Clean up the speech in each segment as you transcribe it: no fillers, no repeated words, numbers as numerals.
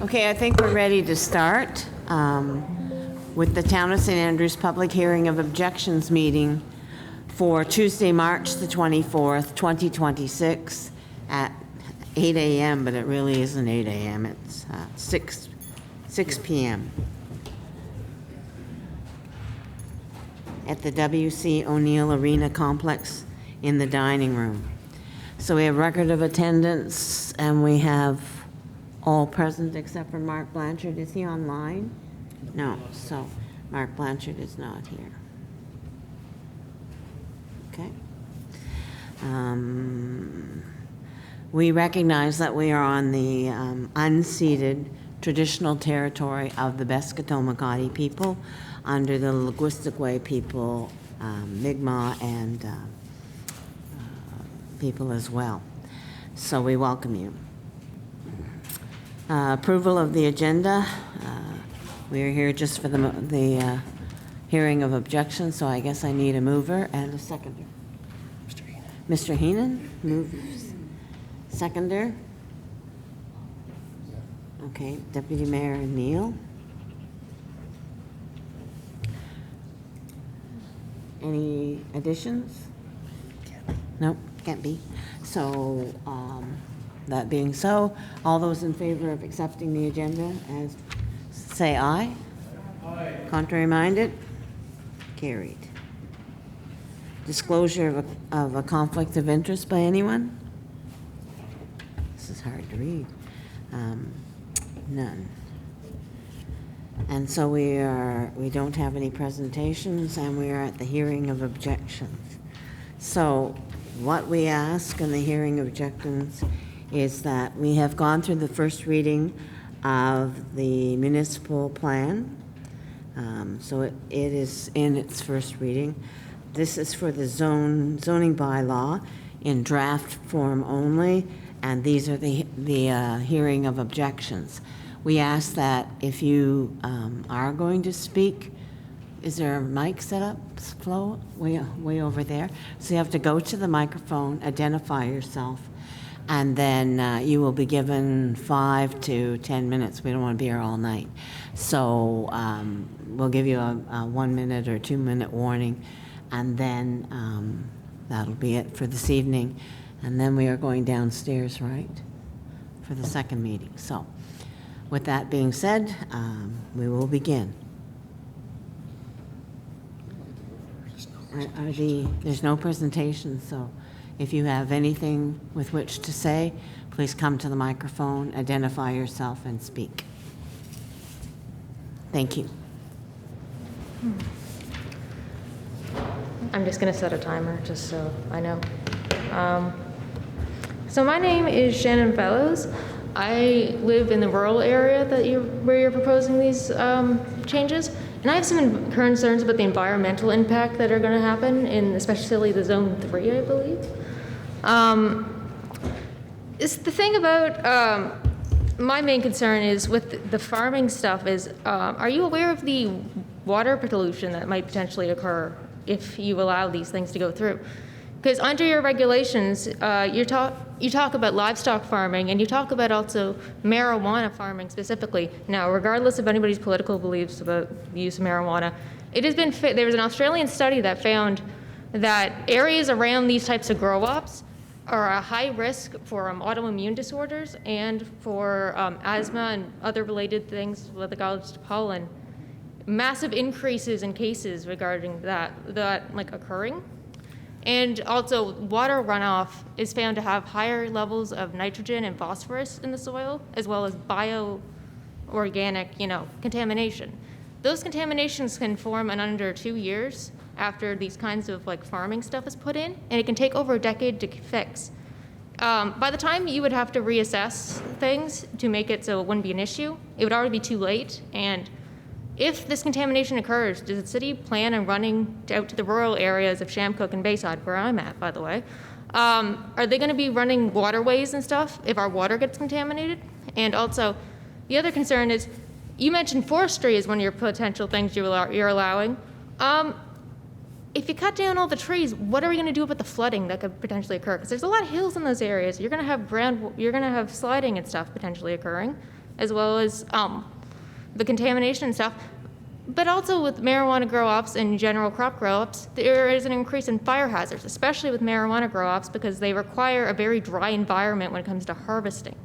Okay, I think we're ready to start with the Town of St. Andrews Public Hearing of Objections meeting for Tuesday, March the 24th, 2026 at 8 a.m., but it really isn't 8 a.m., it's 6 p.m. at the W.C. O'Neill Arena Complex in the dining room. So we have record of attendance, and we have all present except for Mark Blanchard. Is he online? No, so Mark Blanchard is not here. Okay. We recognize that we are on the unceded traditional territory of the Beskotomakati people under the Linguistic Way people, Mi'kmaq, and people as well. So we welcome you. Approval of the agenda. We are here just for the hearing of objections, so I guess I need a mover and a seconder. Mr. Heenan moves. Seconder. Okay, Deputy Mayor Neal. Any additions? Nope, can't be. So, that being so, all those in favor of accepting the agenda as say aye. Aye. Contrary minded? Carried. Disclosure of a conflict of interest by anyone? This is hard to read. None. And so we don't have any presentations, and we are at the hearing of objections. So what we ask in the hearing of objections is that we have gone through the first reading of the municipal plan. So it is in its first reading. This is for the zoning bylaw in draft form only, and these are the hearing of objections. We ask that if you are going to speak, is there a mic set up, Flo, way over there? So you have to go to the microphone, identify yourself, and then you will be given 5 to 10 minutes. We don't want to be here all night. So we'll give you a 1 minute or 2 minute warning, and then that'll be it for this evening. And then we are going downstairs, right, for the second meeting. So with that being said, we will begin. There's no presentation, so if you have anything with which to say, please come to the microphone, identify yourself, and speak. Thank you. I'm just going to set a timer just so I know. So my name is Shannon Fellows. I live in the rural area where you're proposing these changes, and I have some concerns about the environmental impact that are going to happen in especially the Zone 3, I believe. Is the thing about my main concern is with the farming stuff is, are you aware of the water pollution that might potentially occur if you allow these things to go through? Because under your regulations, you talk about livestock farming, and you talk about also marijuana farming specifically. Now, regardless of anybody's political beliefs about the use of marijuana, it has been there was an Australian study that found that areas around these types of grow-ops are a high risk for autoimmune disorders and for asthma and other related things with regards to pollen. Massive increases in cases regarding that like occurring. And also, water runoff is found to have higher levels of nitrogen and phosphorus in the soil, as well as bio-organic, contamination. Those contaminations can form in under 2 years after these kinds of farming stuff is put in, and it can take over a decade to fix. By the time you would have to reassess things to make it so it wouldn't be an issue, it would already be too late. And if this contamination occurs, does the city plan on running out to the rural areas of Shamcook and Bayside, where I'm at, by the way? Are they going to be running waterways and stuff if our water gets contaminated? And also, the other concern is, you mentioned forestry as one of your potential things you're allowing. If you cut down all the trees, what are we going to do about the flooding that could potentially occur? Because there's a lot of hills in those areas. You're going to have sliding and stuff potentially occurring. as well as the contamination and stuff. But also with marijuana grow-ops and general crop grow-ops, there is an increase in fire hazards, especially with marijuana grow-ops, because they require a very dry environment when it comes to harvesting.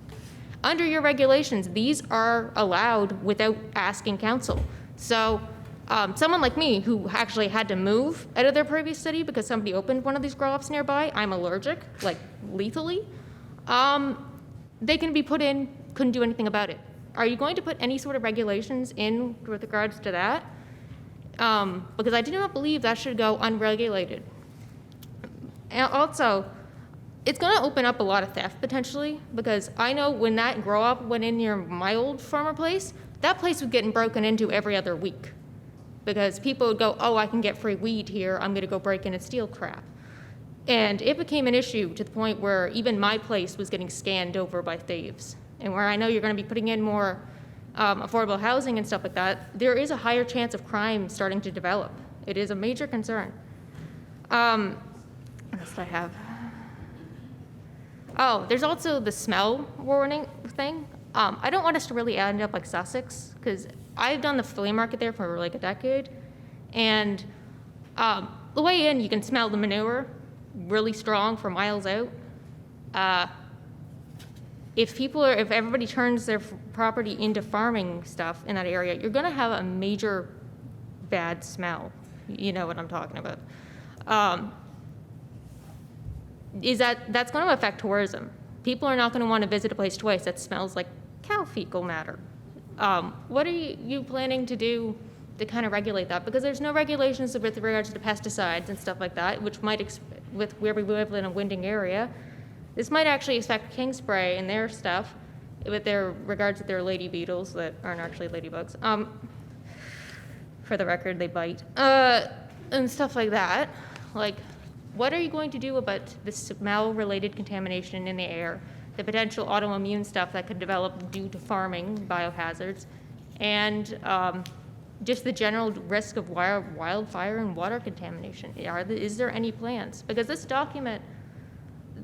Under your regulations, these are allowed without asking council. So someone like me who actually had to move out of their previous city because somebody opened one of these grow-ops nearby, I'm allergic, like lethally, they can be put in, couldn't do anything about it. Are you going to put any sort of regulations in with regards to that? Because I do not believe that should go unregulated. And also, it's going to open up a lot of theft potentially, because I know when that grow-op went in near my old former place, that place was getting broken into every other week. Because people would go, oh, I can get free weed here, I'm going to go break in and steal crap. And it became an issue to the point where even my place was getting scanned over by thieves. And where I know you're going to be putting in more affordable housing and stuff like that, there is a higher chance of crime starting to develop. It is a major concern. What else do I have? Oh, there's also the smell warning thing. I don't want us to really end up like Sussex, because I've done the flea market there for like a decade. And the way in, you can smell the manure really strong for miles out. If everybody turns their property into farming stuff in that area, you're going to have a major bad smell. You know what I'm talking about. That's going to affect tourism. People are not going to want to visit a place twice that smells like cow fecal matter. What are you planning to do to kind of regulate that? Because there's no regulations with regards to pesticides and stuff like that, which might, with where we live in a winding area, this might actually affect King Spray and their stuff with their regards to their lady beetles that aren't actually ladybugs. For the record, they bite. And stuff like that. Like, what are you going to do about the smell-related contamination in the air, the potential autoimmune stuff that could develop due to farming biohazards, and just the general risk of wildfire and water contamination? Is there any plans? Because this document,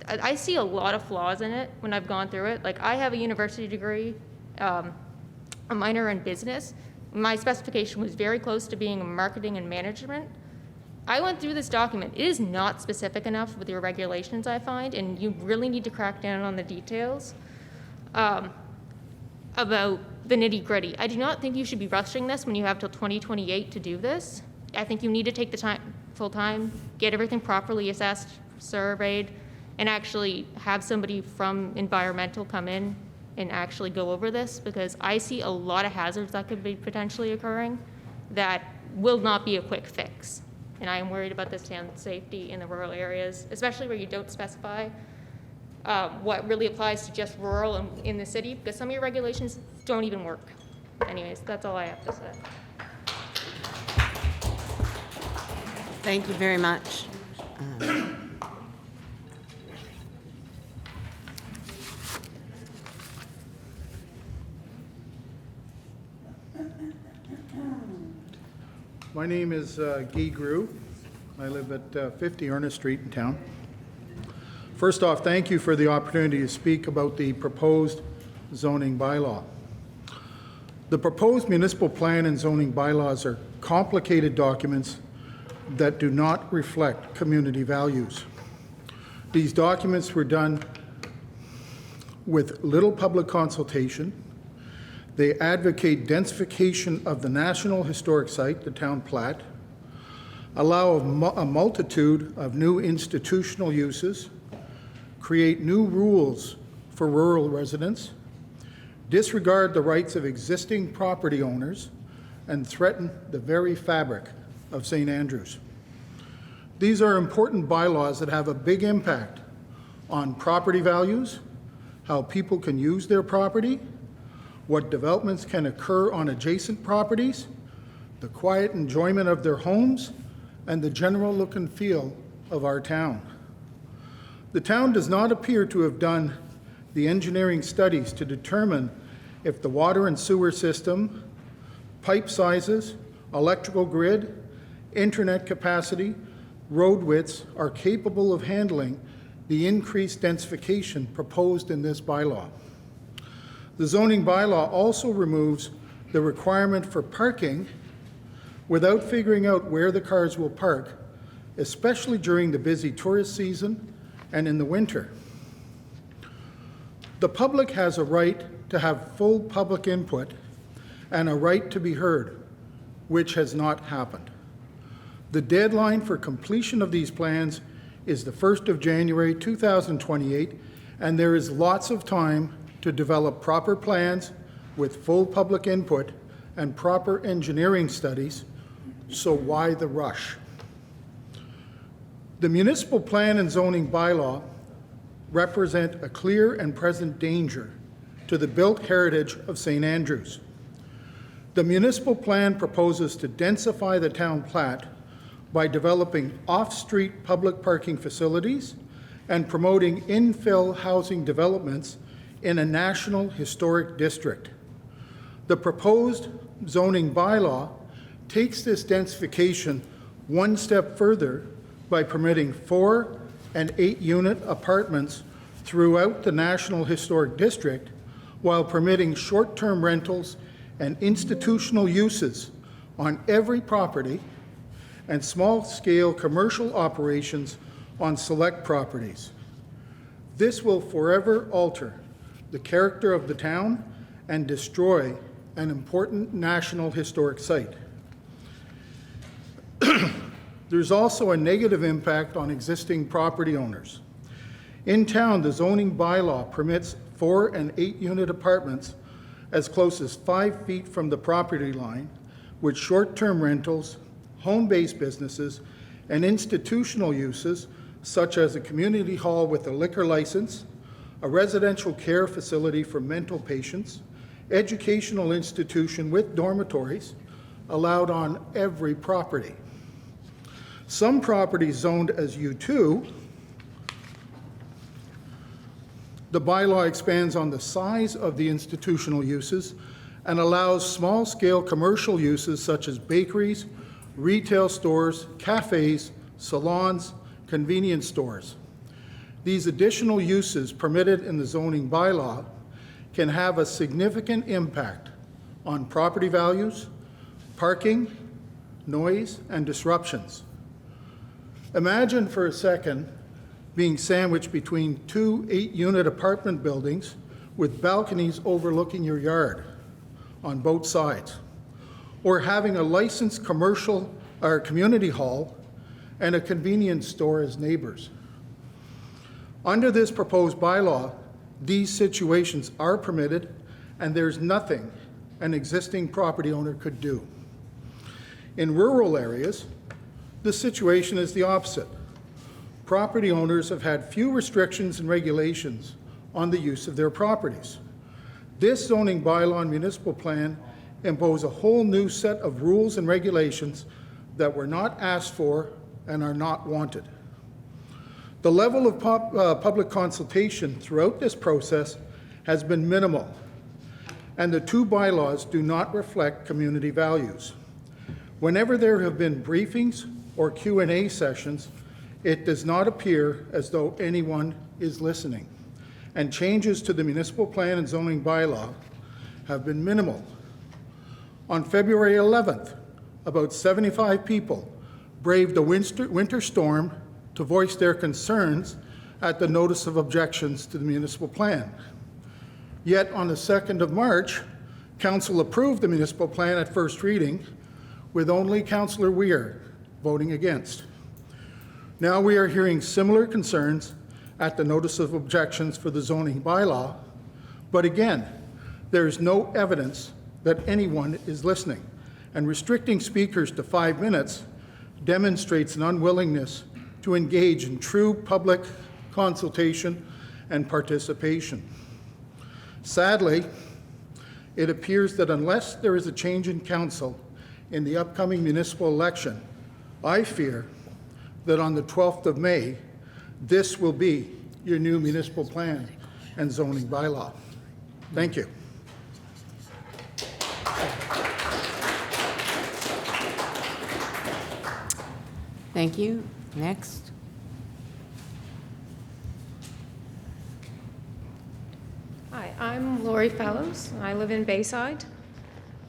I see a lot of flaws in it when I've gone through it. Like, I have a university degree, a minor in business. My specification was very close to being marketing and management. I went through this document. It is not specific enough with your regulations, I find, and you really need to crack down on the details about the nitty-gritty. I do not think you should be rushing this when you have till 2028 to do this. I think you need to take the time, full time, get everything properly assessed, surveyed, and actually have somebody from environmental come in and actually go over this, because I see a lot of hazards that could be potentially occurring that will not be a quick fix. And I am worried about this town's safety in the rural areas, especially where you don't specify what really applies to just rural and in the city, because some of your regulations don't even work. Anyways, that's all I have to say. Thank you very much. My name is Guy Grew. I live at 50 Ernest Street in town. First off, thank you for the opportunity to speak about the proposed zoning bylaw. The proposed municipal plan and zoning bylaws are complicated documents that do not reflect community values. These documents were done with little public consultation. They advocate densification of the National Historic Site, the town plat, allow a multitude of new institutional uses, create new rules for rural residents, disregard the rights of existing property owners, and threaten the very fabric of St. Andrews. These are important bylaws that have a big impact on property values, how people can use their property, what developments can occur on adjacent properties, the quiet enjoyment of their homes, and the general look and feel of our town. The town does not appear to have done the engineering studies to determine if the water and sewer system, pipe sizes, electrical grid, internet capacity, road widths are capable of handling the increased densification proposed in this bylaw. The zoning bylaw also removes the requirement for parking without figuring out where the cars will park, especially during the busy tourist season and in the winter. The public has a right to have full public input and a right to be heard, which has not happened. The deadline for completion of these plans is the 1st of January 2028, and there is lots of time to develop proper plans with full public input and proper engineering studies, so why the rush? The municipal plan and zoning bylaw represent a clear and present danger to the built heritage of St. Andrews. The municipal plan proposes to densify the town plat by developing off-street public parking facilities and promoting infill housing developments in a national historic district. The proposed zoning bylaw takes this densification one step further by permitting 4 and 8 unit apartments throughout the National Historic District, while permitting short-term rentals and institutional uses on every property and small-scale commercial operations on select properties. This will forever alter the character of the town and destroy an important national historic site. There's also a negative impact on existing property owners. In town, the zoning bylaw permits 4 and 8 unit apartments as close as 5 feet from the property line, with short-term rentals, home-based businesses, and institutional uses such as a community hall with a liquor license, a residential care facility for mental patients, educational institution with dormitories allowed on every property. Some properties zoned as U2, the bylaw expands on the size of the institutional uses and allows small-scale commercial uses such as bakeries, retail stores, cafes, salons, convenience stores. These additional uses permitted in the zoning bylaw can have a significant impact on property values, parking, noise, and disruptions. Imagine for a second being sandwiched between 2 8-unit apartment buildings with balconies overlooking your yard on both sides, or having a licensed commercial or community hall and a convenience store as neighbors. Under this proposed bylaw, these situations are permitted, and there's nothing an existing property owner could do. In rural areas, the situation is the opposite. Property owners have had few restrictions and regulations on the use of their properties. This zoning bylaw and municipal plan impose a whole new set of rules and regulations that were not asked for and are not wanted. The level of public consultation throughout this process has been minimal, and the 2 bylaws do not reflect community values. Whenever there have been briefings or Q&A sessions, it does not appear as though anyone is listening, and changes to the municipal plan and zoning bylaw have been minimal. On February 11th, about 75 people braved a winter storm to voice their concerns at the notice of objections to the municipal plan. Yet on the 2nd of March, Council approved the municipal plan at first reading, with only Councillor Weir voting against. Now we are hearing similar concerns at the notice of objections for the zoning bylaw, but again, there is no evidence that anyone is listening, and restricting speakers to 5 minutes demonstrates an unwillingness to engage in true public consultation and participation. Sadly, it appears that unless there is a change in council in the upcoming municipal election, I fear that on the 12th of May, this will be your new municipal plan and zoning bylaw. Thank you. Thank you. Next. Hi, I'm Laura Lori Fellows. I live in Bayside.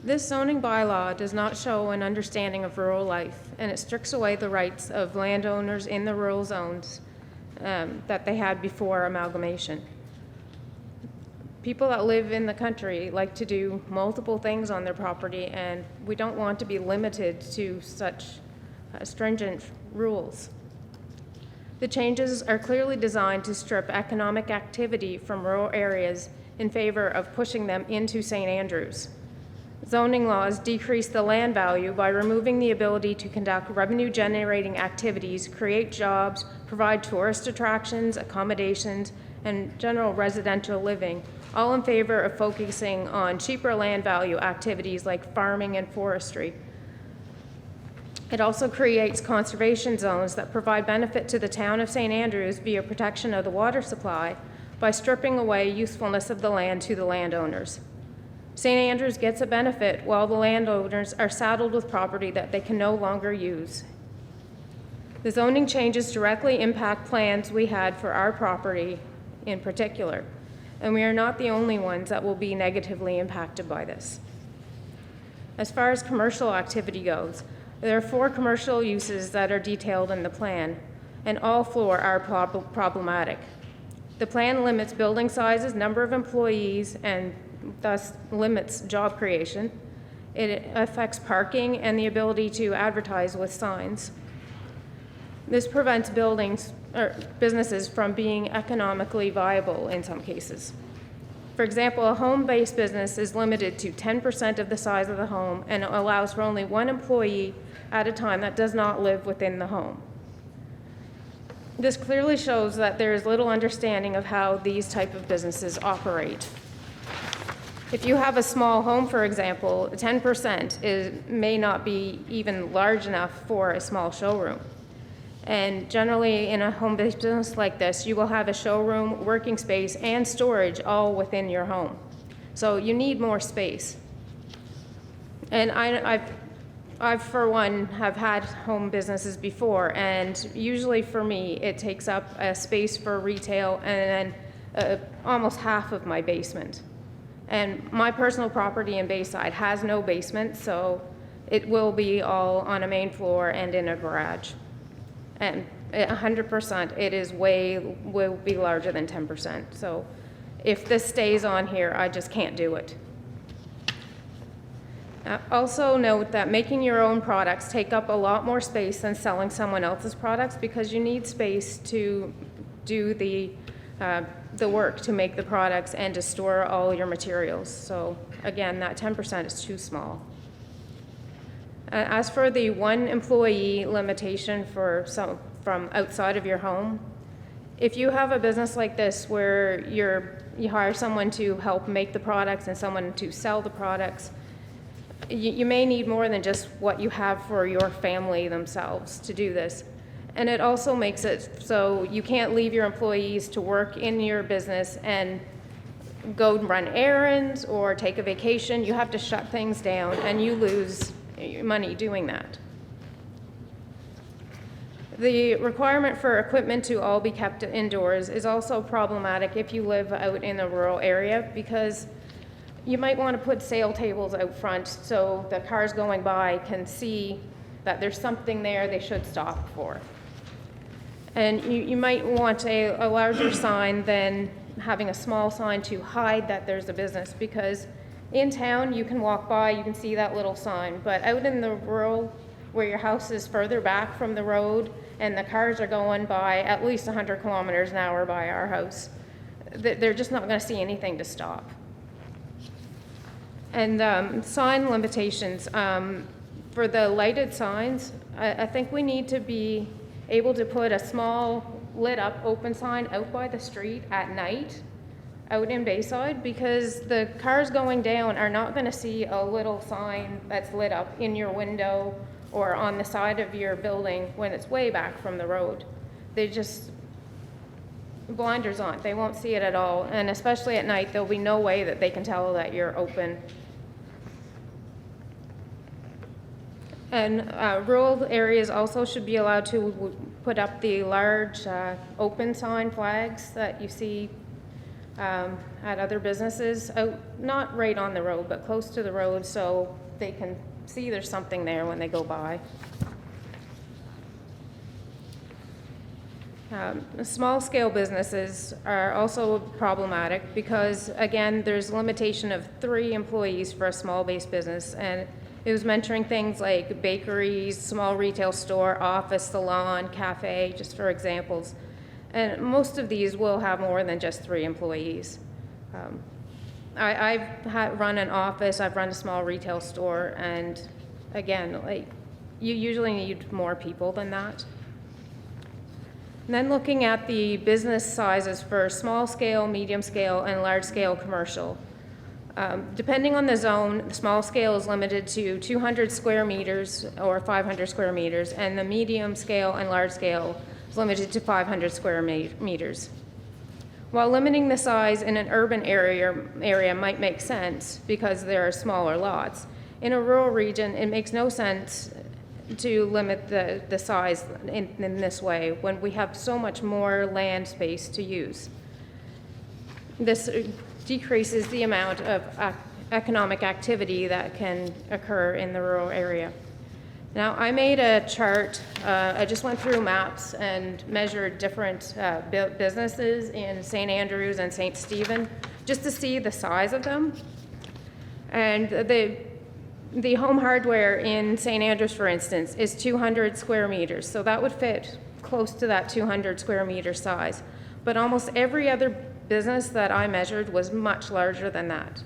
This zoning bylaw does not show an understanding of rural life, and it strips away the rights of landowners in the rural zones that they had before amalgamation. People that live in the country like to do multiple things on their property, and we don't want to be limited to such stringent rules. The changes are clearly designed to strip economic activity from rural areas in favor of pushing them into St. Andrews. Zoning laws decrease the land value by removing the ability to conduct revenue-generating activities, create jobs, provide tourist attractions, accommodations, and general residential living, all in favor of focusing on cheaper land value activities like farming and forestry. It also creates conservation zones that provide benefit to the town of St. Andrews via protection of the water supply by stripping away usefulness of the land to the landowners. St. Andrews gets a benefit while the landowners are saddled with property that they can no longer use. The zoning changes directly impact plans we had for our property in particular, and we are not the only ones that will be negatively impacted by this. As far as commercial activity goes, there are 4 commercial uses that are detailed in the plan, and all 4 are problematic. The plan limits building sizes, number of employees, and thus limits job creation. It affects parking and the ability to advertise with signs. This prevents buildings or businesses from being economically viable in some cases. For example, a home-based business is limited to 10% of the size of the home and allows for only 1 employee at a time that does not live within the home. This clearly shows that there is little understanding of how these type of businesses operate. If you have a small home, for example, 10% may not be even large enough for a small showroom. And generally, in a home-based business like this, you will have a showroom, working space, and storage all within your home. So you need more space. And I, for one, have had home businesses before, and usually for me, it takes up a space for retail and then almost half of my basement. And my personal property in Bayside has no basement, so it will be all on a main floor and in a garage. And 100%, will be larger than 10%. So if this stays on here, I just can't do it. Also note that making your own products take up a lot more space than selling someone else's products, because you need space to do the work to make the products and to store all your materials. So again, that 10% is too small. As for the 1 employee limitation from outside of your home, if you have a business like this where you hire someone to help make the products and someone to sell the products, you may need more than just what you have for your family themselves to do this. And it also makes it so you can't leave your employees to work in your business and go run errands or take a vacation. You have to shut things down, and you lose money doing that. The requirement for equipment to all be kept indoors is also problematic if you live out in a rural area, because you might want to put sale tables out front so the cars going by can see that there's something there they should stop for. And you might want a larger sign than having a small sign to hide that there's a business, because in town you can walk by, you can see that little sign, but out in the rural where your house is further back from the road and the cars are going by at least 100 kilometers an hour by our house, they're just not going to see anything to stop. And sign limitations. For the lighted signs, I think we need to be able to put a small lit up open sign out by the street at night out in Bayside, because the cars going down are not going to see a little sign that's lit up in your window or on the side of your building when it's way back from the road. They just, blinders on, they won't see it at all, and especially at night there'll be no way that they can tell that you're open. And rural areas also should be allowed to put up the large open sign flags that you see at other businesses, out, not right on the road, but close to the road, so they can see there's something there when they go by. Small-scale businesses are also problematic because, again, there's a limitation of 3 employees for a small-based business, and it was mentioning things like bakeries, small retail store, office, salon, cafe, just for examples. And most of these will have more than just 3 employees. I've run an office, I've run a small retail store, and again, like, you usually need more people than that. And then looking at the business sizes for small scale, medium scale, and large scale commercial. Depending on the zone, the small scale is limited to 200 square meters or 500 square meters, and the medium scale and large scale is limited to 500 square meters. While limiting the size in an urban area might make sense because there are smaller lots, in a rural region, it makes no sense to limit the size in this way when we have so much more land space to use. This decreases the amount of economic activity that can occur in the rural area. Now, I made a chart. I just went through maps and measured different businesses in St. Andrews and St. Stephen just to see the size of them. And the home hardware in St. Andrews, for instance, is 200 square meters. So that would fit close to that 200 square meter size. But almost every other business that I measured was much larger than that.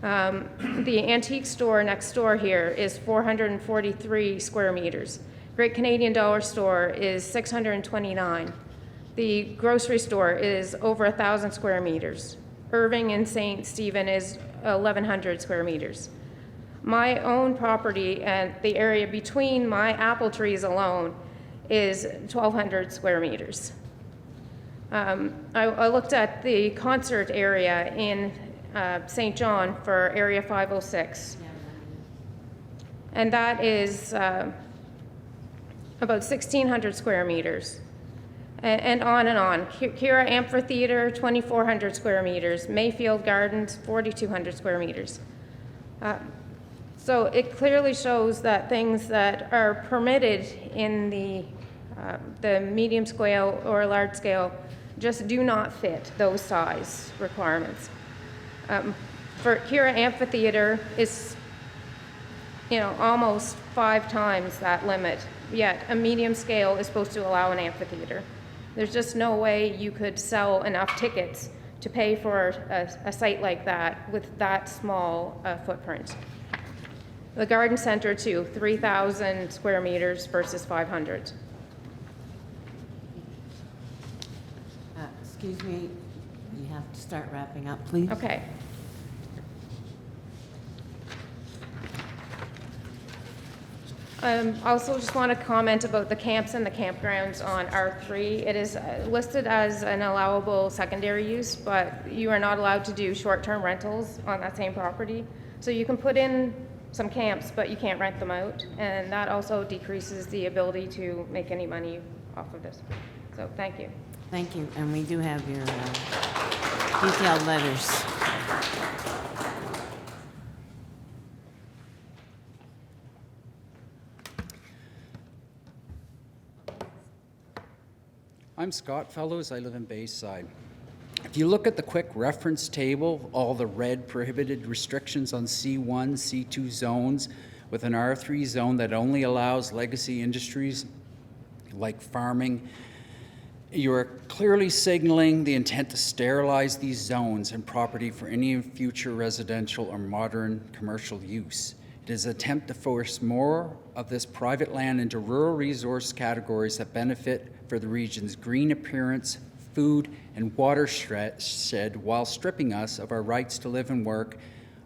The antique store next door here is 443 square meters. Great Canadian Dollar store is 629. The grocery store is over 1,000 square meters. Irving in St. Stephen is 1,100 square meters. My own property and the area between my apple trees alone is 1,200 square meters. I looked at the concert area in St. John for Area 506, and that is about 1,600 square meters, and on and on. Kira Amphitheater, 2,400 square meters. Mayfield Gardens, 4,200 square meters. So it clearly shows that things that are permitted in the medium scale or large scale just do not fit those size requirements. For Kira Amphitheater is, almost 5 times that limit, yet a medium scale is supposed to allow an amphitheater. There's just no way you could sell enough tickets to pay for a site like that with that small footprint. The garden center too, 3,000 square meters versus 500. Excuse me, you have to start wrapping up, please. Okay. Also just want to comment about the camps and the campgrounds on R3. It is listed as an allowable secondary use, but you are not allowed to do short-term rentals on that same property. So you can put in some camps, but you can't rent them out, and that also decreases the ability to make any money off of this. So thank you. Thank you, and we do have your detailed letters. I'm Scott Fellows. I live in Bayside. If you look at the quick reference table, all the red prohibited restrictions on C1, C2 zones with an R3 zone that only allows legacy industries like farming, you are clearly signaling the intent to sterilize these zones and property for any future residential or modern commercial use. It is an attempt to force more of this private land into rural resource categories that benefit for the region's green appearance, food, and watershed while stripping us of our rights to live and work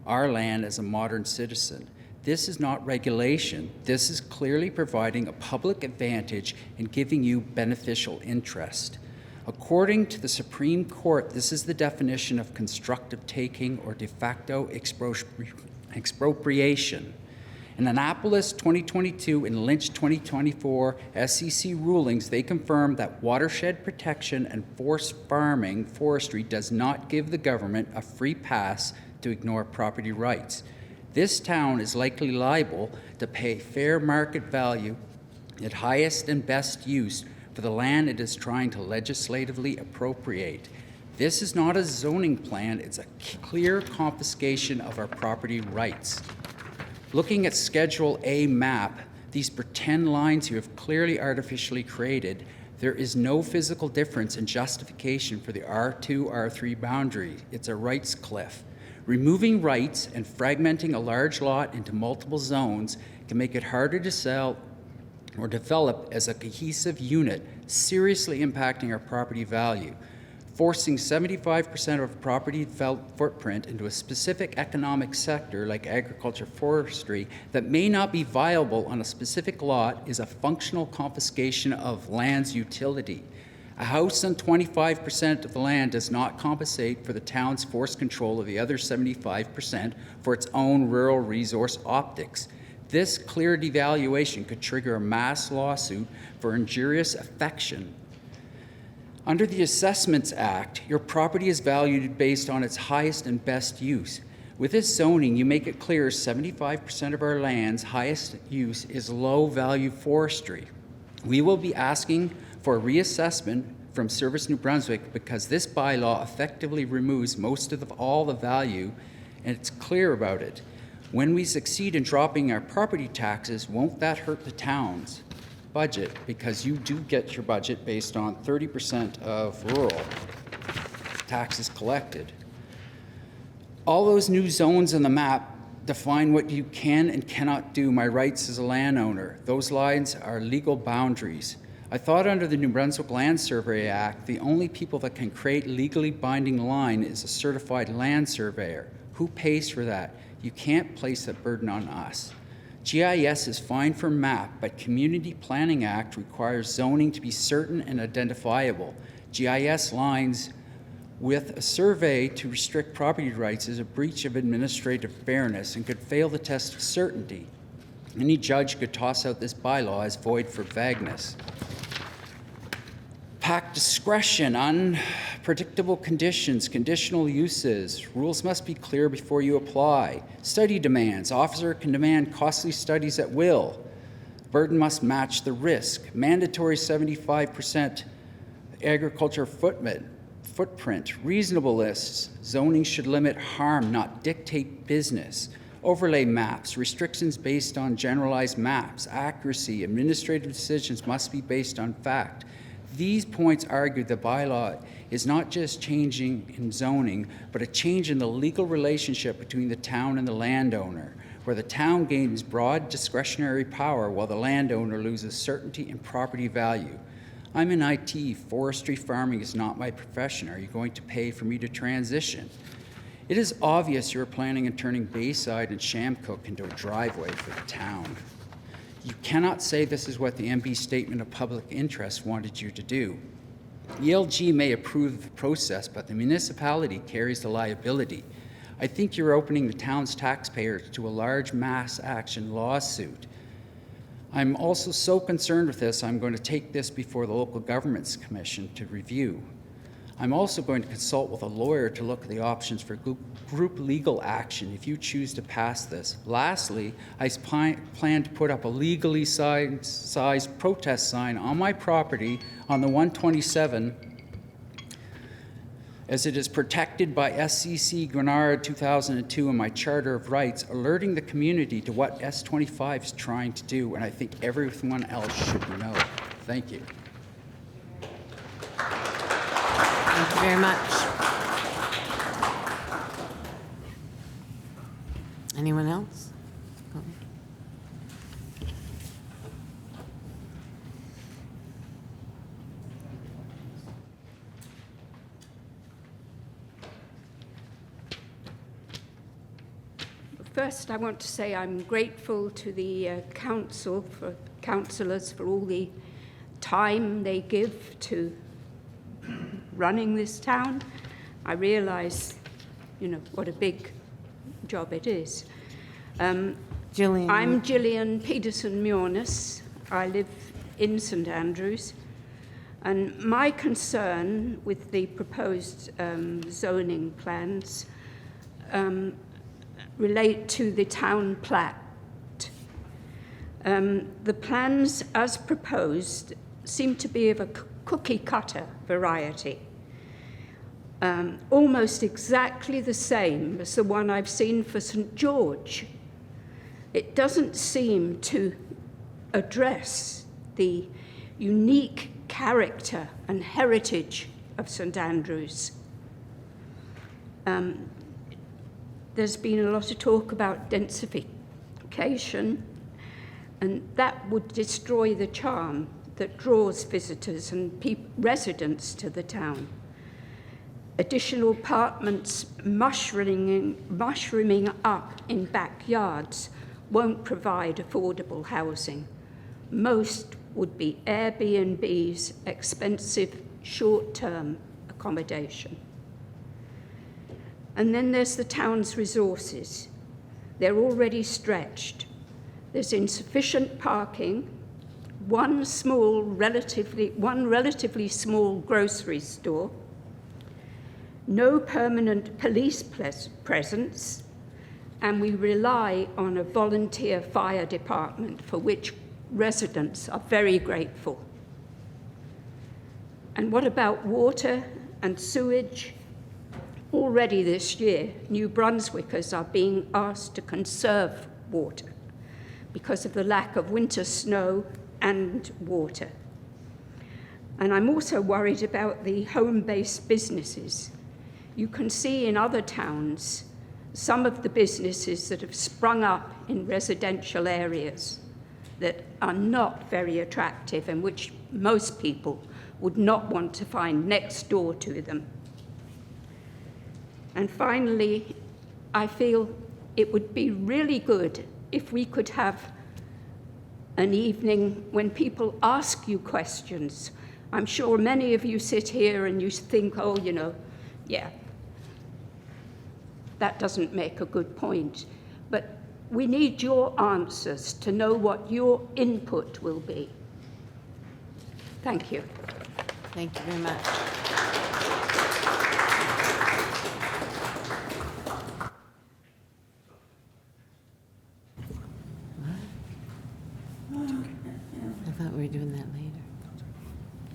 our land as a modern citizen. This is not regulation. This is clearly providing a public advantage and giving you beneficial interest. According to the Supreme Court, this is the definition of constructive taking or de facto expropriation. In Annapolis 2022 and Lynch 2024 SEC rulings, they confirmed that watershed protection and forced farming forestry does not give the government a free pass to ignore property rights. This town is likely liable to pay fair market value at highest and best use for the land it is trying to legislatively appropriate. This is not a zoning plan, it's a clear confiscation of our property rights. Looking at Schedule A map, these pretend lines you have clearly artificially created, there is no physical difference in justification for the R2, R3 boundary. It's a rights cliff. Removing rights and fragmenting a large lot into multiple zones can make it harder to sell or develop as a cohesive unit, seriously impacting our property value. Forcing 75% of property footprint into a specific economic sector like agriculture forestry that may not be viable on a specific lot is a functional confiscation of land's utility. A house on 25% of the land does not compensate for the town's forced control of the other 75% for its own rural resource optics. This clear devaluation could trigger a mass lawsuit for injurious affection. Under the Assessments Act, your property is valued based on its highest and best use. With this zoning, you make it clear 75% of our land's highest use is low-value forestry. We will be asking for a reassessment from Service New Brunswick because this bylaw effectively removes most of all the value, and it's clear about it. When we succeed in dropping our property taxes, won't that hurt the town's budget? Because you do get your budget based on 30% of rural taxes collected. All those new zones on the map define what you can and cannot do, my rights as a landowner. Those lines are legal boundaries. I thought under the New Brunswick Land Survey Act, the only people that can create legally binding line is a certified land surveyor. Who pays for that? You can't place that burden on us. GIS is fine for map, but Community Planning Act requires zoning to be certain and identifiable. GIS lines with a survey to restrict property rights is a breach of administrative fairness and could fail the test of certainty. Any judge could toss out this bylaw as void for vagueness. Pack discretion, unpredictable conditions, conditional uses. Rules must be clear before you apply. Study demands. Officer can demand costly studies at will. Burden must match the risk. Mandatory 75% agriculture footprint. Reasonable lists. Zoning should limit harm, not dictate business. Overlay maps. Restrictions based on generalized maps. Accuracy. Administrative decisions must be based on fact. These points argue the bylaw is not just changing in zoning, but a change in the legal relationship between the town and the landowner, where the town gains broad discretionary power while the landowner loses certainty and property value. I'm in IT. Forestry farming is not my profession. Are you going to pay for me to transition? It is obvious you're planning on turning Bayside and Shamcook into a driveway for the town. You cannot say this is what the MB Statement of Public Interest wanted you to do. ELG may approve the process, but the municipality carries the liability. I think you're opening the town's taxpayers to a large mass action lawsuit. I'm also so concerned with this, I'm going to take this before the Local Governments Commission to review. I'm also going to consult with a lawyer to look at the options for group legal action if you choose to pass this. Lastly, I plan to put up a legally sized protest sign on my property on the 127 as it is protected by SCC Grenard 2002 and my Charter of Rights, alerting the community to what S25 is trying to do, and I think everyone else should know. Thank you. Thank you very much. Anyone else? First, I want to say I'm grateful to the councillors for all the time they give to running this town. I realise, what a big job it is. Gillian? I'm Gillian Peterson-Mjornes. I live in St Andrews. And my concern with the proposed zoning plans relate to the town plat. The plans as proposed seem to be of a cookie cutter variety, almost exactly the same as the one I've seen for St George. It doesn't seem to address the unique character and heritage of St Andrews. There's been a lot of talk about densification, and that would destroy the charm that draws visitors and residents to the town. Additional apartments mushrooming up in backyards won't provide affordable housing. Most would be Airbnbs, expensive short-term accommodation. And then there's the town's resources. They're already stretched. There's insufficient parking, one relatively small grocery store, no permanent police presence, and we rely on a volunteer fire department for which residents are very grateful. And what about water and sewage? Already this year, New Brunswickers are being asked to conserve water because of the lack of winter snow and water. And I'm also worried about the home-based businesses. You can see in other towns some of the businesses that have sprung up in residential areas that are not very attractive and which most people would not want to find next door to them. And finally, I feel it would be really good if we could have an evening when people ask you questions. I'm sure many of you sit here and you think, oh, yeah, that doesn't make a good point. But we need your answers to know what your input will be. Thank you. Thank you very much. I thought we were doing that later.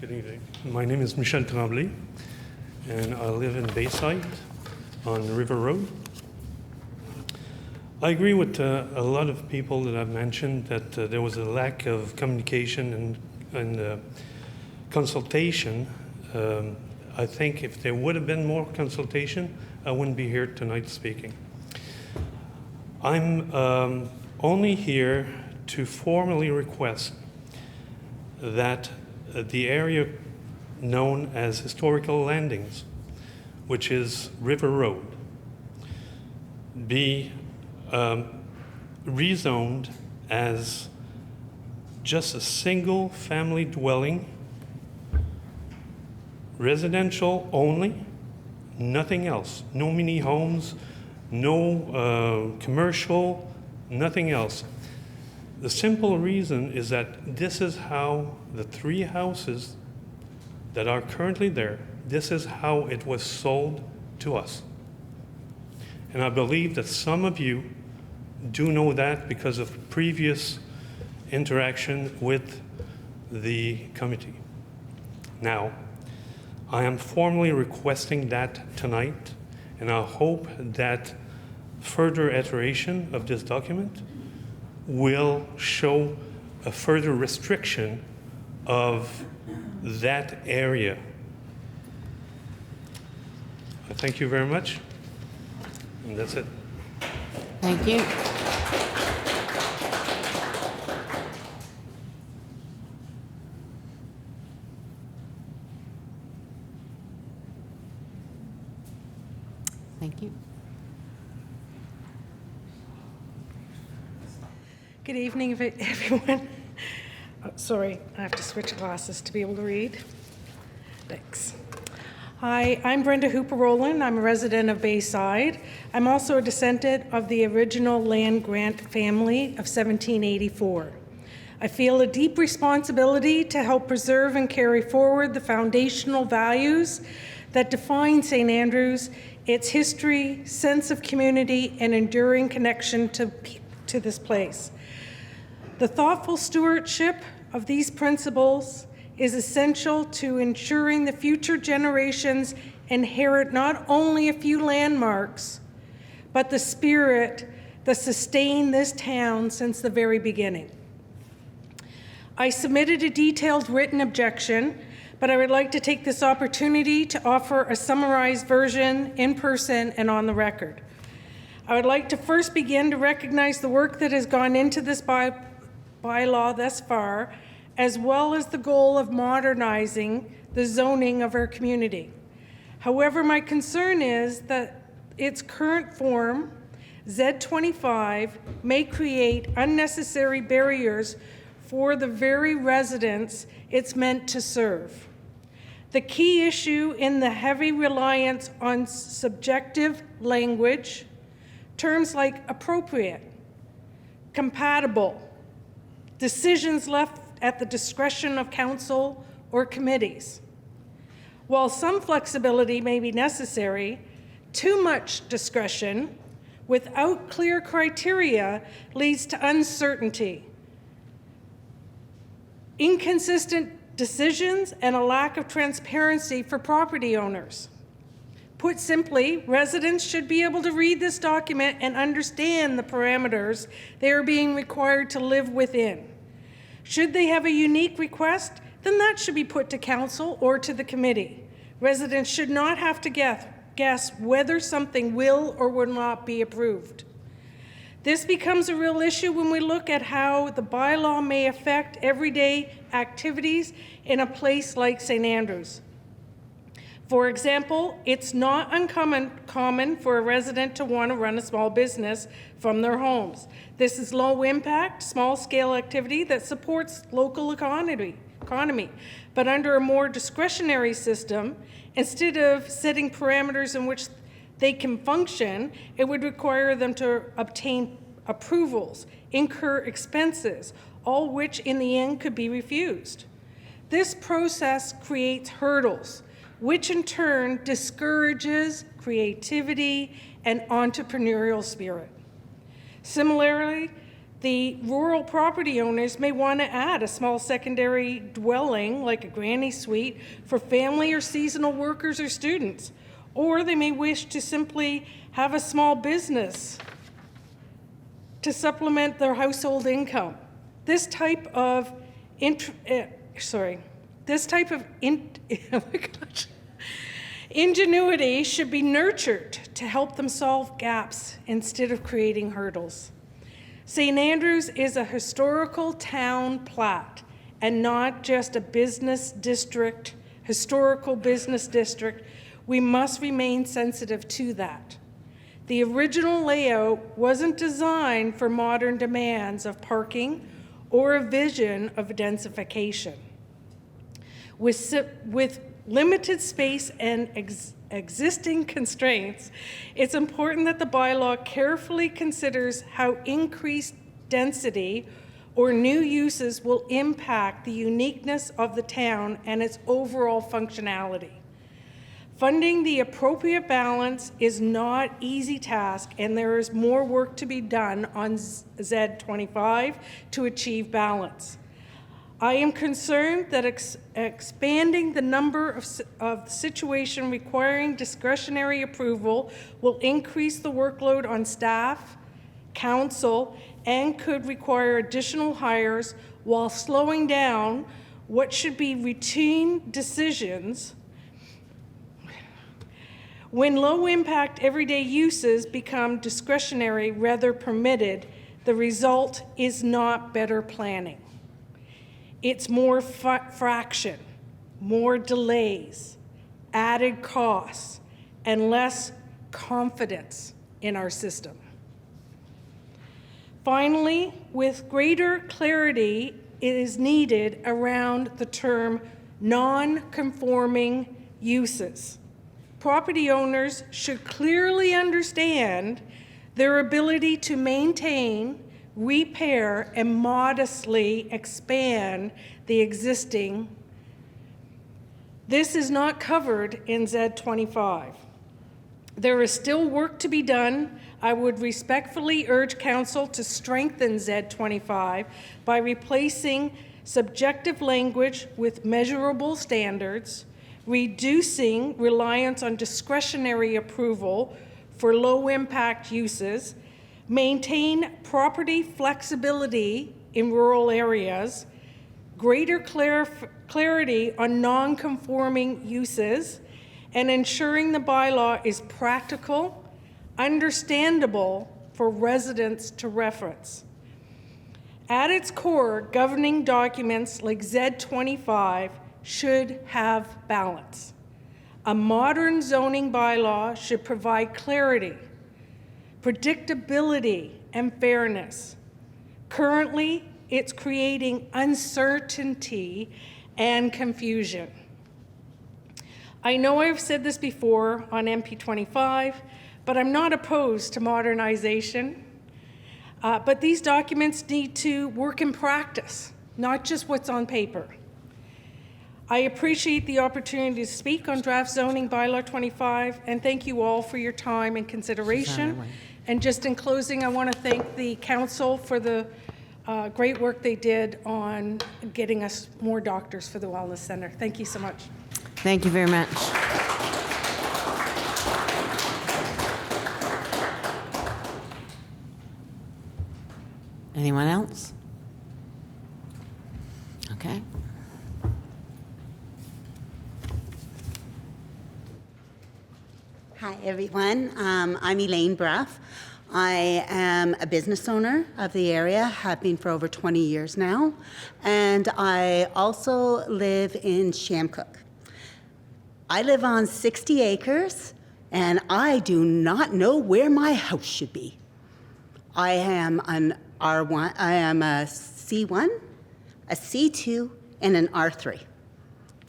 Good evening. My name is Michel Tremblay, and I live in Bayside on River Road. I agree with a lot of people that have mentioned that there was a lack of communication and consultation. I think if there would have been more consultation, I wouldn't be here tonight speaking. I'm only here to formally request that the area known as Historical Landings, which is River Road, be rezoned as just a single family dwelling, residential only, nothing else. No mini homes, no commercial, nothing else. The simple reason is that this is how the 3 houses that are currently there, this is how it was sold to us. And I believe that some of you do know that because of previous interaction with the committee. Now, I am formally requesting that tonight, and I hope that further iteration of this document will show a further restriction of that area. I thank you very much, and that's it. Thank you. Thank you. Good evening, everyone. Sorry, I have to switch glasses to be able to read. Thanks. Hi, I'm Brenda Hooper-Rowland. I'm a resident of Bayside. I'm also a descendant of the original land grant family of 1784. I feel a deep responsibility to help preserve and carry forward the foundational values that define St. Andrews, its history, sense of community, and enduring connection to this place. The thoughtful stewardship of these principles is essential to ensuring the future generations inherit not only a few landmarks, but the spirit that sustained this town since the very beginning. I submitted a detailed written objection, but I would like to take this opportunity to offer a summarized version in person and on the record. I would like to first begin to recognize the work that has gone into this bylaw thus far, as well as the goal of modernizing the zoning of our community. However, my concern is that its current form, Z25, may create unnecessary barriers for the very residents it's meant to serve. The key issue in the heavy reliance on subjective language, terms like appropriate, compatible, decisions left at the discretion of council or committees. While some flexibility may be necessary, too much discretion without clear criteria leads to uncertainty, inconsistent decisions, and a lack of transparency for property owners. Put simply, residents should be able to read this document and understand the parameters they are being required to live within. Should they have a unique request, then that should be put to council or to the committee. Residents should not have to guess whether something will or will not be approved. This becomes a real issue when we look at how the bylaw may affect everyday activities in a place like St. Andrews. For example, it's not uncommon for a resident to want to run a small business from their homes. This is low impact, small scale activity that supports local economy. But under a more discretionary system, instead of setting parameters in which they can function, it would require them to obtain approvals, incur expenses, all which in the end could be refused. This process creates hurdles, which in turn discourages creativity and entrepreneurial spirit. Similarly, the rural property owners may want to add a small secondary dwelling, like a granny suite, for family or seasonal workers or students, or they may wish to simply have a small business to supplement their household income. This type of ingenuity should be nurtured to help them solve gaps instead of creating hurdles. St. Andrews is a historical town plat and not just a business district, historical business district. We must remain sensitive to that. The original layout wasn't designed for modern demands of parking or a vision of densification. With limited space and existing constraints, it's important that the bylaw carefully considers how increased density or new uses will impact the uniqueness of the town and its overall functionality. Funding the appropriate balance is not an easy task, and there is more work to be done on Z25 to achieve balance. I am concerned that expanding the number of situations requiring discretionary approval will increase the workload on staff, council, and could require additional hires while slowing down what should be routine decisions. When low-impact everyday uses become discretionary rather permitted, the result is not better planning. It's more fraction, more delays, added costs, and less confidence in our system. Finally, with greater clarity, it is needed around the term non-conforming uses. property owners should clearly understand their ability to maintain, repair, and modestly expand the existing. This is not covered in Z25. There is still work to be done. I would respectfully urge Council to strengthen Z25 by replacing subjective language with measurable standards, reducing reliance on discretionary approval for low-impact uses, maintain property flexibility in rural areas, greater clarity on non-conforming uses, and ensuring the bylaw is practical, understandable for residents to reference. At its core, governing documents like Z25 should have balance. A modern zoning bylaw should provide clarity, predictability, and fairness. Currently, it's creating uncertainty and confusion. I know I've said this before on MP25, but I'm not opposed to modernization. But these documents need to work in practice, not just what's on paper. I appreciate the opportunity to speak on draft zoning bylaw 25, and thank you all for your time and consideration. And just in closing, I want to thank the council for the great work they did on getting us more doctors for the Wellness Center. Thank you so much. Thank you very much. Anyone else? Okay. Hi, everyone. I'm Elaine Bruff. I am a business owner of the area, have been for over 20 years now, and I also live in Shamcook. I live on 60 acres, and I do not know where my house should be. I am an R1, I am a C1, a C2, and an R3.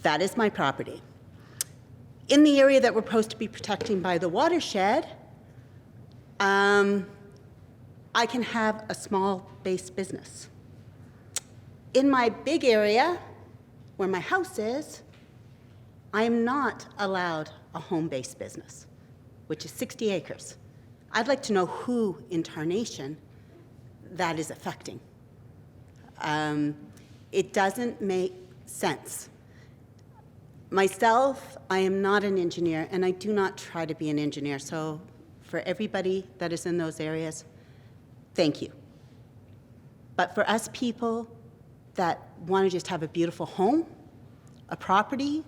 That is my property. In the area that we're supposed to be protecting by the watershed, I can have a small base business. In my big area, where my house is, I am not allowed a home-based business, which is 60 acres. I'd like to know who in tarnation that is affecting. It doesn't make sense. Myself, I am not an engineer, and I do not try to be an engineer, so for everybody that is in those areas, thank you. But for us people that want to just have a beautiful home, a property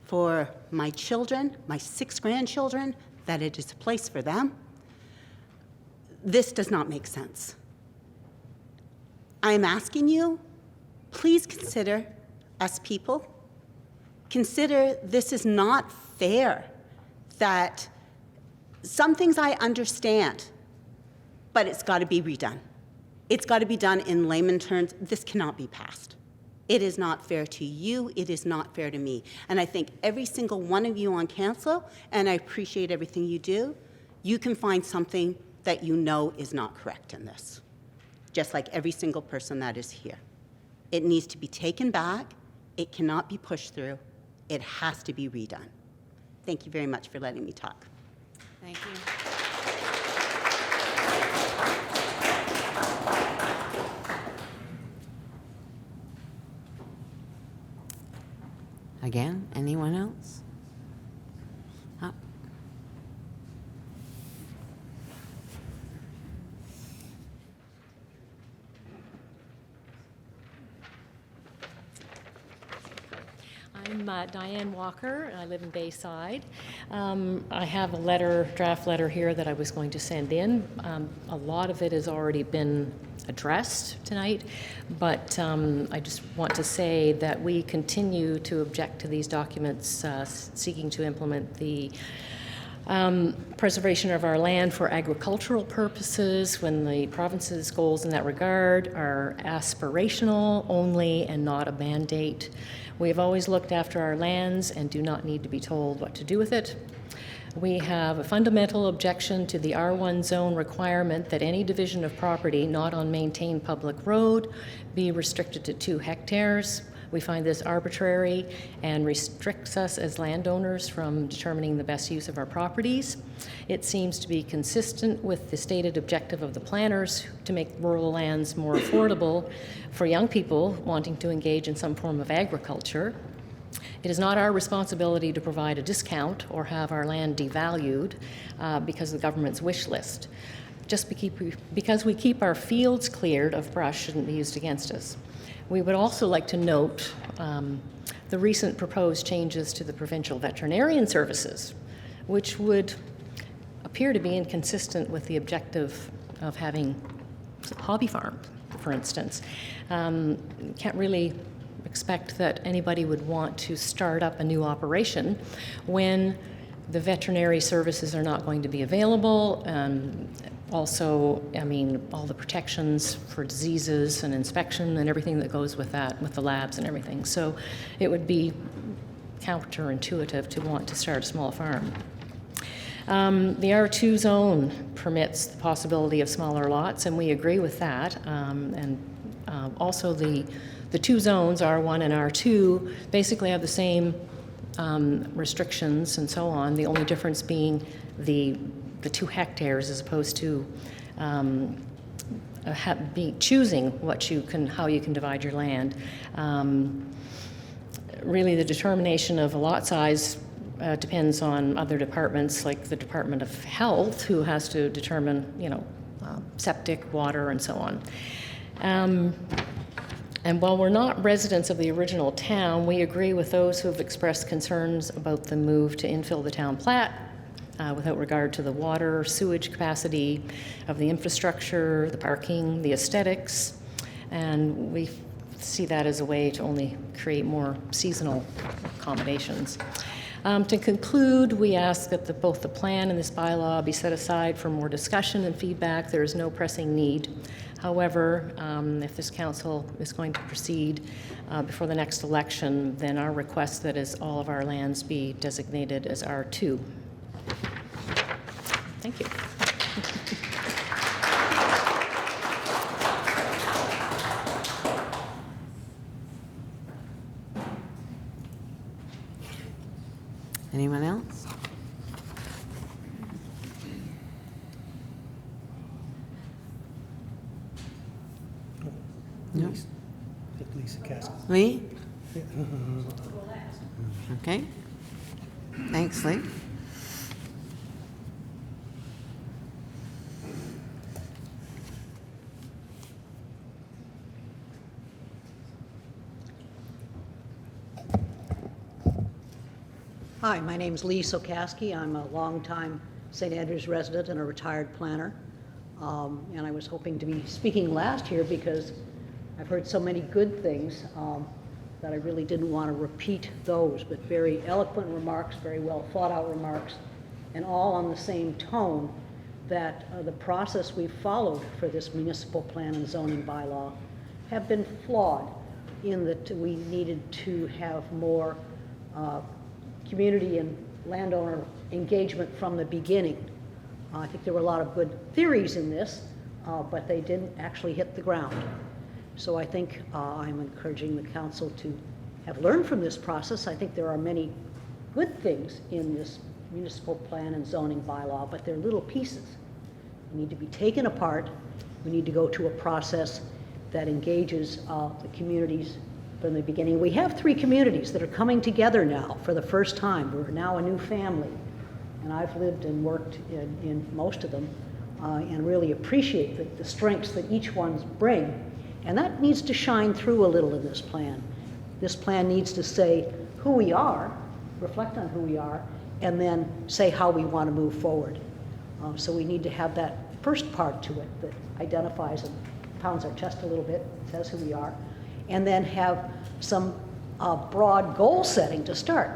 for my children, my 6 grandchildren, that it is a place for them, this does not make sense. I am asking you, please consider us people. Consider this is not fair, that some things I understand, but it's got to be redone. It's got to be done in layman terms. This cannot be passed. It is not fair to you. It is not fair to me. And I think every single one of you on council, and I appreciate everything you do, you can find something that you know is not correct in this, just like every single person that is here. It needs to be taken back. It cannot be pushed through. It has to be redone. Thank you very much for letting me talk. Thank you. Again, anyone else? Oh. I'm Diane Walker, and I live in Bayside. I have a draft letter here that I was going to send in. A lot of it has already been addressed tonight, but I just want to say that we continue to object to these documents seeking to implement the Preservation of our land for agricultural purposes, when the province's goals in that regard are aspirational only and not a mandate. We have always looked after our lands and do not need to be told what to do with it. We have a fundamental objection to the R1 zone requirement that any division of property not on maintained public road be restricted to 2 hectares. We find this arbitrary and restricts us as landowners from determining the best use of our properties. It seems to be consistent with the stated objective of the planners to make rural lands more affordable for young people wanting to engage in some form of agriculture. It is not our responsibility to provide a discount or have our land devalued because of the government's wish list. Just because we keep our fields cleared of brush shouldn't be used against us. We would also like to note the recent proposed changes to the provincial veterinarian services, which would appear to be inconsistent with the objective of having hobby farms, for instance. Can't really expect that anybody would want to start up a new operation when the veterinary services are not going to be available. Also, I mean, all the protections for diseases and inspection and everything that goes with that, with the labs and everything. So it would be counterintuitive to want to start a small farm. The R2 zone permits the possibility of smaller lots, and we agree with that. Also the 2 zones, R1 and R2, basically have the same restrictions and so on. The only difference being the 2 hectares as opposed to choosing how you can divide your land. Really, the determination of a lot size depends on other departments, like the Department of Health, who has to determine, septic, water, and so on. And while we're not residents of the original town, we agree with those who have expressed concerns about the move to infill the town plat without regard to the water, sewage capacity of the infrastructure, the parking, the aesthetics, and we see that as a way to only create more seasonal accommodations. To conclude, we ask that both the plan and this bylaw be set aside for more discussion and feedback. There is no pressing need. However, if this council is going to proceed before the next election, then our request that is all of our lands be designated as R2. Thank you. Anyone else? No. Lisa Castle. Lee? Okay. Thanks, Lee. Hi, my name's Lee Sokaski. I'm a longtime St. Andrews resident and a retired planner. And I was hoping to be speaking last here because I've heard so many good things that I really didn't want to repeat those, but very eloquent remarks, very well thought out remarks, and all on the same tone that the process we've followed for this municipal plan and zoning bylaw have been flawed in that we needed to have more community and landowner engagement from the beginning. I think there were a lot of good theories in this, but they didn't actually hit the ground. So I think I'm encouraging the council to have learned from this process. I think there are many good things in this municipal plan and zoning bylaw, but they're little pieces. They need to be taken apart. We need to go to a process that engages the communities from the beginning. We have 3 communities that are coming together now for the first time. We're now a new family, and I've lived and worked in most of them and really appreciate the strengths that each one's bring, and that needs to shine through a little in this plan. This plan needs to say who we are, reflect on who we are, and then say how we want to move forward. So we need to have that first part to it that identifies and pounds our chest a little bit, says who we are, and then have some broad goal setting to start.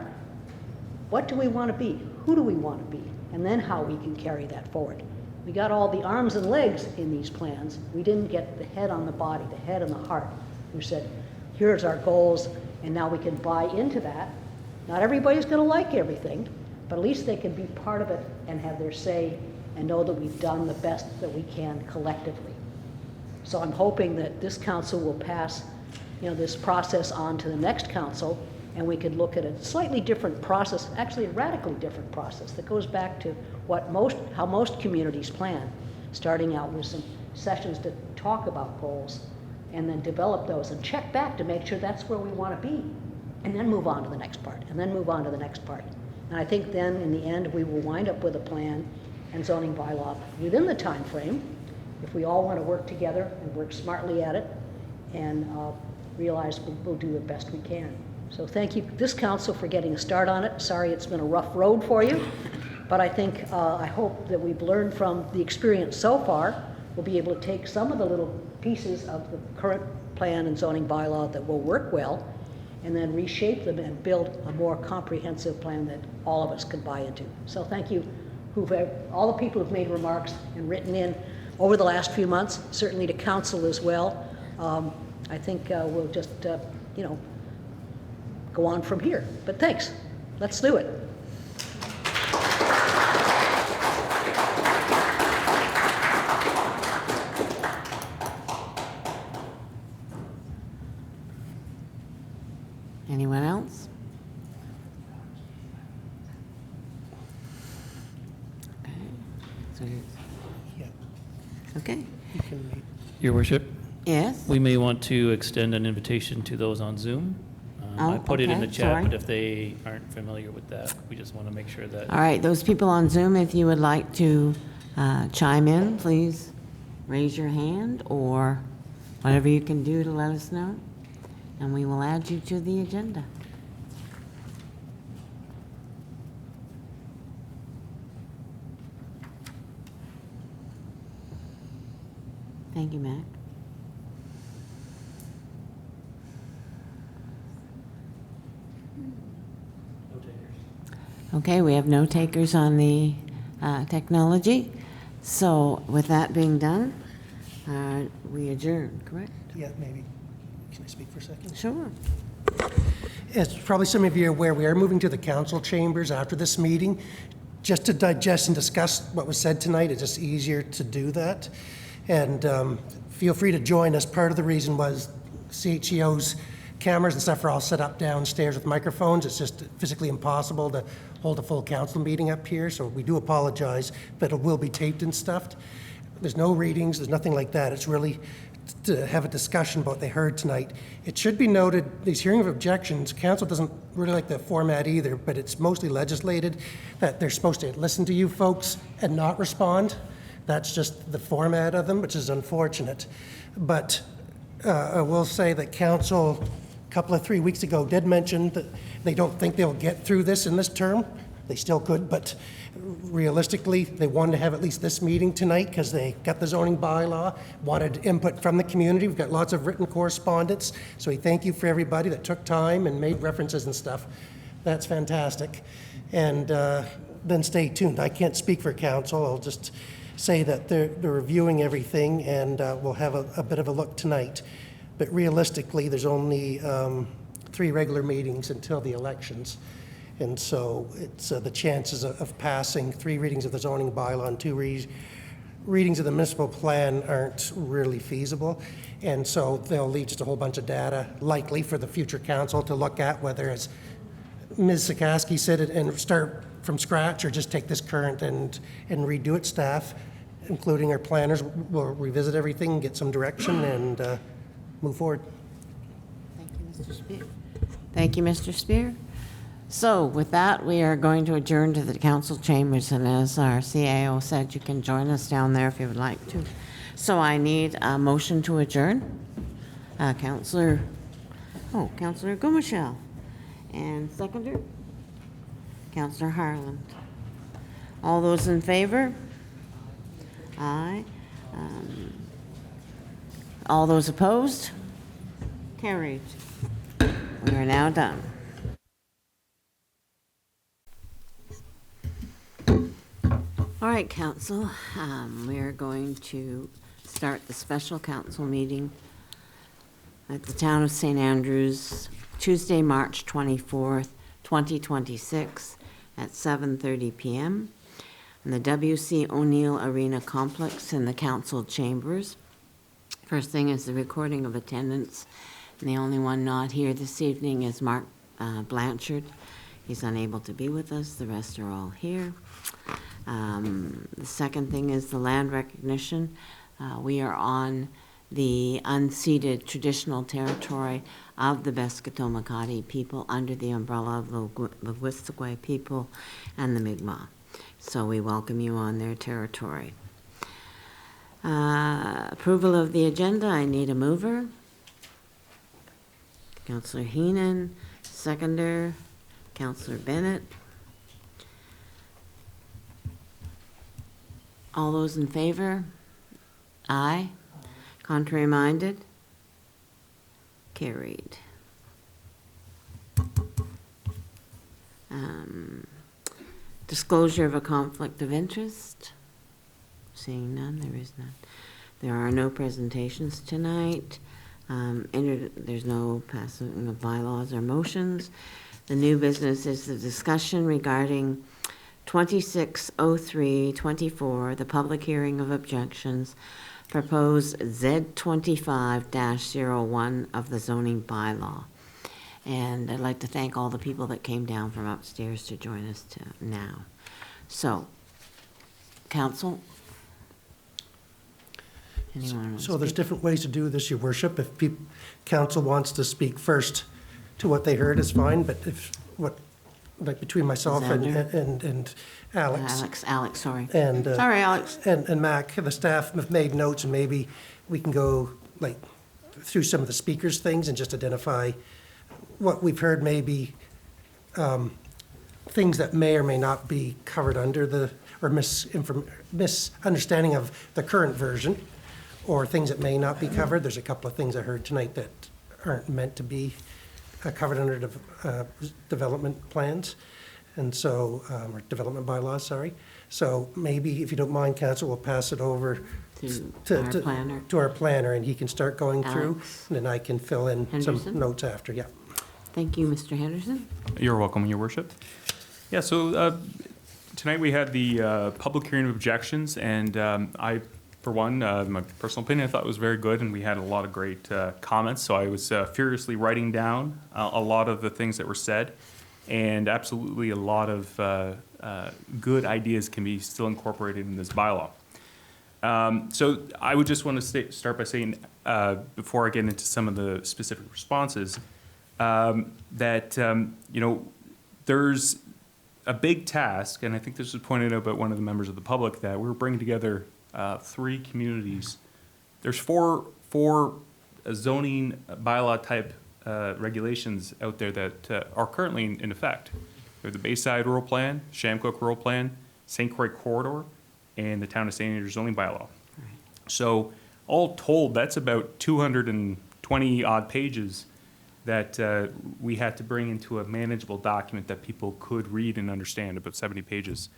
What do we want to be? Who do we want to be? and then how we can carry that forward. We got all the arms and legs in these plans. We didn't get the head on the body, the head and the heart, who said, here's our goals, and now we can buy into that. Not everybody's going to like everything, but at least they can be part of it and have their say and know that we've done the best that we can collectively. So I'm hoping that this council will pass, this process on to the next council, and we could look at a slightly different process, actually a radically different process that goes back to how most communities plan, starting out with some sessions to talk about goals, and then develop those and check back to make sure that's where we want to be, and then move on to the next part, and then move on to the next part. And I think then in the end we will wind up with a plan and zoning bylaw within the time frame, if we all want to work together and work smartly at it, and realize we'll do the best we can. So thank you, this council, for getting a start on it. Sorry it's been a rough road for you, but I think, I hope that we've learned from the experience so far. We'll be able to take some of the little pieces of the current plan and zoning bylaw that will work well, and then reshape them and build a more comprehensive plan that all of us can buy into. So thank you, all the people who've made remarks and written in over the last few months, certainly to council as well. I think we'll just, go on from here. But thanks. Let's do it. Anyone else? Okay. So Yeah, okay. you can meet. Your worship, Yes? we may want to extend an invitation to those on Zoom. I put it in the okay, chat, sorry. but if they aren't familiar with that, we just want to make sure that. All right, those people on Zoom, if you would like to chime in, please raise your hand or whatever you can do to let us know, and we will add you to the agenda. Thank you, Mac. Okay, we have no takers on the technology. So with that being done, we adjourn, correct? Yeah, maybe. Can I speak for a second? Sure. As probably some of you are aware, we are moving to the council chambers after this meeting, just to digest and discuss what was said tonight. It's just easier to do that. And feel free to join us. Part of the reason was CHCO's cameras and stuff are all set up downstairs with microphones. It's just physically impossible to hold a full council meeting up here, so we do apologize, but it will be taped and stuffed. There's no readings, there's nothing like that. It's really to have a discussion about what they heard tonight. It should be noted, these hearing of objections, council doesn't really like the format either, but it's mostly legislated, that they're supposed to listen to you folks and not respond. That's just the format of them, which is unfortunate. But I will say that council, a couple of 3 weeks ago, did mention that they don't think they'll get through this in this term. They still could, but realistically, they wanted to have at least this meeting tonight because they got the zoning bylaw, wanted input from the community. We've got lots of written correspondence, so we thank you for everybody that took time and made references and stuff. That's fantastic. And then stay tuned. I can't speak for council. I'll just say that they're reviewing everything, and we'll have a bit of a look tonight. But realistically, there's only 3 regular meetings until the elections. And so it's the chances of passing 3 readings of the zoning bylaw and 2 readings of the municipal plan aren't really feasible. And so they'll leave just a whole bunch of data, likely for the future council to look at, whether, as Ms. Sikorsky said, and start from scratch, or just take this current and redo it. Staff, including our planners, will revisit everything, get some direction, and move forward. Thank you, Mr. Spear. Thank you, Mr. Spear. So with that, we are going to adjourn to the council chambers, and as our CAO said, you can join us down there if you would like to. So I need a motion to adjourn. Councillor Gomichelle, and seconder, Councillor Harland. All those in favor? Aye. All those opposed? Carried. We are now done. All right, council, we're going to start the special council meeting at the town of St. Andrews, Tuesday, March 24th, 2026, at 7:30 p.m. in the W.C. O'Neill Arena Complex in the council chambers. First thing is the recording of attendance, and the only one not here this evening is Mark Blanchard. He's unable to be with us. The rest are all here. The second thing is the land recognition. We are on the unceded traditional territory of the Beskoto-Makati people under the umbrella of the Wissagwe people and the Mi'kmaq. So we welcome you on their territory. Approval of the agenda, I need a mover. Councillor Heenan, seconder, Councillor Bennett. All those in favor? Aye. Contrary minded? Carried. Disclosure of a conflict of interest? Seeing none, there is none. There are no presentations tonight. There's no passing of bylaws or motions. The new business is the discussion regarding 2603-24, the public hearing of objections, proposed Z25-01 of the zoning bylaw. And I'd like to thank all the people that came down from upstairs to join us now. So, council? Anyone want to So there's speak? different ways to do this, Your Worship. If council wants to speak first to what they heard, is fine, but between myself and Alex. Alex, sorry. And, sorry, Alex. And Mac, the staff have made notes, and maybe we can go through some of the speakers' things and just identify what we've heard, maybe things that may or may not be covered under or misunderstanding of the current version, or things that may not be covered. There's a couple of things I heard tonight that aren't meant to be covered under development plans, and so, or development bylaws, sorry. So maybe, if you don't mind, council, we'll pass it over to our planner, and he can start going through, and then I can fill in some notes after, yeah. Thank you, Mr. Henderson. You're welcome, Your Worship. Yeah, so tonight we had the public hearing of objections, and I, for one, my personal opinion, I thought it was very good, and we had a lot of great comments, so I was furiously writing down a lot of the things that were said, and absolutely a lot of good ideas can be still incorporated in this bylaw. So I would just want to start by saying, before I get into some of the specific responses, that, there's a big task, and I think this was pointed out by one of the members of the public, that we're bringing together 3 communities. There's four zoning bylaw type regulations out there that are currently in effect. We have the Bayside Rural Plan, Shamcook Rural Plan, St. Croix Corridor, and the Town of St. Andrews zoning bylaw. Right. So all told, that's about 220 odd pages that we had to bring into a manageable document that people could read and understand, about 70 pages.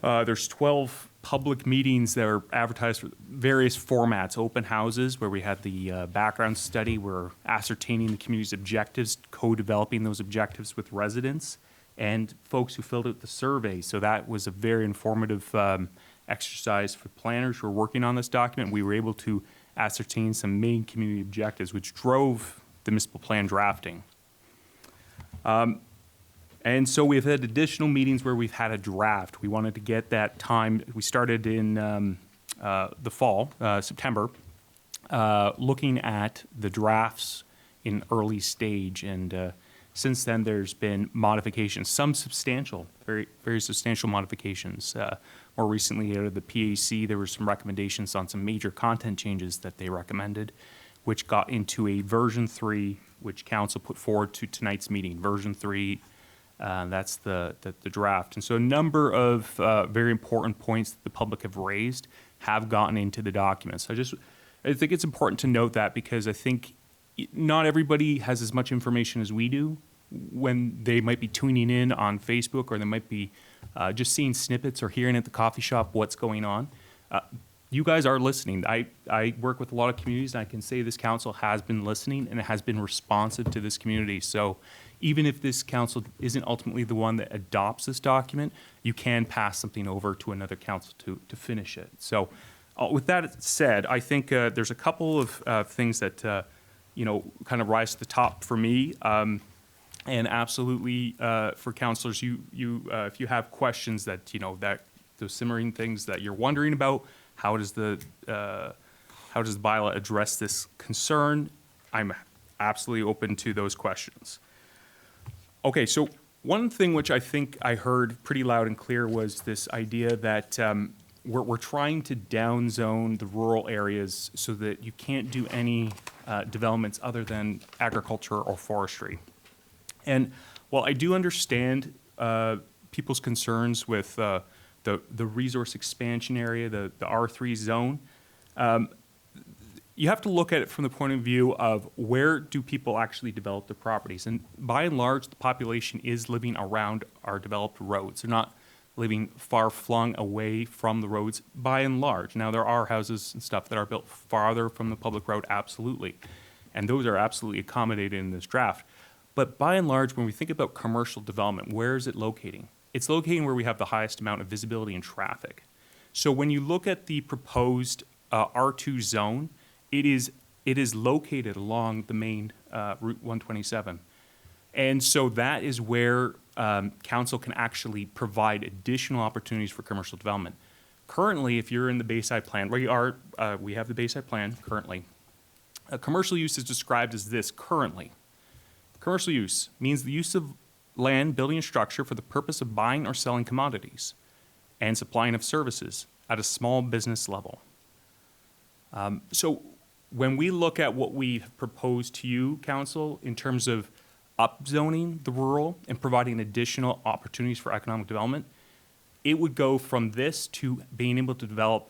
There's 12 public meetings that are advertised for various formats, open houses where we had the background study, we're ascertaining the community's objectives, co-developing those objectives with residents and folks who filled out the survey. So that was a very informative exercise for planners who are working on this document. We were able to ascertain some main community objectives, which drove the municipal plan drafting. And so we've had additional meetings where we've had a draft. We wanted to get that time. We started in the fall, September, looking at the drafts in early stage. And since then, there's been modifications, some substantial, very, very substantial modifications. More recently, out of the PAC, there were some recommendations on some major content changes that they recommended, which got into a version 3, which council put forward to tonight's meeting. Version 3, that's the draft. And so a number of very important points that the public have raised have gotten into the documents. I think it's important to note that, because I think not everybody has as much information as we do when they might be tuning in on Facebook, or they might be just seeing snippets or hearing at the coffee shop what's going on. You guys are listening. I work with a lot of communities, and I can say this council has been listening and it has been responsive to this community. So even if this council isn't ultimately the one that adopts this document, you can pass something over to another council to finish it. So with that said, I think there's a couple of things that, kind of rise to the top for me. And absolutely for councillors, if you have questions that, that those simmering things that you're wondering about, how does the bylaw address this concern? I'm absolutely open to those questions. Okay, so one thing which I think I heard pretty loud and clear was this idea that we're trying to downzone the rural areas so that you can't do any developments other than agriculture or forestry. And while I do understand people's concerns with the resource expansion area, the R3 zone, you have to look at it from the point of view of where do people actually develop their properties. And by and large, the population is living around our developed roads. They're not living far flung away from the roads by and large. Now, there are houses and stuff that are built farther from the public road, absolutely. And those are absolutely accommodated in this draft. But by and large, when we think about commercial development, where is it locating? It's locating where we have the highest amount of visibility and traffic. So when you look at the proposed R2 zone, it is located along the main Route 127. And so that is where council can actually provide additional opportunities for commercial development. Currently, if you're in the Bayside plan, we have the Bayside plan currently. A commercial use is described as this currently. Commercial use means the use of land, building, and structure for the purpose of buying or selling commodities and supplying of services at a small business level. So when we look at what we have proposed to you, council, in terms of upzoning the rural and providing additional opportunities for economic development, it would go from this to being able to develop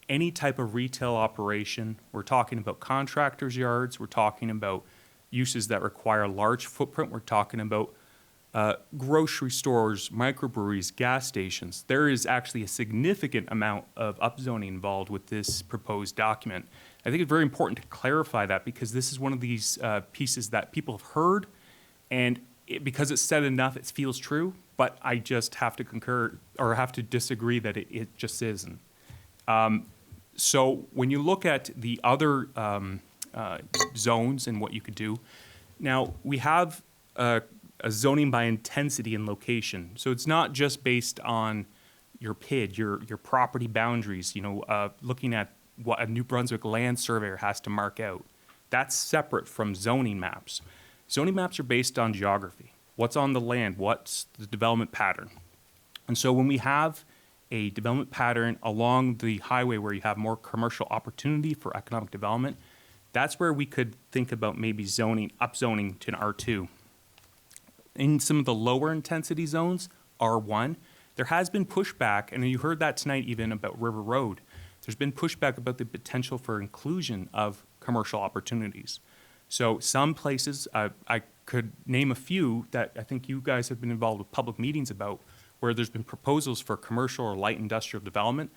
any type of retail operation. We're talking about contractors' yards. We're talking about uses that require large footprint. We're talking about grocery stores, microbreweries, gas stations. There is actually a significant amount of upzoning involved with this proposed document. I think it's very important to clarify that because this is one of these pieces that people have heard, and because it's said enough, it feels true, but I just have to concur or have to disagree that it just isn't. So when you look at the other zones and what you could do, now we have a zoning by intensity and location. So it's not just based on your PID, your property boundaries, looking at what a New Brunswick land surveyor has to mark out. That's separate from zoning maps. Zoning maps are based on geography. What's on the land? What's the development pattern? And so when we have a development pattern along the highway where you have more commercial opportunity for economic development, that's where we could think about maybe upzoning to an R2. In some of the lower intensity zones, R1, there has been pushback, and you heard that tonight even about River Road. There's been pushback about the potential for inclusion of commercial opportunities. So some places, I could name a few that I think you guys have been involved with public meetings about, where there's been proposals for commercial or light industrial development,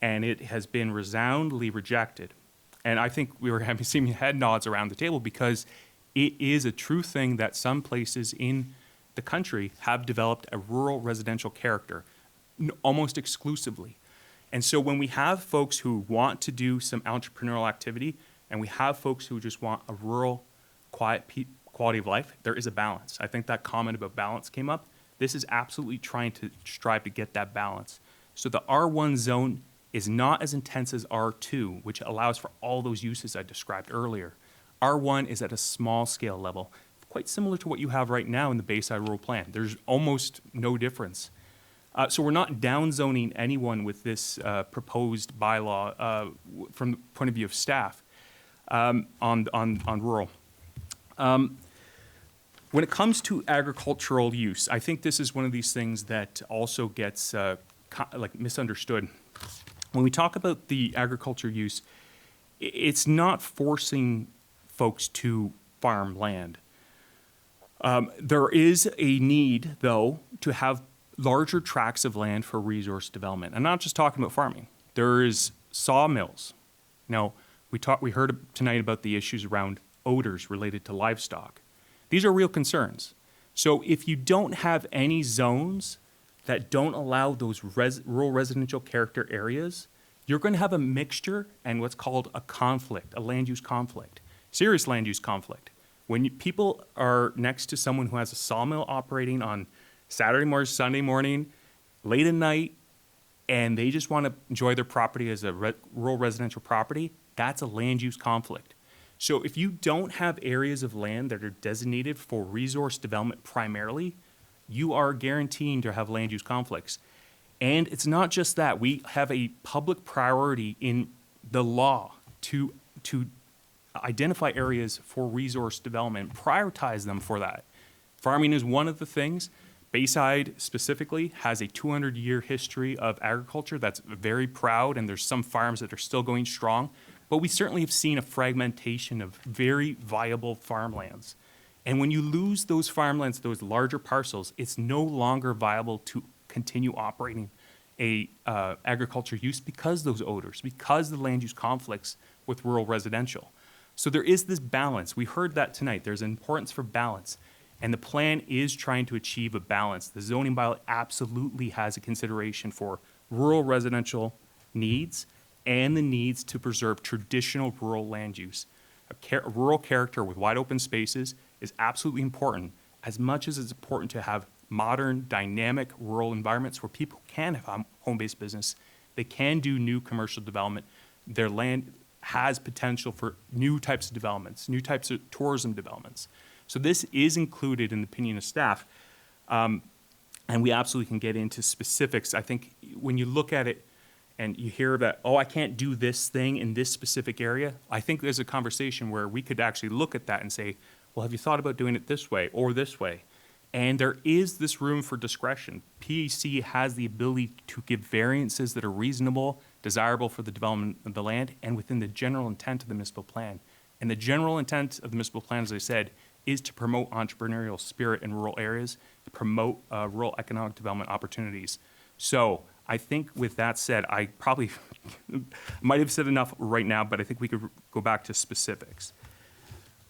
and it has been resoundingly rejected. And I think we were seeing head nods around the table because it is a true thing that some places in the country have developed a rural residential character, almost exclusively. And so when we have folks who want to do some entrepreneurial activity, and we have folks who just want a rural, quiet quality of life, there is a balance. I think that comment about balance came up. This is absolutely trying to strive to get that balance. So the R1 zone is not as intense as R2, which allows for all those uses I described earlier. R1 is at a small scale level, quite similar to what you have right now in the Bayside Rural Plan. There's almost no difference. So we're not downzoning anyone with this proposed bylaw from the point of view of staff on rural. When it comes to agricultural use, I think this is one of these things that also gets misunderstood. When we talk about the agriculture use, it's not forcing folks to farm land. There is a need, though, to have larger tracts of land for resource development. I'm not just talking about farming. There's sawmills. Now, we heard tonight about the issues around odors related to livestock. These are real concerns. So if you don't have any zones that don't allow those rural residential character areas, you're going to have a mixture and what's called a conflict, a land use conflict, serious land use conflict. When people are next to someone who has a sawmill operating on Saturday morning, Sunday morning, late at night, and they just want to enjoy their property as a rural residential property, that's a land use conflict. So if you don't have areas of land that are designated for resource development primarily, you are guaranteeing to have land use conflicts. And it's not just that. We have a public priority in the law to identify areas for resource development, prioritize them for that. Farming is one of the things. Bayside specifically has a 200-year history of agriculture that's very proud, and there's some farms that are still going strong. But we certainly have seen a fragmentation of very viable farmlands. And when you lose those farmlands, those larger parcels, it's no longer viable to continue operating a agriculture use because those odors, because the land use conflicts with rural residential. So there is this balance. We heard that tonight. There's an importance for balance. And the plan is trying to achieve a balance. The zoning bylaw absolutely has a consideration for rural residential needs and the needs to preserve traditional rural land use. A rural character with wide open spaces is absolutely important, as much as it's important to have modern, dynamic rural environments where people can have home-based business. They can do new commercial development. Their land has potential for new types of developments, new types of tourism developments. So this is included in the opinion of staff. And we absolutely can get into specifics. I think when you look at it and you hear about, oh, I can't do this thing in this specific area, I think there's a conversation where we could actually look at that and say, well, have you thought about doing it this way or this way? And there is this room for discretion. PAC has the ability to give variances that are reasonable, desirable for the development of the land, and within the general intent of the municipal plan. And the general intent of the municipal plan, as I said, is to promote entrepreneurial spirit in rural areas, to promote rural economic development opportunities. So I think with that said, I probably might have said enough right now, but I think we could go back to specifics.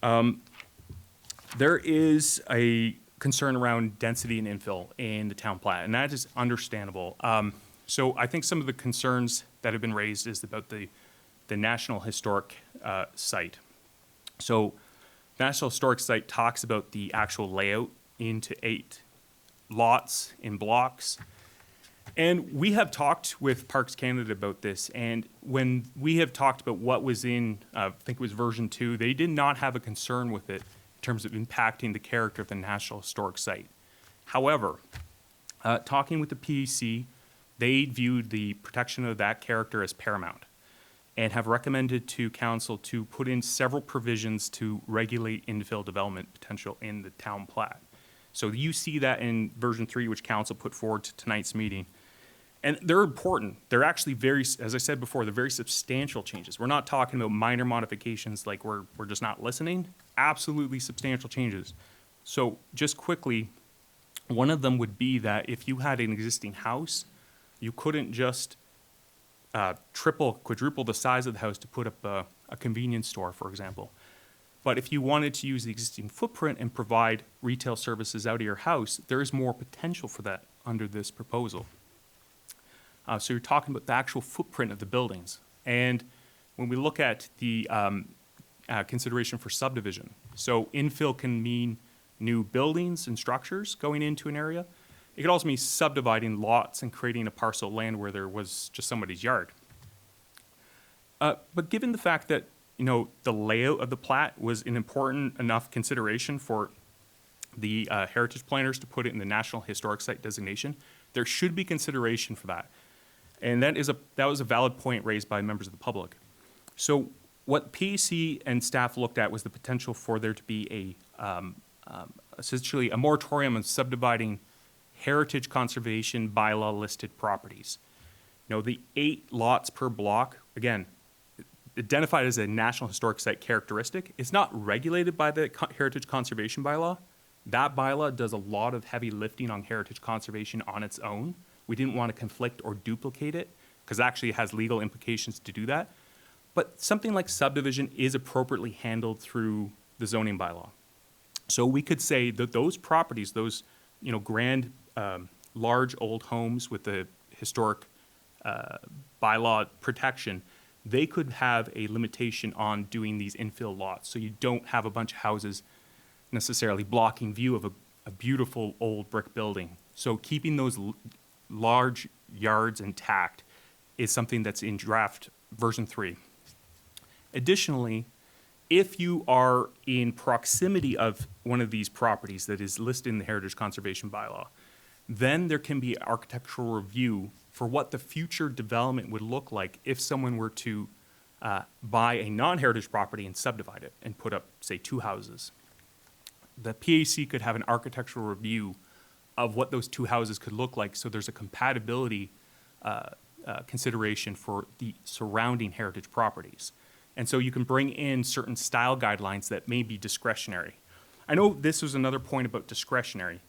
There is a concern around density and infill in the town plat, and that is understandable. So I think some of the concerns that have been raised is about the National Historic Site. So National Historic Site talks about the actual layout into 8 lots in blocks. And we have talked with Parks Canada about this, and when we have talked about what was in, I think it was version 2, they did not have a concern with it in terms of impacting the character of the National Historic Site. However, talking with the PEC, they viewed the protection of that character as paramount and have recommended to council to put in several provisions to regulate infill development potential in the town plat. So you see that in version 3, which council put forward to tonight's meeting. And they're important. They're actually very, as I said before, they're very substantial changes. We're not talking about minor modifications like we're just not listening. Absolutely substantial changes. So just quickly, one of them would be that if you had an existing house, you couldn't just quadruple the size of the house to put up a convenience store, for example. But if you wanted to use the existing footprint and provide retail services out of your house, there is more potential for that under this proposal. So you're talking about the actual footprint of the buildings. And when we look at the consideration for subdivision, so infill can mean new buildings and structures going into an area. It could also mean subdividing lots and creating a parcel of land where there was just somebody's yard. But given the fact that the layout of the plat was an important enough consideration for the heritage planners to put it in the National Historic Site designation, there should be consideration for that. And that was a valid point raised by members of the public. So what PEC and staff looked at was the potential for there to be essentially a moratorium on subdividing heritage conservation bylaw listed properties. The 8 lots per block, again, identified as a National Historic Site characteristic. It's not regulated by the Heritage Conservation Bylaw, That bylaw does a lot of heavy lifting on heritage conservation on its own. We didn't want to conflict or duplicate it, because actually it has legal implications to do that. But something like subdivision is appropriately handled through the zoning bylaw. So we could say that those properties, those, you know, grand, large old homes with the historic bylaw protection, they could have a limitation on doing these infill lots. So you don't have a bunch of houses necessarily blocking view of a beautiful old brick building. So keeping those large yards intact is something that's in draft version 3. Additionally, if you are in proximity of one of these properties that is listed in the Heritage Conservation Bylaw, then there can be architectural review for what the future development would look like if someone were to buy a non-heritage property and subdivide it and put up, say, 2 houses. The PAC could have an architectural review of what those 2 houses could look like, so there's a compatibility consideration for the surrounding heritage properties. And so you can bring in certain style guidelines that may be discretionary. I know this was another point about discretionary.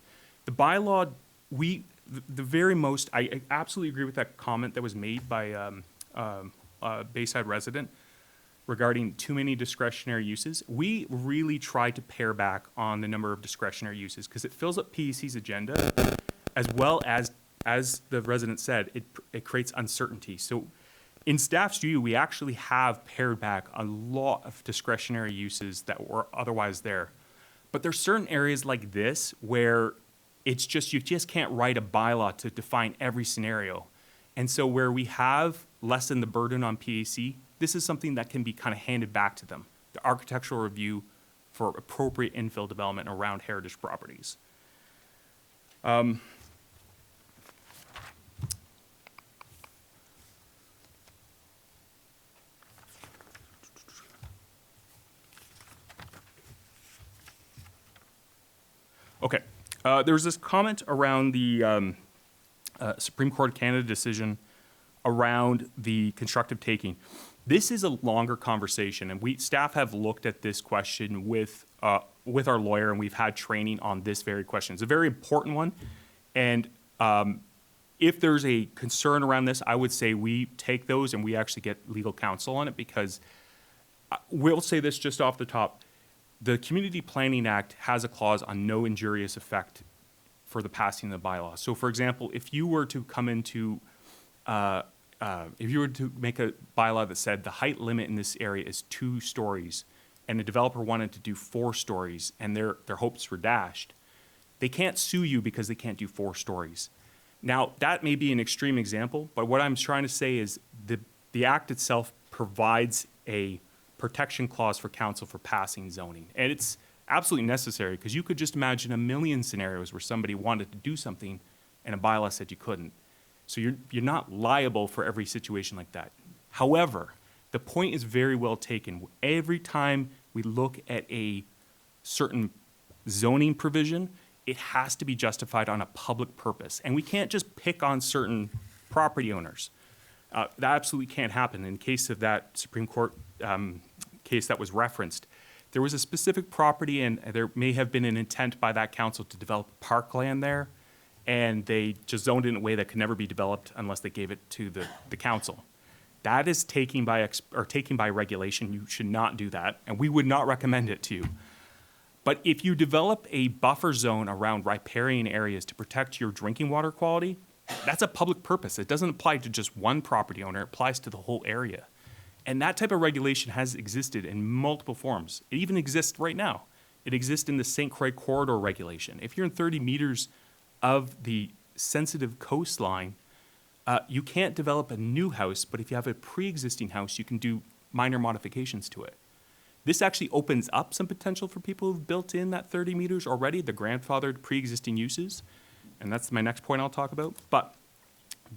The bylaw, the very most, I absolutely agree with that comment that was made by a Bayside resident regarding too many discretionary uses. We really try to pare back on the number of discretionary uses because it fills up PEC's agenda, as well as the resident said, it creates uncertainty. So in staff's view, we actually have pared back a lot of discretionary uses that were otherwise there. But there's certain areas like this where it's just, you just can't write a bylaw to define every scenario. And so where we have lessened the burden on PAC, this is something that can be kind of handed back to them. The architectural review for appropriate infill development around heritage properties. Okay, there's this comment around the Supreme Court of Canada decision around the constructive taking. This is a longer conversation, and staff have looked at this question with our lawyer, and we've had training on this very question. It's a very important one, and if there's a concern around this, I would say we take those and we actually get legal counsel on it, because we'll say this just off the top. The Community Planning Act has a clause on no injurious effect for the passing of the bylaw. So, for example, if you were to come into, if you were to make a bylaw that said the height limit in this area is 2 stories, and the developer wanted to do 4 stories, and their hopes were dashed, they can't sue you because they can't do 4 stories. Now, that may be an extreme example, but what I'm trying to say is the act itself provides a protection clause for council for passing zoning. And it's absolutely necessary, because you could just imagine a million scenarios where somebody wanted to do something and a bylaw said you couldn't. So you're not liable for every situation like that. However, the point is very well taken. Every time we look at a certain zoning provision, it has to be justified on a public purpose. And we can't just pick on certain property owners. That absolutely can't happen. In case of that Supreme Court case that was referenced, there was a specific property, and there may have been an intent by that council to develop parkland there, and they just zoned it in a way that could never be developed unless they gave it to the council. That is taken by regulation. You should not do that, and we would not recommend it to you. But if you develop a buffer zone around riparian areas to protect your drinking water quality, that's a public purpose. It doesn't apply to just one property owner. It applies to the whole area. And that type of regulation has existed in multiple forms. It even exists right now. It exists in the St. Croix corridor regulation. If you're in 30 meters of the sensitive coastline, you can't develop a new house, but if you have a pre-existing house, you can do minor modifications to it. This actually opens up some potential for people who've built in that 30 meters already, the grandfathered pre-existing uses. And that's my next point I'll talk about. But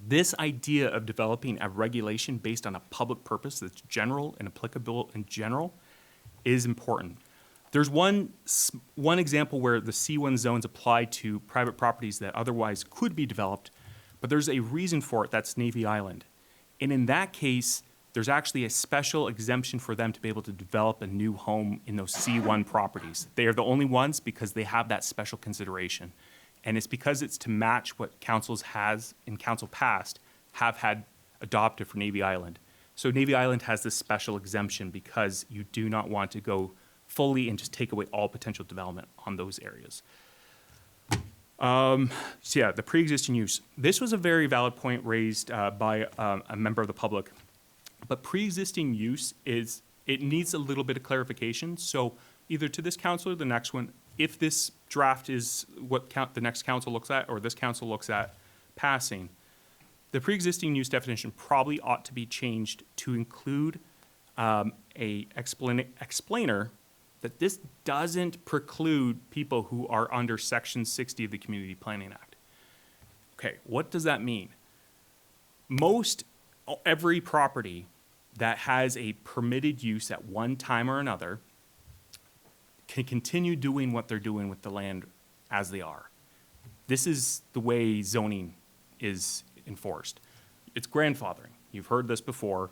this idea of developing a regulation based on a public purpose that's general and applicable in general is important. There's one example where the C1 zones apply to private properties that otherwise could be developed, but there's a reason for it. That's Navy Island. And in that case, there's actually a special exemption for them to be able to develop a new home in those C1 properties. They are the only ones because they have that special consideration. And it's because it's to match what councils has in council past have had adopted for Navy Island. So Navy Island has this special exemption because you do not want to go fully and just take away all potential development on those areas. So yeah, the pre-existing use. This was a very valid point raised by a member of the public. But pre-existing use it needs a little bit of clarification. So either to this council or the next one, if this draft is what the next council looks at or this council looks at passing, the pre-existing use definition probably ought to be changed to include a explainer that this doesn't preclude people who are under Section 60 of the Community Planning Act. Okay, what does that mean? Every property that has a permitted use at one time or another can continue doing what they're doing with the land as they are. This is the way zoning is enforced. It's grandfathering. You've heard this before.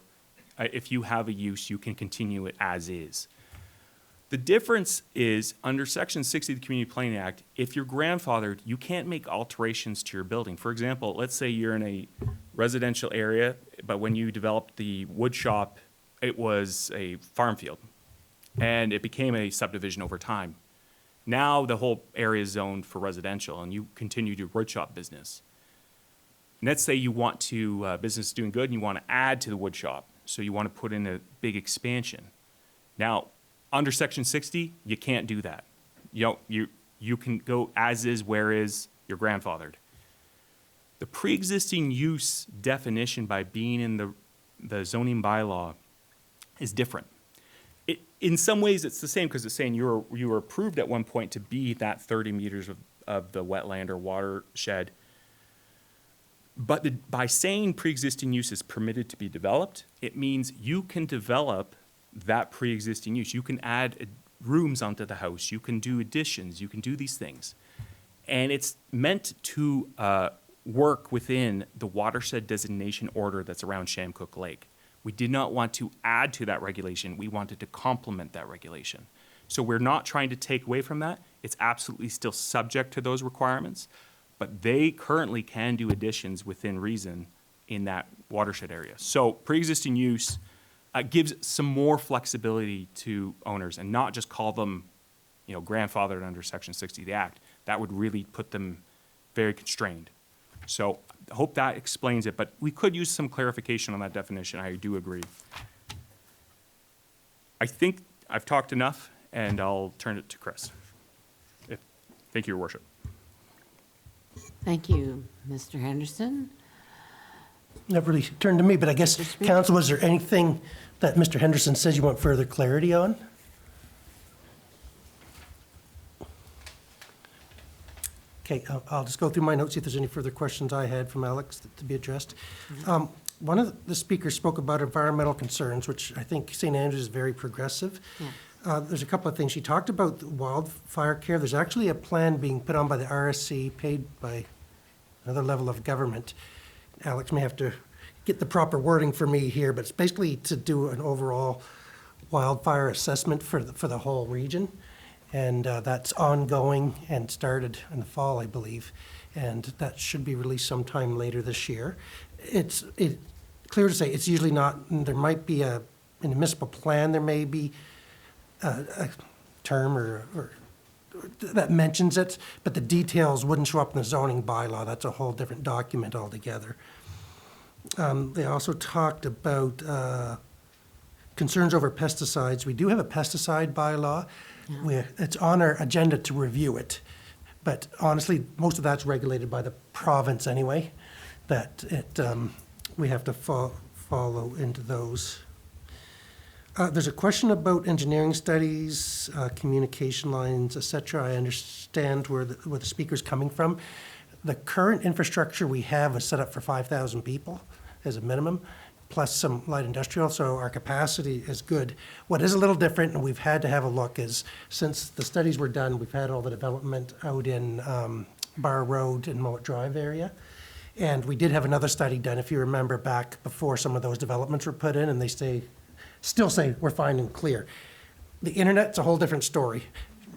If you have a use, you can continue it as is. The difference is under Section 60 of the Community Planning Act, if you're grandfathered, you can't make alterations to your building. For example, let's say you're in a residential area, but when you developed the wood shop, it was a farm field, and it became a subdivision over time. Now the whole area is zoned for residential, and you continue your wood shop business. And let's say you want to, business is doing good, and you want to add to the wood shop, so you want to put in a big expansion. Now, under Section 60, you can't do that. You can go as is, where is, you're grandfathered. The pre-existing use definition by being in the zoning bylaw is different. In some ways, it's the same because it's saying you were approved at one point to be that 30 meters of the wetland or watershed. But by saying pre-existing use is permitted to be developed, it means you can develop that pre-existing use. You can add rooms onto the house. You can do additions. You can do these things. And it's meant to work within the watershed designation order that's around Shamcook Lake. We did not want to add to that regulation. We wanted to complement that regulation. So we're not trying to take away from that. It's absolutely still subject to those requirements, but they currently can do additions within reason in that watershed area. So pre-existing use gives some more flexibility to owners and not just call them, grandfathered under Section 60 of the Act. That would really put them very constrained. So I hope that explains it, but we could use some clarification on that definition. I do agree. I think I've talked enough, and I'll turn it to Chris. Thank you, Your Worship. Thank you, Mr. Henderson. Never really turned to me, but I guess, Council, was there anything that Mr. Henderson says you want further clarity on? Okay, I'll just go through my notes, see if there's any further questions I had from Alex to be addressed. One of the speakers spoke about environmental concerns, which I think St. Andrews is very progressive. Yeah. There's a couple of things. She talked about wildfire care. There's actually a plan being put on by the RSC, paid by another level of government. Alex may have to get the proper wording for me here, but it's basically to do an overall wildfire assessment for the whole region. And that's ongoing and started in the fall, I believe. And that should be released sometime later this year. It's clear to say it's usually not, there might be in a municipal plan, there may be a term or that mentions it, but the details wouldn't show up in the zoning bylaw. That's a whole different document altogether. They also talked about concerns over pesticides. We do have a pesticide bylaw. It's on our agenda to review it, but honestly, most of that's regulated by the province anyway, that we have to follow into those. There's a question about engineering studies, communication lines, et cetera. I understand where the speaker's coming from. The current infrastructure we have is set up for 5,000 people as a minimum, plus some light industrial, so our capacity is good. What is a little different, and we've had to have a look, is since the studies were done, we've had all the development out in Bar Road and Mullet Drive area. And we did have another study done, if you remember, back before some of those developments were put in, and they still say we're fine and clear. The internet's a whole different story.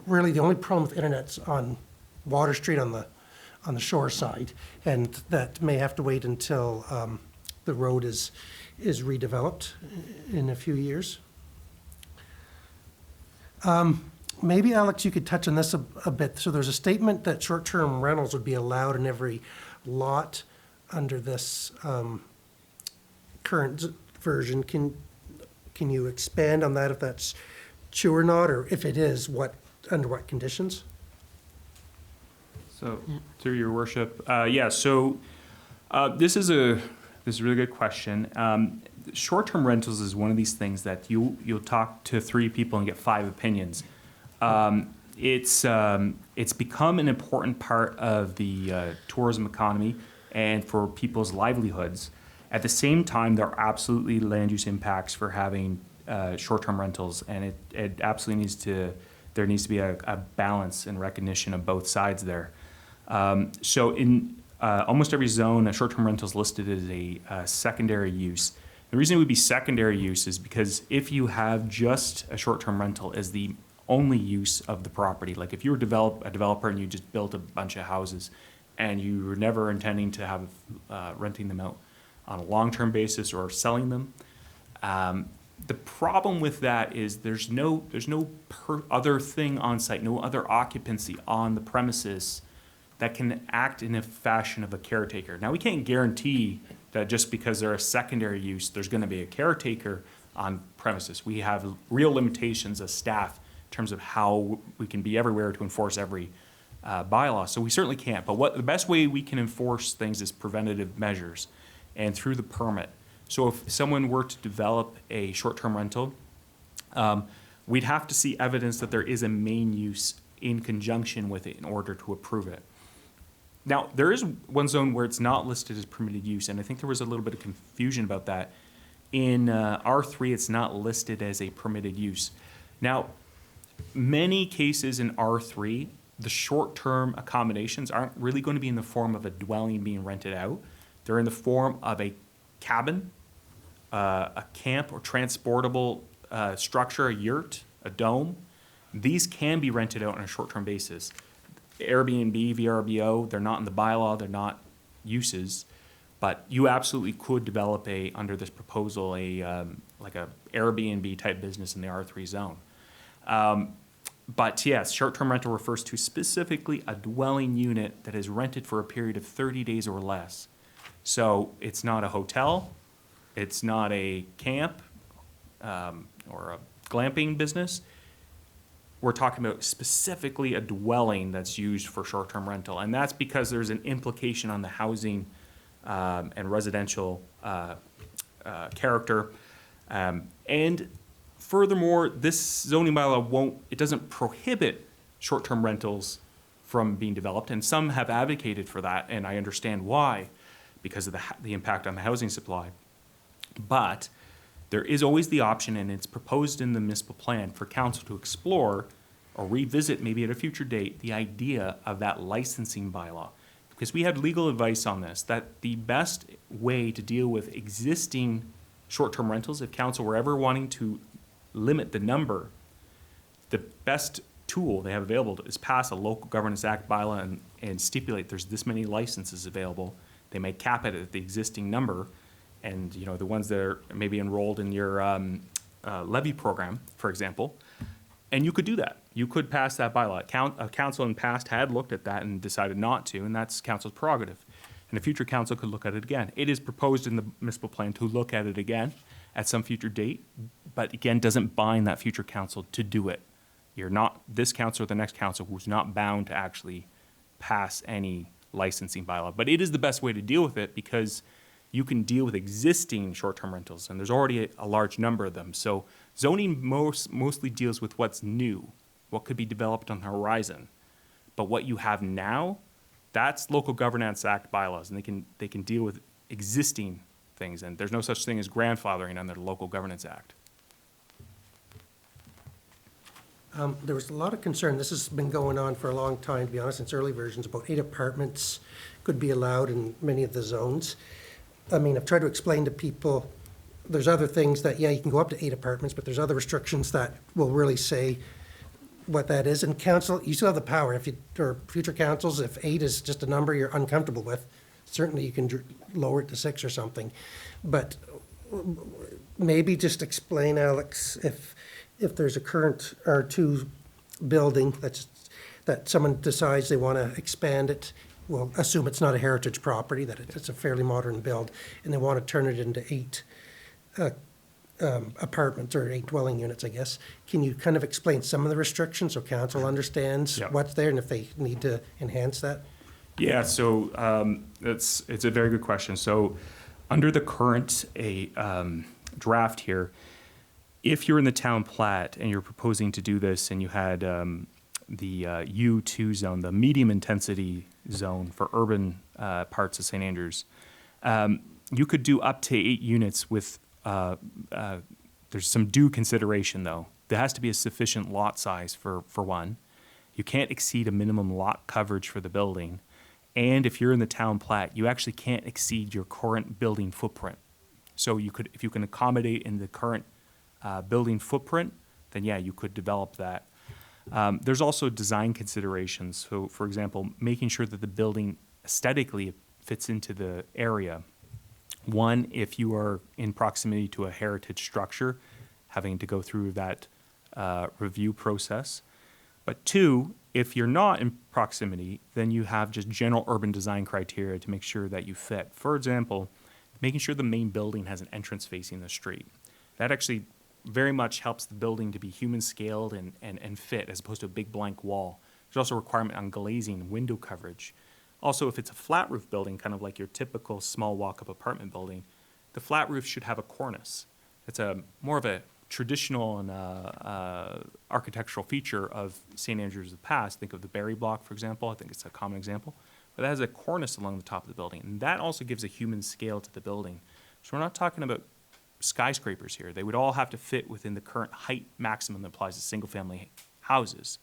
Really, the only problem with internet's on Water Street on the shore side, and that may have to wait until the road is redeveloped in a few years. Maybe, Alex, you could touch on this a bit. So there's a statement that short-term rentals would be allowed in every lot under this current version. Can you expand on that, if that's true or not, or if it is, under what conditions? So, through your worship, this is a really good question. Short-term rentals is one of these things that you'll talk to 3 people and get 5 opinions. It's become an important part of the tourism economy and for people's livelihoods. At the same time, there are absolutely land use impacts for having short-term rentals, and it absolutely there needs to be a balance and recognition of both sides there. So in almost every zone, a short-term rental is listed as a secondary use. The reason it would be secondary use is because if you have just a short-term rental as the only use of the property, like if you were a developer and you just built a bunch of houses and you were never intending to have renting them out on a long-term basis or selling them, the problem with that is there's no other thing on site, no other occupancy on the premises that can act in a fashion of a caretaker. Now, we can't guarantee that just because they're a secondary use, there's going to be a caretaker on premises. We have real limitations as staff in terms of how we can be everywhere to enforce every bylaw. So we certainly can't. But the best way we can enforce things is preventative measures and through the permit. So if someone were to develop a short-term rental, we'd have to see evidence that there is a main use in conjunction with it in order to approve it. Now, there is one zone where it's not listed as permitted use, and I think there was a little bit of confusion about that. In R3, it's not listed as a permitted use. Now, many cases in R3, the short-term accommodations aren't really going to be in the form of a dwelling being rented out. They're in the form of a cabin, a camp or transportable structure, a yurt, a dome. These can be rented out on a short-term basis. Airbnb, VRBO, they're not in the bylaw, they're not uses, but you absolutely could develop under this proposal, like a Airbnb type business in the R3 zone. But yes, short-term rental refers to specifically a dwelling unit that is rented for a period of 30 days or less. So it's not a hotel, it's not a camp or a glamping business. We're talking about specifically a dwelling that's used for short-term rental. And that's because there's an implication on the housing and residential character. And furthermore, this zoning bylaw doesn't prohibit short-term rentals from being developed. And some have advocated for that, and I understand why, because of the impact on the housing supply. But there is always the option, and it's proposed in the municipal plan, for council to explore or revisit maybe at a future date the idea of that licensing bylaw. Because we had legal advice on this, that the best way to deal with existing short-term rentals, if council were ever wanting to limit the number, the best tool they have available is pass a local governance act bylaw and stipulate there's this many licenses available. They may cap it at the existing number, and the ones that are maybe enrolled in your levy program, for example, and you could do that. You could pass that bylaw. Council in the past had looked at that and decided not to, and that's council's prerogative. And a future council could look at it again. It is proposed in the municipal plan to look at it again at some future date, but again, doesn't bind that future council to do it. You're not, this council or the next council, who's not bound to actually pass any licensing bylaw. But it is the best way to deal with it, because you can deal with existing short-term rentals, and there's already a large number of them. So zoning mostly deals with what's new, what could be developed on the horizon. But what you have now, that's Local Governance Act bylaws, and they can deal with existing things, and there's no such thing as grandfathering under the Local Governance Act. There was a lot of concern, this has been going on for a long time, to be honest, since early versions, about 8 apartments could be allowed in many of the zones. I mean, I've tried to explain to people, there's other things that, yeah, you can go up to 8 apartments, but there's other restrictions that will really say what that is. And council, you still have the power, if you, or future councils, if 8 is just a number you're uncomfortable with, certainly you can lower it to 6 or something. But maybe just explain, Alex, if there's a current R2 building that someone decides they want to expand it, we'll assume it's not a heritage property, that it's a fairly modern build, and they want to turn it into 8 apartments or 8 dwelling units, I guess. Can you kind of explain some of the restrictions so council understands what's there and if they need to enhance that? Yeah, so it's a very good question. So under the current draft here, if you're in the town plat and you're proposing to do this and you had the U2 zone, the medium intensity zone for urban parts of St. Andrews, you could do up to 8 units with, there's some due consideration though. There has to be a sufficient lot size for one. You can't exceed a minimum lot coverage for the building. And if you're in the town plat, you actually can't exceed your current building footprint. So you could, if you can accommodate in the current building footprint, then yeah, you could develop that. There's also design considerations. So for example, making sure that the building aesthetically fits into the area. One, if you are in proximity to a heritage structure, having to go through that review process. But 2, if you're not in proximity, then you have just general urban design criteria to make sure that you fit. For example, making sure the main building has an entrance facing the street. That actually very much helps the building to be human scaled and fit as opposed to a big blank wall. There's also a requirement on glazing and window coverage. Also, if it's a flat roof building, kind of like your typical small walk-up apartment building, the flat roof should have a cornice. It's more of a traditional and architectural feature of St. Andrews of the past. Think of the Barry Block, for example. I think it's a common example. But that has a cornice along the top of the building, and that also gives a human scale to the building. So we're not talking about skyscrapers here. They would all have to fit within the current height maximum that applies to single-family houses.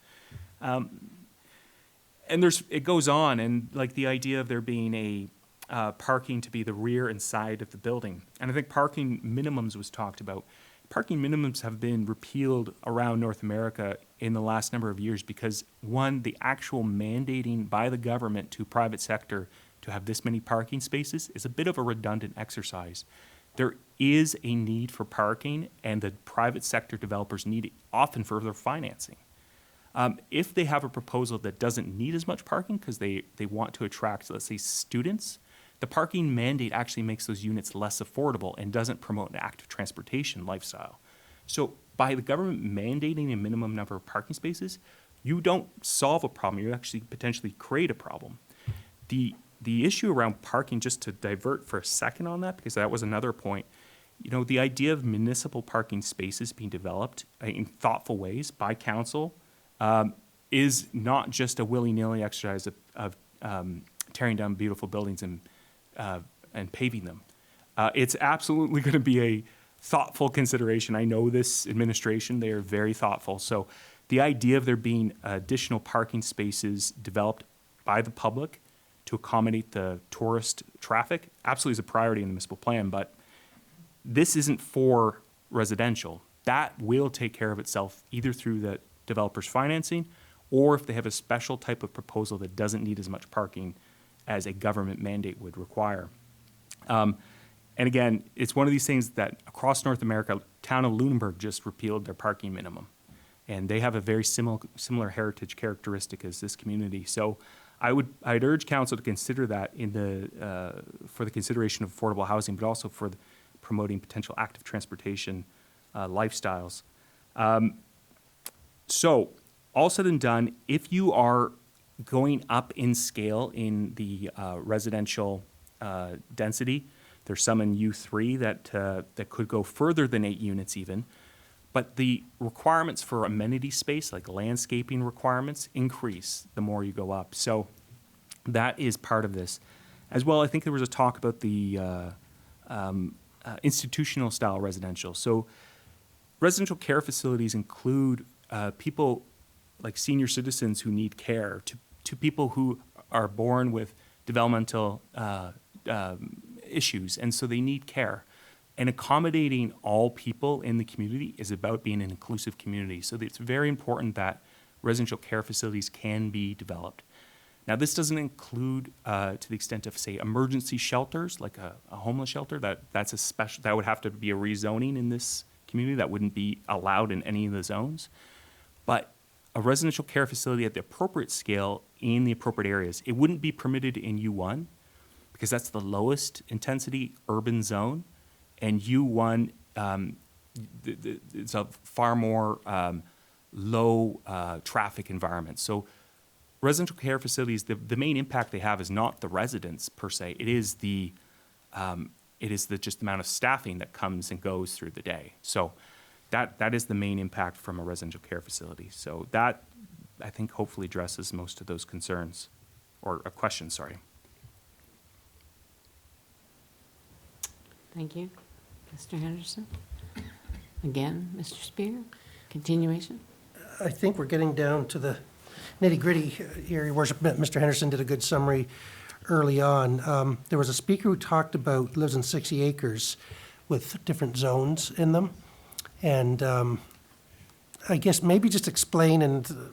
And it goes on, and like the idea of there being a parking to be the rear and side of the building. And I think parking minimums was talked about. Parking minimums have been repealed around North America in the last number of years because, one, the actual mandating by the government to private sector to have this many parking spaces is a bit of a redundant exercise. There is a need for parking, and the private sector developers need it often for their financing. If they have a proposal that doesn't need as much parking because they want to attract, let's say, students, the parking mandate actually makes those units less affordable and doesn't promote an active transportation lifestyle. So by the government mandating a minimum number of parking spaces, you don't solve a problem, you actually potentially create a problem. The issue around parking, just to divert for a second on that, because that was another point, you know, the idea of municipal parking spaces being developed in thoughtful ways by council is not just a willy-nilly exercise of tearing down beautiful buildings and paving them. It's absolutely going to be a thoughtful consideration. I know this administration, they are very thoughtful. So the idea of there being additional parking spaces developed by the public to accommodate the tourist traffic absolutely is a priority in the municipal plan, but this isn't for residential. That will take care of itself either through the developer's financing or if they have a special type of proposal that doesn't need as much parking as a government mandate would require. And again, it's one of these things that across North America, town of Lunenburg just repealed their parking minimum. And they have a very similar heritage characteristic as this community. So I'd urge council to consider that for the consideration of affordable housing, but also for promoting potential active transportation lifestyles. So all said and done, if you are going up in scale in the residential density, there's some in U3 that could go further than 8 units even, but the requirements for amenity space, like landscaping requirements, increase the more you go up. So that is part of this. As well, I think there was a talk about the institutional style residential. So residential care facilities include people like senior citizens who need care, to people who are born with developmental issues, and so they need care. And accommodating all people in the community is about being an inclusive community. So it's very important that residential care facilities can be developed. Now, this doesn't include, to the extent of, say, emergency shelters, like a homeless shelter. That's a special. That would have to be a rezoning in this community. That wouldn't be allowed in any of the zones. But a residential care facility at the appropriate scale in the appropriate areas, it wouldn't be permitted in U1 because that's the lowest intensity urban zone, and U1 it's a far more low traffic environment. So residential care facilities, the main impact they have is not the residents per se. It is the just the amount of staffing that comes and goes through the day. So that is the main impact from a residential care facility. So that, I think, hopefully addresses most of those concerns, or questions, sorry. Thank you. Mr. Henderson? Again, Mr. Spear? Continuation? I think we're getting down to the nitty-gritty here. Your Worship, Mr. Henderson did a good summary early on. There was a speaker who talked about, lives in 60 acres with different zones in them. And I guess maybe just explain, and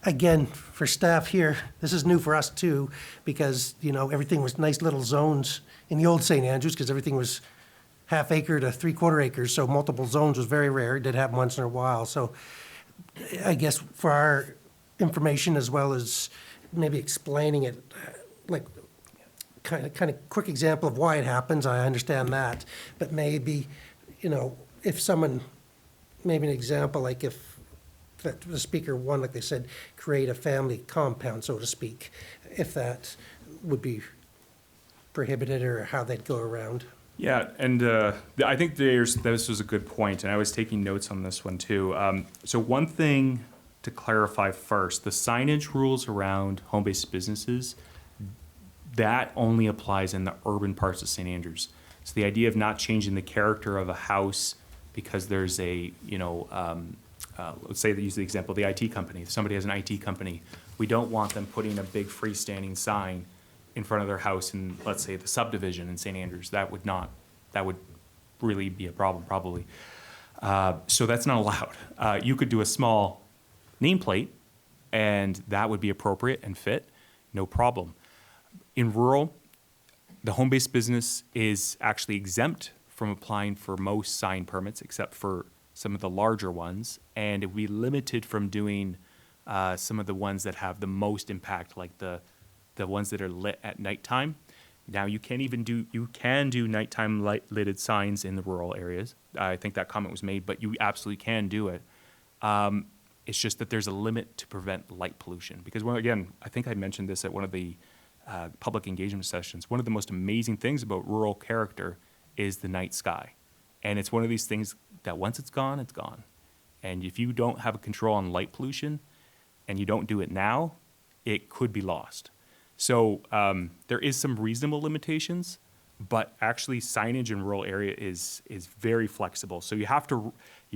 again, for staff here, this is new for us too, because, you know, everything was nice little zones in the old St. Andrews, because everything was half acre to 3/4 acres, so multiple zones was very rare. It did happen once in a while. So I guess for our information, as well as maybe explaining it, like kind of quick example of why it happens, I understand that, but maybe, you know, if someone, maybe an example, like if the speaker one, like they said, create a family compound, so to speak, if that would be prohibited, or how they'd go around. Yeah, and I think this was a good point, and I was taking notes on this one too. So one thing to clarify first, the signage rules around home-based businesses, that only applies in the urban parts of St. Andrews. So the idea of not changing the character of a house because there's a, you know, let's say they use the example of the IT company. If somebody has an IT company, we don't want them putting a big freestanding sign in front of their house in, let's say, the subdivision in St. Andrews. That would really be a problem, probably. So that's not allowed. You could do a small nameplate, and that would be appropriate and fit, no problem. In rural, the home-based business is actually exempt from applying for most sign permits, except for some of the larger ones, and it would be limited from doing some of the ones that have the most impact, like the ones that are lit at nighttime. Now you can do nighttime lighted signs in the rural areas. I think that comment was made, but you absolutely can do it. It's just that there's a limit to prevent light pollution. Because, well, again, I think I mentioned this at one of the public engagement sessions. One of the most amazing things about rural character is the night sky. And it's one of these things that once it's gone, it's gone. And if you don't have a control on light pollution and you don't do it now, it could be lost. So there is some reasonable limitations, but actually signage in rural area is very flexible. So you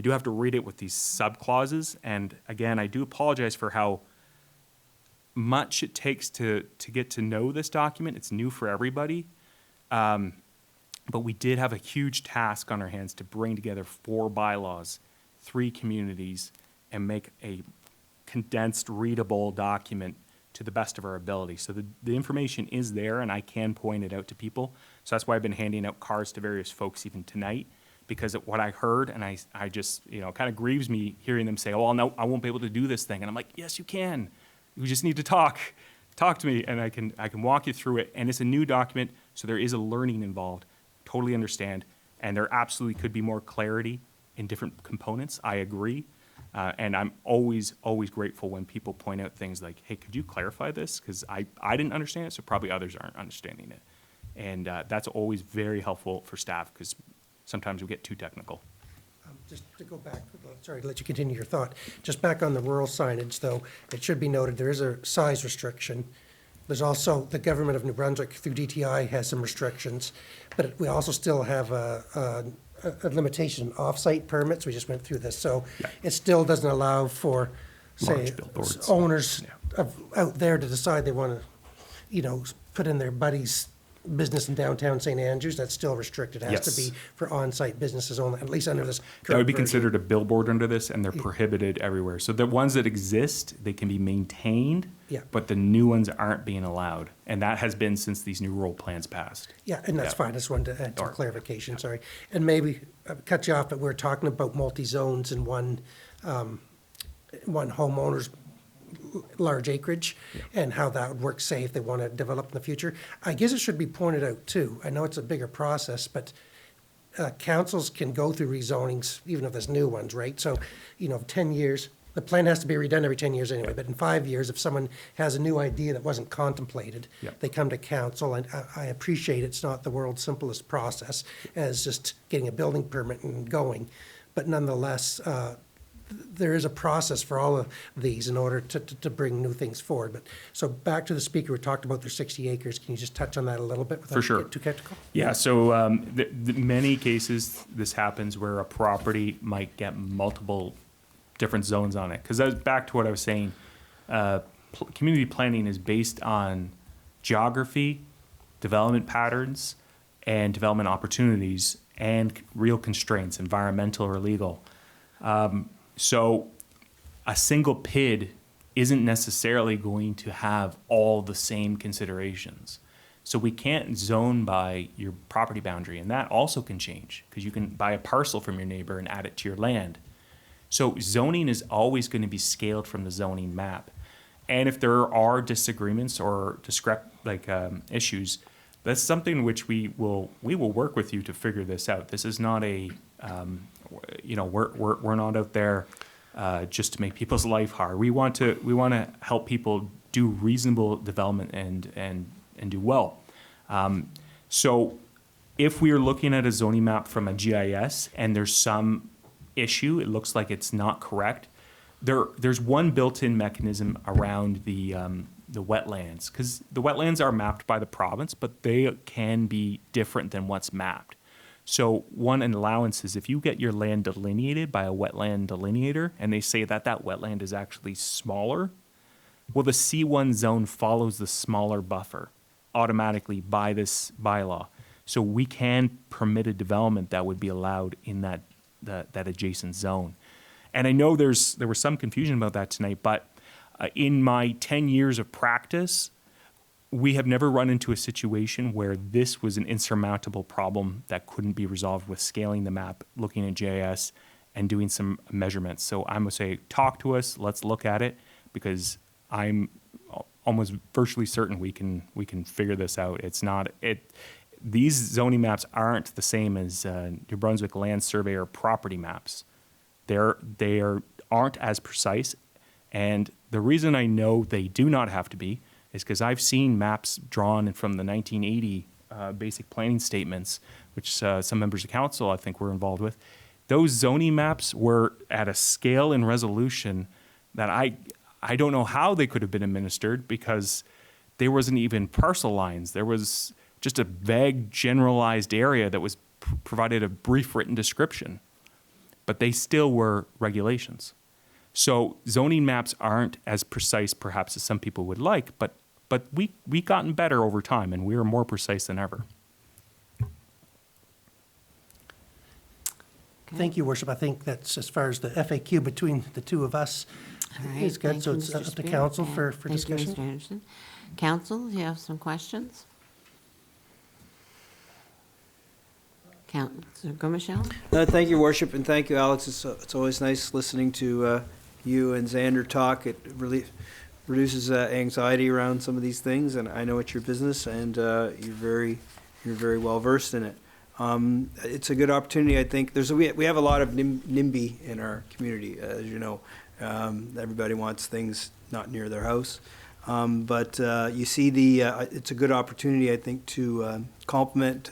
do have to read it with these sub-clauses. And again, I do apologize for how much it takes to get to know this document. It's new for everybody. But we did have a huge task on our hands to bring together 4 bylaws, 3 communities, and make a condensed, readable document to the best of our ability. So the information is there, and I can point it out to people. So that's why I've been handing out cards to various folks even tonight, because of what I heard, and I just, you know, kind of grieves me hearing them say, oh, no, I won't be able to do this thing. And I'm like, yes, you can. We just need to talk to me, and I can walk you through it. And it's a new document, so there is a learning involved. Totally understand. And there absolutely could be more clarity in different components. I agree. And I'm always grateful when people point out things like, hey, could you clarify this? Because I didn't understand it, so probably others aren't understanding it. And that's always very helpful for staff, because sometimes we get too technical. Just to go back, sorry to let you continue your thought. Just back on the rural signage, though, it should be noted there is a size restriction. There's also, the government of New Brunswick through DTI has some restrictions, but we also still have a a limitation on off-site permits. We just went through this. So it still doesn't allow for, say, Large billboards. owners out there to decide they want to, you know, put in their buddy's business in downtown St. Andrews. That's still restricted. It has to Yes. be for on-site businesses only, at least under this That would be current version. considered a billboard under this, and they're prohibited everywhere. So the ones that exist, they can be maintained, Yeah. but the new ones aren't being allowed. And that has been since these new rural plans passed. Yeah, and that's Yeah. fine. I just wanted to add some Or- clarification, sorry. And maybe, cut you off, but we're talking about multi-zones in one homeowner's large acreage and how that would work, say, if they want to develop in the future. I guess it should be pointed out, too. I know it's a bigger process, but councils can go through rezonings, even if there's new ones, right? So, you know, 10 years, the plan has to be redone every 10 years anyway, but in 5 years, if someone has a new idea that wasn't contemplated, Yep. they come to council, and I appreciate it's not the world's simplest process as just getting a building permit and going, but nonetheless, there is a process for all of these in order to bring new things forward. But, so back to the speaker who talked about their 60 acres, can you just touch on that a little bit without For sure. getting too technical? Yeah, so many cases, this happens where a property might get multiple different zones on it. Because back to what I was saying, community planning is based on geography, development patterns, and development opportunities, and real constraints, environmental or legal. So a single PID isn't necessarily going to have all the same considerations. So we can't zone by your property boundary, and that also can change because you can buy a parcel from your neighbor and add it to your land. So zoning is always going to be scaled from the zoning map. And if there are disagreements or issues, that's something which we will work with you to figure this out. This is not a we're not out there just to make people's life hard. We want to help people do reasonable development and do well. So if we are looking at a zoning map from a GIS and there's some issue, it looks like it's not correct, there's one built-in mechanism around the wetlands, because the wetlands are mapped by the province, but they can be different than what's mapped. So one allowance is if you get your land delineated by a wetland delineator and they say that wetland is actually smaller, well, the C1 zone follows the smaller buffer automatically by this bylaw. So we can permit a development that would be allowed in that adjacent zone. And I know there was some confusion about that tonight, but in my 10 years of practice, we have never run into a situation where this was an insurmountable problem that couldn't be resolved with scaling the map, looking at GIS, and doing some measurements. So I'm going to say, talk to us, let's look at it, because I'm almost virtually certain we can figure this out. These zoning maps aren't the same as New Brunswick Land Survey or property maps. They aren't as precise, and the reason I know they do not have to be is because I've seen maps drawn from the 1980 basic planning statements, which some members of council I think were involved with. Those zoning maps were at a scale and resolution that I don't know how they could have been administered, because there wasn't even parcel lines. There was just a vague generalized area that was provided a brief written description, but they still were regulations. So zoning maps aren't as precise perhaps as some people would like, but we've gotten better over time, and we are more precise than ever. Thank you, Worship. I think that's, as far as the FAQ between the two of us, All right, is good. thank So you, it's Mr. up to Spear. council Yeah, for thank you, discussion. Mr. Anderson. Council, do you have some questions? Councilor Gomichelle? Thank you, Worship, and thank you, Alex. It's always nice listening to you and Xander talk. It really reduces anxiety around some of these things, and I know it's your business, and you're very well versed in it. It's a good opportunity, I think. We have a lot of NIMBY in our community, as you know. Everybody wants things not near their house. But you see it's a good opportunity, I think, to complement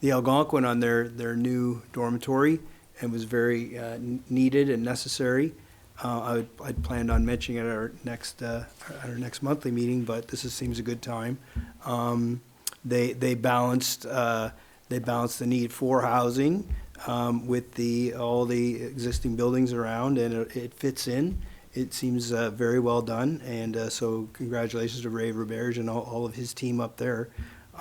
the Algonquin on their new dormitory, and was very needed and necessary. I'd planned on mentioning it at our next monthly meeting, but this seems a good time. They balanced the need for housing with all the existing buildings around, and it fits in. It seems very well done, and so congratulations to Ray Roberge and all of his team up there.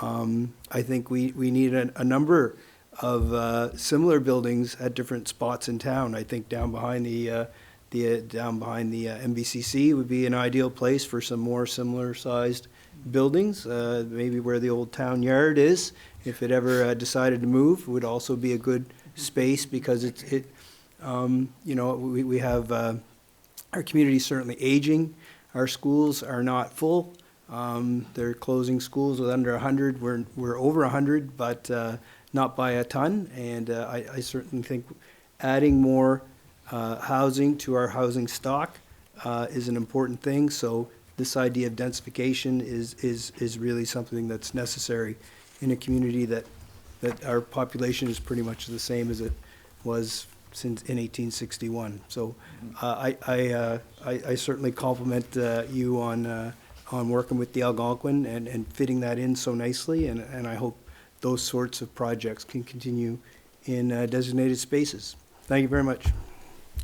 I think we need a number of similar buildings at different spots in town. I think down behind the MBCC would be an ideal place for some more similar-sized buildings. Maybe where the old town yard is, if it ever decided to move, would also be a good space, because we have our community certainly aging. Our schools are not full. They're closing schools with under 100. We're over 100, but not by a ton. And I certainly think adding more housing to our housing stock is an important thing. So this idea of densification is really something that's necessary in a community that our population is pretty much the same as it was since in 1861. So I certainly compliment you on working with the Algonquin and fitting that in so nicely, and I hope those sorts of projects can continue in designated spaces. Thank you very much,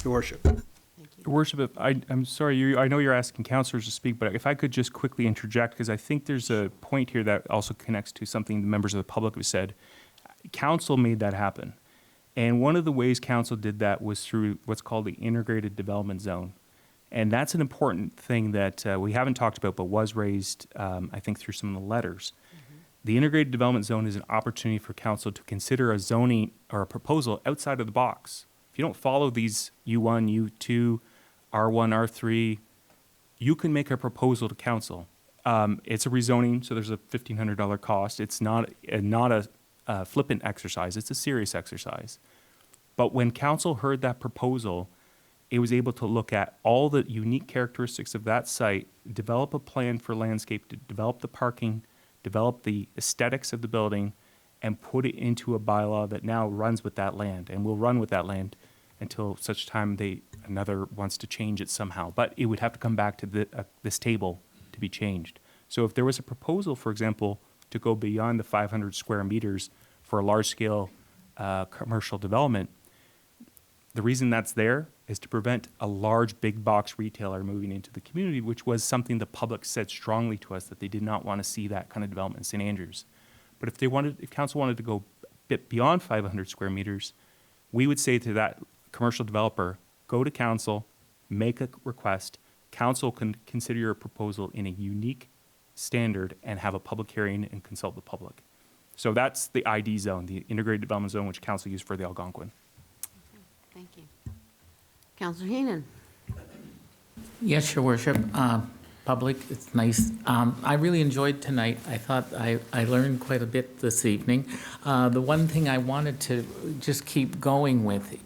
Your Worship. Your Worship, I'm sorry, I know you're asking councillors to speak, but if I could just quickly interject, because I think there's a point here that also connects to something the members of the public have said. Council made that happen. And one of the ways council did that was through what's called the integrated development zone. And that's an important thing that we haven't talked about, but was raised, I think, through some of the letters. The integrated development zone is an opportunity for council to consider a zoning or a proposal outside of the box. If you don't follow these U1, U2, R1, R3, you can make a proposal to council. It's a rezoning, so there's a $1,500 cost. It's not a flippant exercise. It's a serious exercise. But when council heard that proposal, it was able to look at all the unique characteristics of that site, develop a plan for landscape, to develop the parking, develop the aesthetics of the building, and put it into a bylaw that now runs with that land and will run with that land until such time another wants to change it somehow. But it would have to come back to this table to be changed. So if there was a proposal, for example, to go beyond the 500 square meters for a large-scale commercial development, the reason that's there is to prevent a large big box retailer moving into the community, which was something the public said strongly to us that they did not want to see that kind of development in St. Andrews. But if council wanted to go a bit beyond 500 square meters, we would say to that commercial developer, go to council, make a request. Council can consider your proposal in a unique standard and have a public hearing and consult the public. So that's the ID zone, the integrated development zone, which council used for the Algonquin. Thank you. Councillor Heenan. Yes, Your Worship. Public, it's nice. I really enjoyed tonight. I thought I learned quite a bit this evening. The one thing I wanted to just keep going with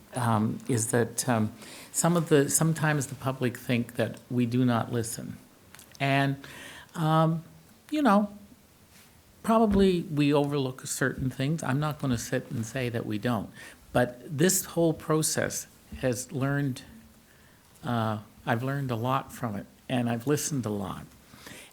is that sometimes the public think that we do not listen. And, probably we overlook certain things. I'm not going to sit and say that we don't. But this whole process has I've learned a lot from it, and I've listened a lot.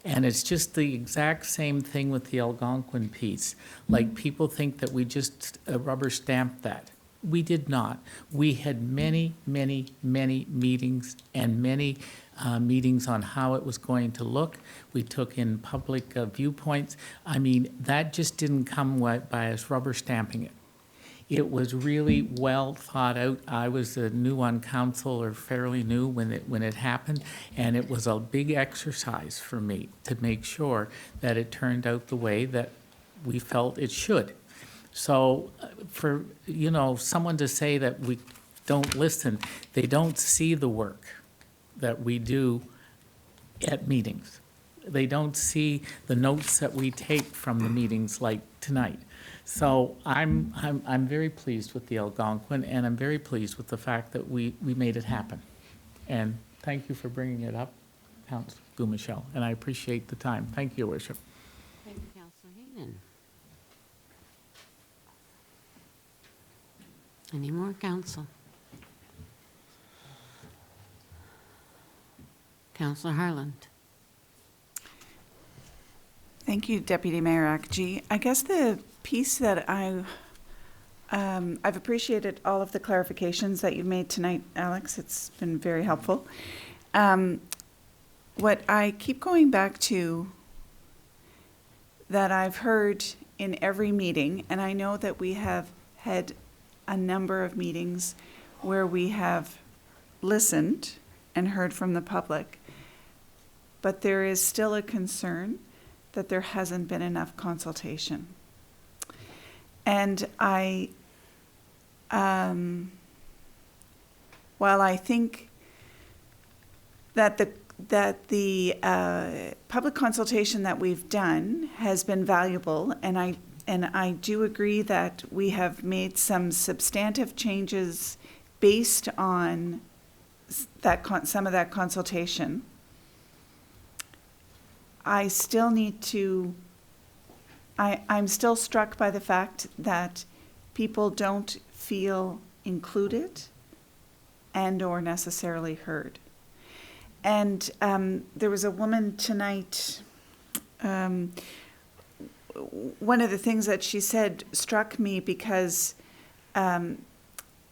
And it's just the exact same thing with the Algonquin piece. Like, people think that we just rubber stamped that. We did not. We had many, many, many meetings and many meetings on how it was going to look. We took in public viewpoints. I mean, that just didn't come by us rubber stamping it. It was really well thought out. I was new on council, or fairly new when it happened, and it was a big exercise for me to make sure that it turned out the way that we felt it should. So for someone to say that we don't listen, they don't see the work that we do at meetings. They don't see the notes that we take from the meetings like tonight. So I'm very pleased with the Algonquin, and I'm very pleased with the fact that we made it happen. And thank you for bringing it up, Councillor Gumichel, and I appreciate the time. Thank you, Your Worship. Thank you, Councillor Heenan. Any more, Council? Councillor Harland. Thank you, Deputy Mayor Akji. I guess the piece that I I've appreciated all of the clarifications that you've made tonight, Alex. It's been very helpful. What I keep going back to that I've heard in every meeting, and I know that we have had a number of meetings where we have listened and heard from the public, but there is still a concern that there hasn't been enough consultation. And while I think that the public consultation that we've done has been valuable, and I do agree that we have made some substantive changes based on some of that consultation, I still need to. I'm still struck by the fact that people don't feel included and or necessarily heard. And there was a woman tonight, one of the things that she said struck me because I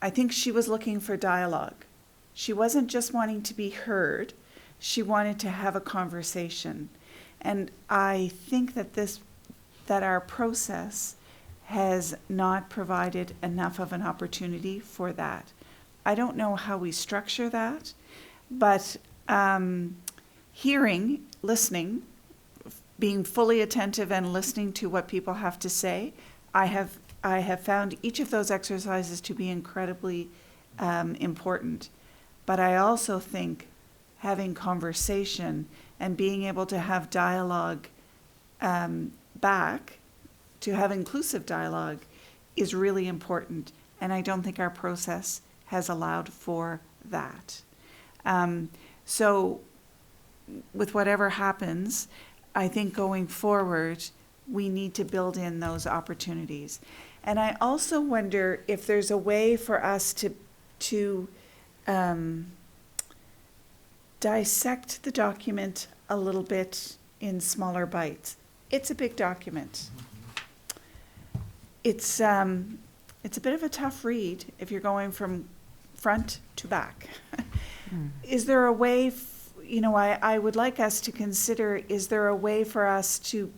think she was looking for dialogue. She wasn't just wanting to be heard, she wanted to have a conversation. And I think that our process has not provided enough of an opportunity for that. I don't know how we structure that, but hearing, listening, being fully attentive and listening to what people have to say, I have found each of those exercises to be incredibly important. But I also think having conversation and being able to have dialogue back, to have inclusive dialogue, is really important. And I don't think our process has allowed for that. So with whatever happens, I think going forward, we need to build in those opportunities. And I also wonder if there's a way for us to dissect the document a little bit in smaller bites. It's a big document. It's a bit of a tough read if you're going from front to back. Is there a way, I would like us to consider, is there a way for us to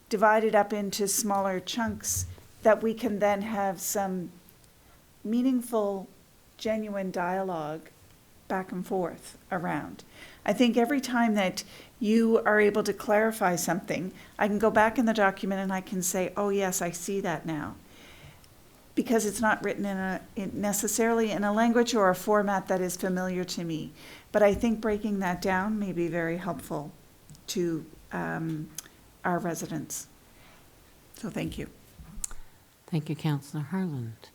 divide it up into smaller chunks that we can then have some meaningful, genuine dialogue back and forth around? I think every time that you are able to clarify something, I can go back in the document and I can say, oh yes, I see that now. Because it's not written necessarily in a language or a format that is familiar to me. But I think breaking that down may be very helpful to our residents. So thank you. Thank you, Councillor Harland.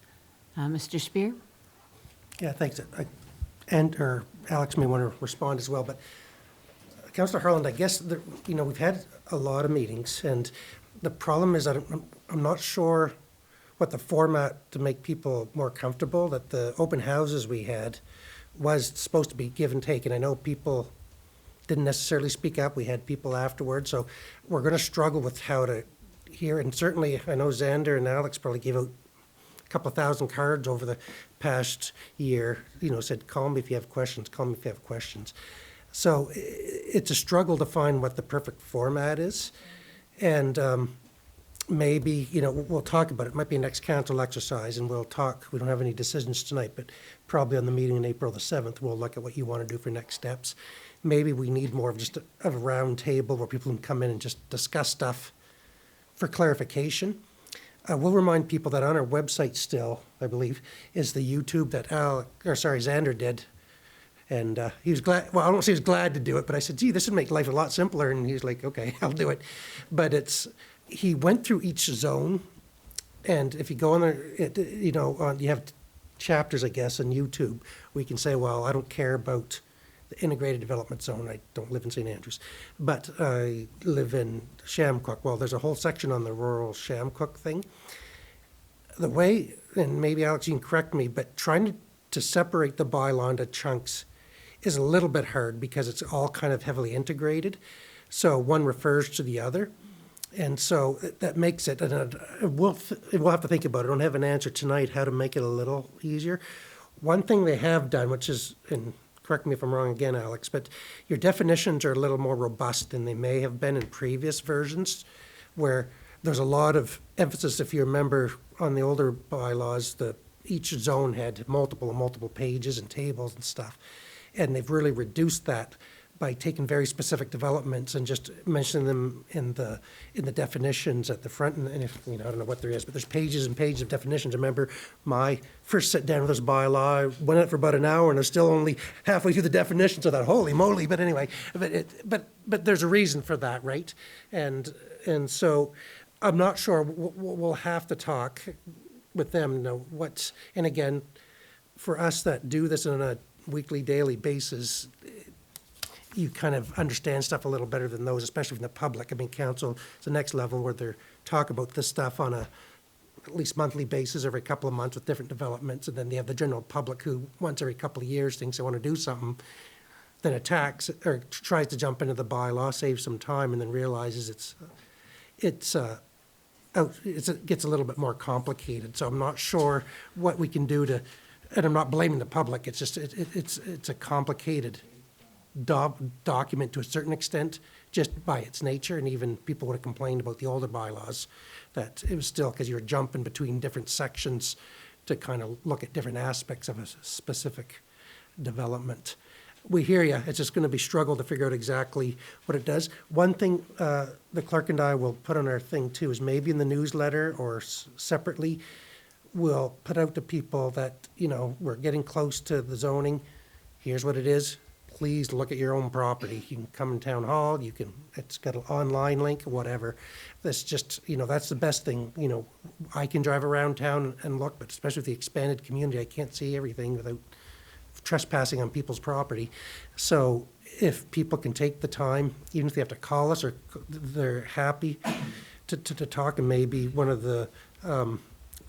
Mr. Spear? Yeah, thanks. Or Alex may want to respond as well, but Councillor Harland, I guess, we've had a lot of meetings, and the problem is that I'm not sure what the format to make people more comfortable, that the open houses we had was supposed to be give and take, and I know people didn't necessarily speak up. We had people afterwards, so we're going to struggle with how to hear, and certainly I know Xander and Alex probably gave out a couple of thousand cards over the past year, said, call me if you have questions, call me if you have questions. So it's a struggle to find what the perfect format is. And maybe, we'll talk about it. It might be a next council exercise, and we'll talk. We don't have any decisions tonight, but probably on the meeting on April the 7th, we'll look at what you want to do for next steps. Maybe we need more of just a round table where people can come in and just discuss stuff for clarification. We'll remind people that on our website still, I believe, is the YouTube that Xander did. And he was glad, well, I don't say he was glad to do it, but I said, gee, this would make life a lot simpler. And he's like, okay, I'll do it. But he went through each zone. And if you go on there, you have chapters, I guess, on YouTube, where you can say, well, I don't care about the integrated development zone. I don't live in St. Andrews, but I live in Shamcook. Well, there's a whole section on the rural Shamcook thing. The way, and maybe Alex, you can correct me, but trying to separate the bylaw into chunks is a little bit hard because it's all kind of heavily integrated. So one refers to the other. And so that makes it, and we'll have to think about it. I don't have an answer tonight how to make it a little easier. One thing they have done, which is, and correct me if I'm wrong again, Alex, but your definitions are a little more robust than they may have been in previous versions, where there's a lot of emphasis, if you remember, on the older bylaws, each zone had multiple pages and tables and stuff. And they've really reduced that by taking very specific developments and just mentioning them in the definitions at the front. And if, I don't know what there is, but there's pages and pages of definitions. I remember my first sit down with this bylaw, I went out for about an hour and I was still only halfway through the definitions. I thought, holy moly, but anyway, but there's a reason for that, right? And so I'm not sure, we'll have to talk with them, and again, for us that do this on a weekly, daily basis, you kind of understand stuff a little better than those, especially from the public. I mean, council is the next level where they're talk about this stuff on a at least monthly basis every couple of months with different developments, and then they have the general public who once every couple of years thinks they want to do something, then attacks or tries to jump into the bylaw, save some time, and then realizes it gets a little bit more complicated. So I'm not sure what we can do to, and I'm not blaming the public. It's just it's a complicated document to a certain extent, just by its nature. And even people would have complained about the older bylaws that it was still, because you're jumping between different sections to kind of look at different aspects of a specific development. We hear you. It's just going to be struggle to figure out exactly what it does. One thing the clerk and I will put on our thing too is maybe in the newsletter or separately, we'll put out to people that, we're getting close to the zoning. Here's what it is. Please look at your own property. You can come in town hall. It's got an online link, whatever. That's just, that's the best thing. I can drive around town and look, but especially with the expanded community, I can't see everything without trespassing on people's property. So if people can take the time, even if they have to call us or they're happy to talk, and maybe one of the,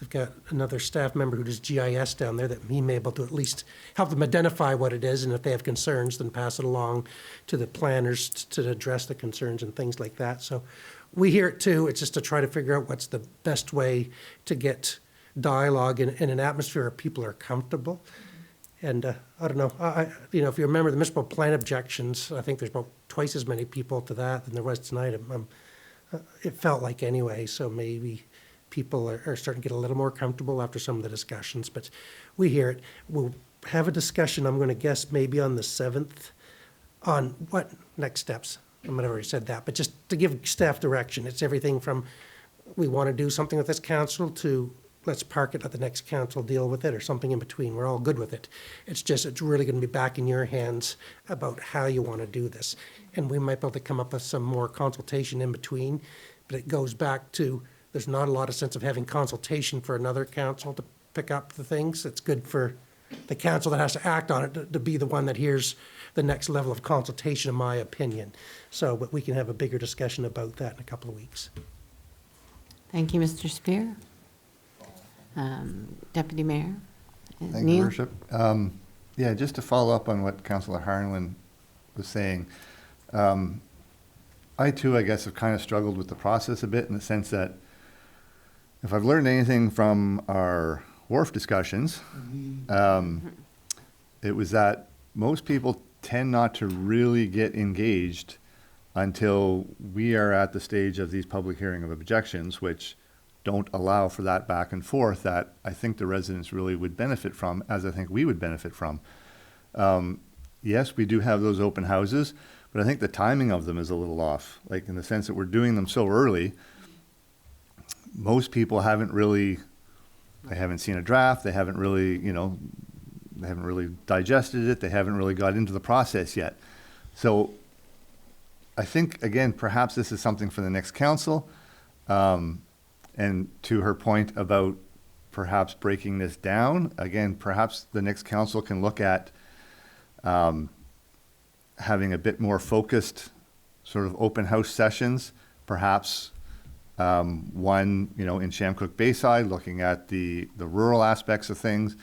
we've got another staff member who does GIS down there that he may be able to at least help them identify what it is, and if they have concerns, then pass it along to the planners to address the concerns and things like that. So we hear it too. It's just to try to figure out what's the best way to get dialogue in an atmosphere where people are comfortable. And I don't know, if you remember the municipal plan objections, I think there's about twice as many people to that than there was tonight. It felt like anyway, so maybe people are starting to get a little more comfortable after some of the discussions, but we hear it. We'll have a discussion, I'm going to guess, maybe on the 7th on what next steps. I might have already said that, but just to give staff direction. It's everything from we want to do something with this council to let's park it, let the next council deal with it, or something in between. We're all good with it. It's really going to be back in your hands about how you want to do this. And we might be able to come up with some more consultation in between, but it goes back to there's not a lot of sense of having consultation for another council to pick up the things. It's good for the council that has to act on it to be the one that hears the next level of consultation, in my opinion. So, but we can have a bigger discussion about that in a couple of weeks. Thank you, Mr. Spear. Deputy Mayor? Thank you, Your Worship. Yeah, just to follow up on what Councillor Harlan was saying, I too, I guess, have kind of struggled with the process a bit in the sense that if I've learned anything from our wharf discussions, it was that most people tend not to really get engaged until we are at the stage of these public hearing of objections, which don't allow for that back and forth that I think the residents really would benefit from, as I think we would benefit from. Yes, we do have those open houses, but I think the timing of them is a little off, like in the sense that we're doing them so early. Most people haven't really, they haven't seen a draft, they haven't really, they haven't really digested it, they haven't really got into the process yet. So I think, again, perhaps this is something for the next council. And to her point about perhaps breaking this down, again, perhaps the next council can look at having a bit more focused sort of open house sessions, perhaps one, in Shamcook Bayside, looking at the rural aspects of things,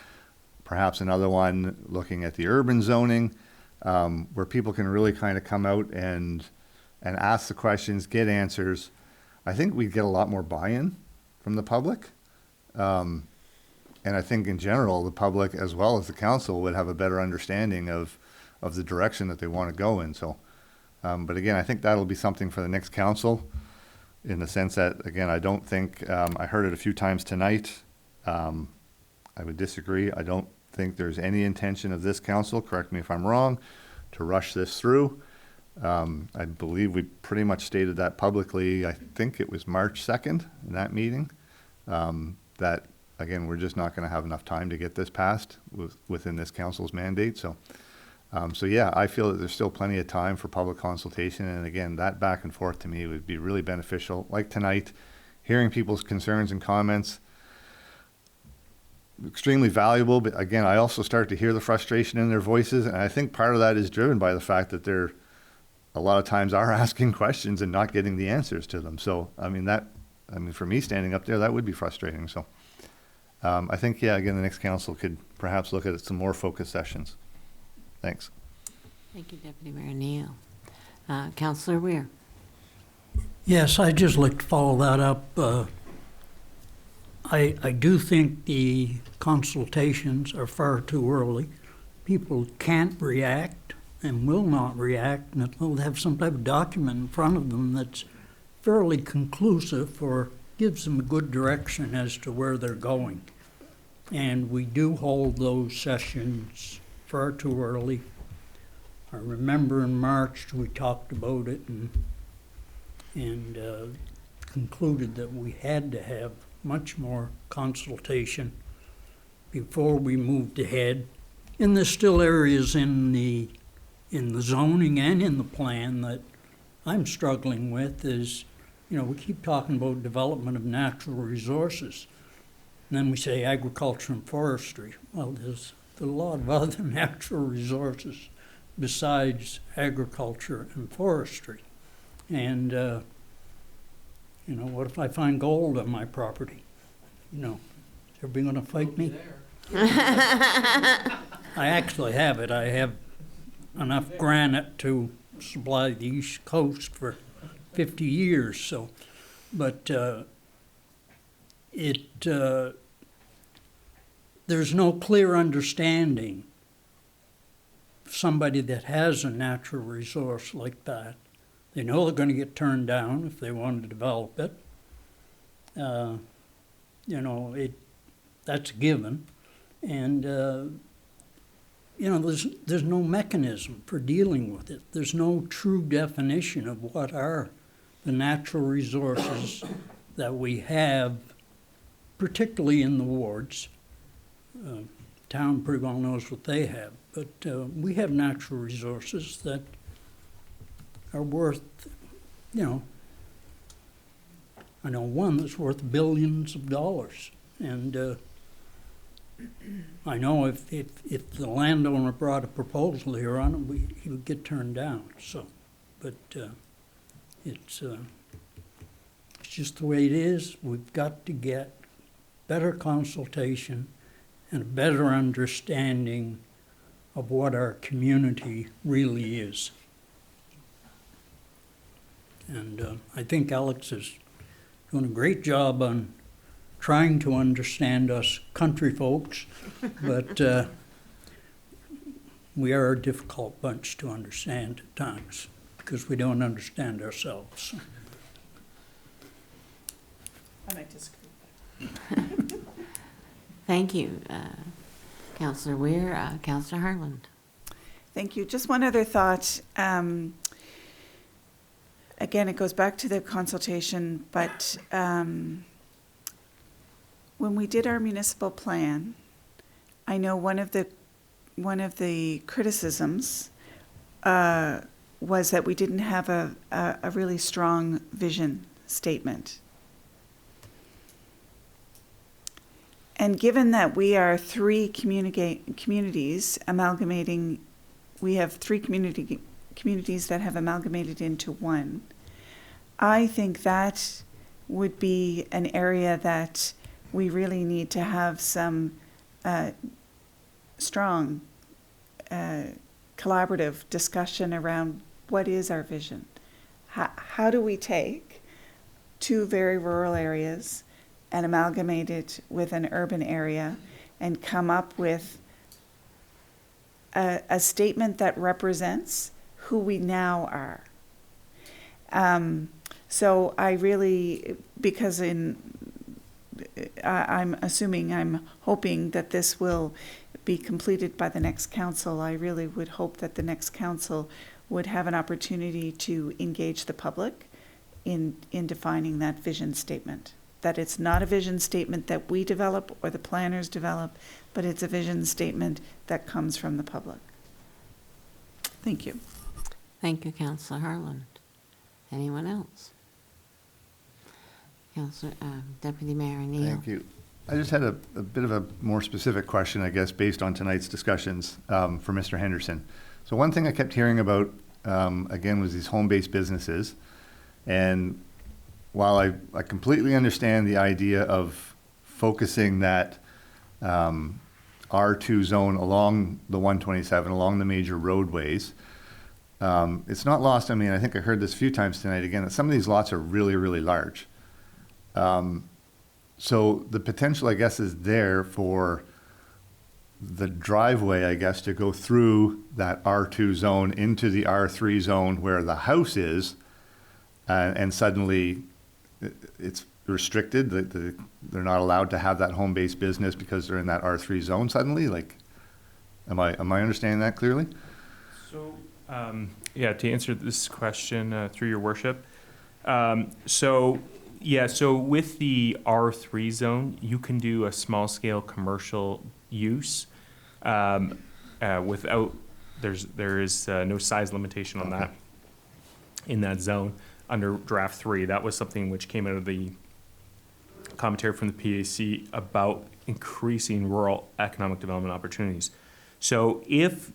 perhaps another one looking at the urban zoning, where people can really kind of come out and ask the questions, get answers. I think we'd get a lot more buy-in from the public. And I think in general, the public as well as the council would have a better understanding of the direction that they want to go in. So, but again, I think that'll be something for the next council, in the sense that, again, I don't think, I heard it a few times tonight. I would disagree. I don't think there's any intention of this council, correct me if I'm wrong, to rush this through. I believe we pretty much stated that publicly. I think it was March 2nd in that meeting, that, again, we're just not going to have enough time to get this passed within this council's mandate. So, so yeah, I feel that there's still plenty of time for public consultation. And again, that back and forth to me would be really beneficial. Like tonight, hearing people's concerns and comments, extremely valuable. But again, I also start to hear the frustration in their voices. And I think part of that is driven by the fact that they're a lot of times are asking questions and not getting the answers to them. So, I mean, for me standing up there, that would be frustrating. So I think, yeah, again, the next council could perhaps look at some more focused sessions. Thanks. Thank you, Deputy Mayor Neal. Councillor Weir. Yes, I'd just like to follow that up. I do think the consultations are far too early. People can't react and will not react until they have some type of document in front of them that's fairly conclusive or gives them a good direction as to where they're going. And we do hold those sessions far too early. I remember in March we talked about it and concluded that we had to have much more consultation before we moved ahead. And there's still areas in the zoning and in the plan that I'm struggling with is, you know, we keep talking about development of natural resources. And then we say agriculture and forestry. Well, there's a lot of other natural resources besides agriculture and forestry. And, you know, what if I find gold on my property? You know, is everybody going to fight me? I actually have it. I have enough granite to supply the East Coast for 50 years. So, but there's no clear understanding of somebody that has a natural resource like that. They know they're going to get turned down if they want to develop it. You know, that's a given. And, you know, there's no mechanism for dealing with it. There's no true definition of what are the natural resources that we have, particularly in the wards. Town pretty well knows what they have, but we have natural resources that are worth, you know, I know one that's worth billions of dollars. And I know if the landowner brought a proposal here on it, he would get turned down. So, but it's just the way it is. We've got to get better consultation and a better understanding of what our community really is. And I think Alex is doing a great job on trying to understand us country folks, but we are a difficult bunch to understand at times because we don't understand ourselves. I might disagree. Thank you, Councillor Weir. Councillor Harland. Thank you. Just one other thought. Again, it goes back to the consultation, but when we did our municipal plan, I know one of the criticisms was that we didn't have a really strong vision statement. And given that we are three communities amalgamating, we have three communities that have amalgamated into one, I think that would be an area that we really need to have some strong collaborative discussion around what is our vision. How do we take two very rural areas and amalgamate it with an urban area and come up with a statement that represents who we now are. So I really, because I'm hoping that this will be completed by the next council. I really would hope that the next council would have an opportunity to engage the public in defining that vision statement. That it's not a vision statement that we develop or the planners develop, but it's a vision statement that comes from the public. Thank you. Thank you, Councillor Harland. Anyone else? Councillor, Deputy Mayor Neal. Thank you. I just had a bit of a more specific question, I guess, based on tonight's discussions for Mr. Henderson. So one thing I kept hearing about, again, was these home-based businesses. And while I completely understand the idea of focusing that R2 zone along the 127, along the major roadways, it's not lost. I mean, I think I heard this a few times tonight again, that some of these lots are really, really large. So the potential, I guess, is there for the driveway, I guess, to go through that R2 zone into the R3 zone where the house is, and suddenly it's restricted, that they're not allowed to have that home-based business because they're in that R3 zone suddenly? Like, am I understanding that clearly? So, yeah, to answer this question through your worship, so with the R3 zone, you can do a small-scale commercial use without, there is no size limitation on that in that zone under draft 3. That was something which came out of the commentary from the PAC about increasing rural economic development opportunities. So if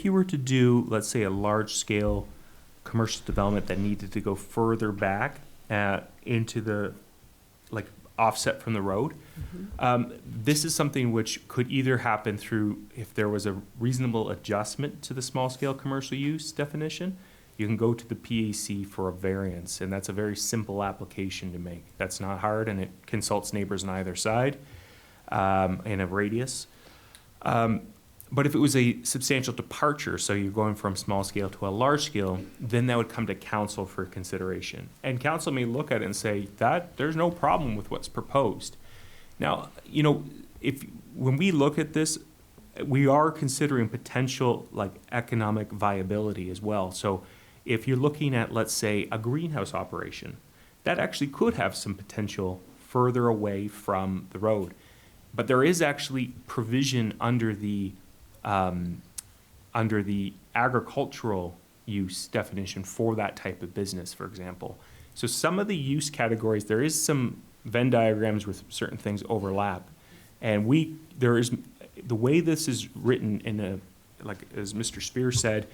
you were to do, let's say, a large-scale commercial development that needed to go further back into the, like, offset from the road, this is something which could either happen through, if there was a reasonable adjustment to the small-scale commercial use definition, you can go to the PAC for a variance, and that's a very simple application to make. That's not hard, and it consults neighbors on either side in a radius. But if it was a substantial departure, so you're going from small scale to a large scale, then that would come to council for consideration. And council may look at it and say that there's no problem with what's proposed. Now, you know, when we look at this, we are considering potential like economic viability as well. So if you're looking at, let's say, a greenhouse operation, that actually could have some potential further away from the road. But there is actually provision under the agricultural use definition for that type of business, for example. So some of the use categories, there is some Venn diagrams with certain things overlap. And there is, the way this is written in a, like as Mr. Spear said,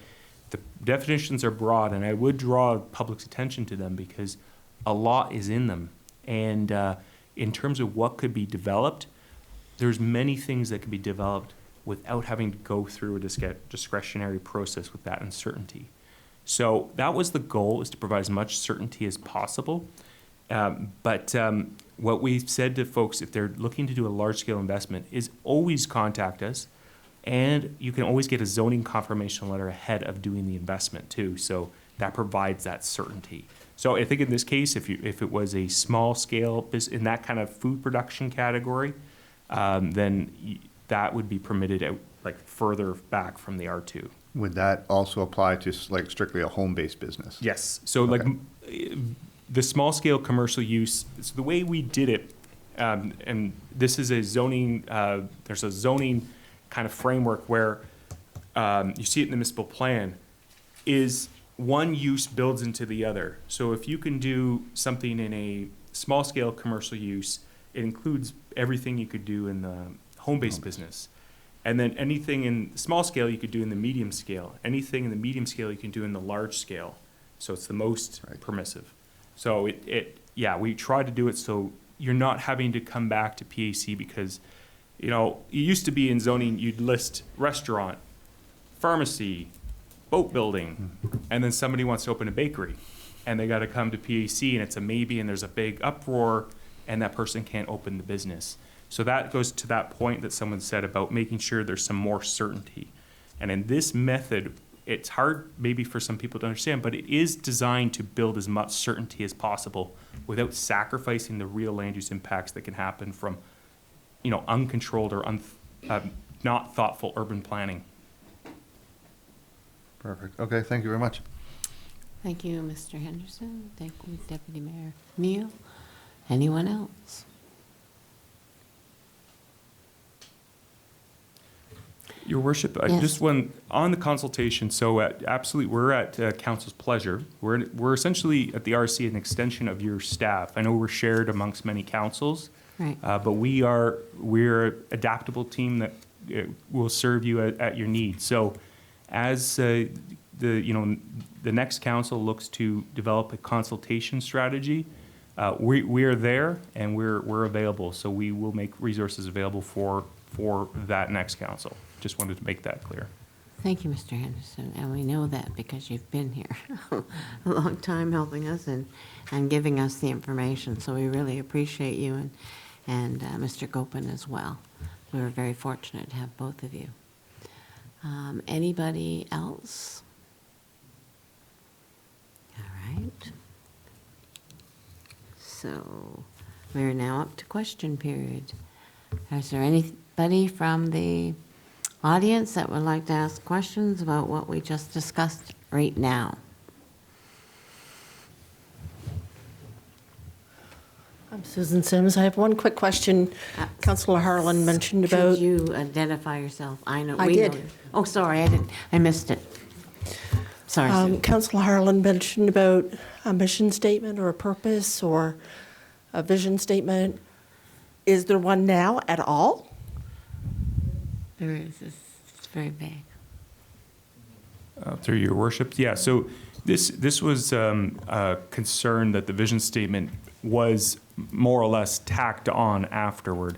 the definitions are broad, and I would draw public's attention to them because a lot is in them. And in terms of what could be developed, there's many things that could be developed without having to go through a discretionary process with that uncertainty. So that was the goal, is to provide as much certainty as possible. But what we've said to folks, if they're looking to do a large-scale investment, is always contact us, and you can always get a zoning confirmation letter ahead of doing the investment too. So that provides that certainty. So I think in this case, if it was a small-scale business in that kind of food production category, then that would be permitted out like further back from the R2. Would that also apply to like strictly a home-based business? Yes. So like the small-scale commercial use, so the way we did it, and this is a zoning, there's a zoning kind of framework where you see it in the municipal plan, is one use builds into the other. So if you can do something in a small-scale commercial use, it includes everything you could do in the home-based business. And then anything in small scale you could do in the medium scale. Anything in the medium scale you can do in the large scale. So it's the most permissive. So we try to do it so you're not having to come back to PAC because, you know, it used to be in zoning you'd list restaurant, pharmacy, boat building, and then somebody wants to open a bakery. and they got to come to PAC and it's a maybe and there's a big uproar and that person can't open the business. So that goes to that point that someone said about making sure there's some more certainty. And in this method, it's hard maybe for some people to understand, but it is designed to build as much certainty as possible without sacrificing the real land use impacts that can happen from, uncontrolled or not thoughtful urban planning. Perfect. Okay, thank you very much. Thank you, Mr. Henderson. Thank you, Deputy Mayor Neal. Anyone else? Your Worship, Yes. just one on the consultation. So absolutely, we're at Council's pleasure. We're essentially at the RC an extension of your staff. I know we're shared amongst many councils, Right. but we're an adaptable team that will serve you at your needs. So as the next council looks to develop a consultation strategy, we are there and we're available. So we will make resources available for that next council. Just wanted to make that clear. Thank you, Mr. Henderson, and we know that because you've been here a long time helping us and giving us the information, so we really appreciate you and Mr. Gopin as well. We were very fortunate to have both of you. Anybody else? All right. So we're now up to question period. Is there anybody from the audience that would like to ask questions about what we just discussed right now? I'm Susan Sims. I have one quick question. Councillor Harlan mentioned about... Could you identify yourself? I know. I we did. know you. Oh, sorry, I missed it. Sorry. Sue. Councillor Harlan mentioned about a mission statement or a purpose or a vision statement. Is there one now at all? There is. It's very vague. Through your worship, yeah. So this was a concern that the vision statement was more or less tacked on afterward,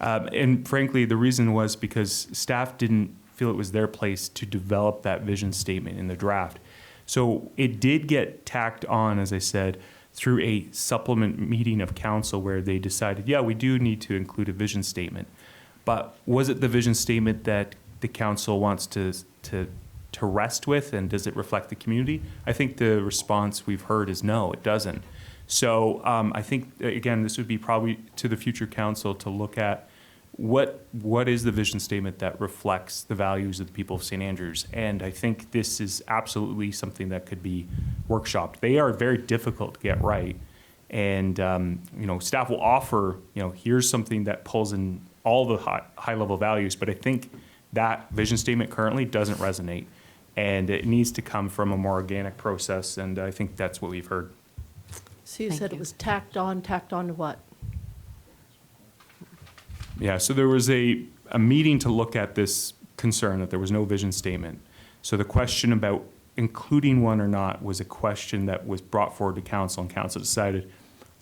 and frankly, the reason was because staff didn't feel it was their place to develop that vision statement in the draft. So it did get tacked on, as I said, through a supplement meeting of council where they decided, yeah, we do need to include a vision statement. But was it the vision statement that the council wants to rest with, and does it reflect the community? I think the response we've heard is no, it doesn't. So I think, again, this would be probably to the future council to look at what is the vision statement that reflects the values of the people of St. Andrews. And I think this is absolutely something that could be workshopped. They are very difficult to get right. And, staff will offer, here's something that pulls in all the high level values, but I think that vision statement currently doesn't resonate, and it needs to come from a more organic process, and I think that's what we've heard. So you said it was tacked on to what? Yeah, so there was a meeting to look at this concern that there was no vision statement. So the question about including one or not was a question that was brought forward to council, and council decided,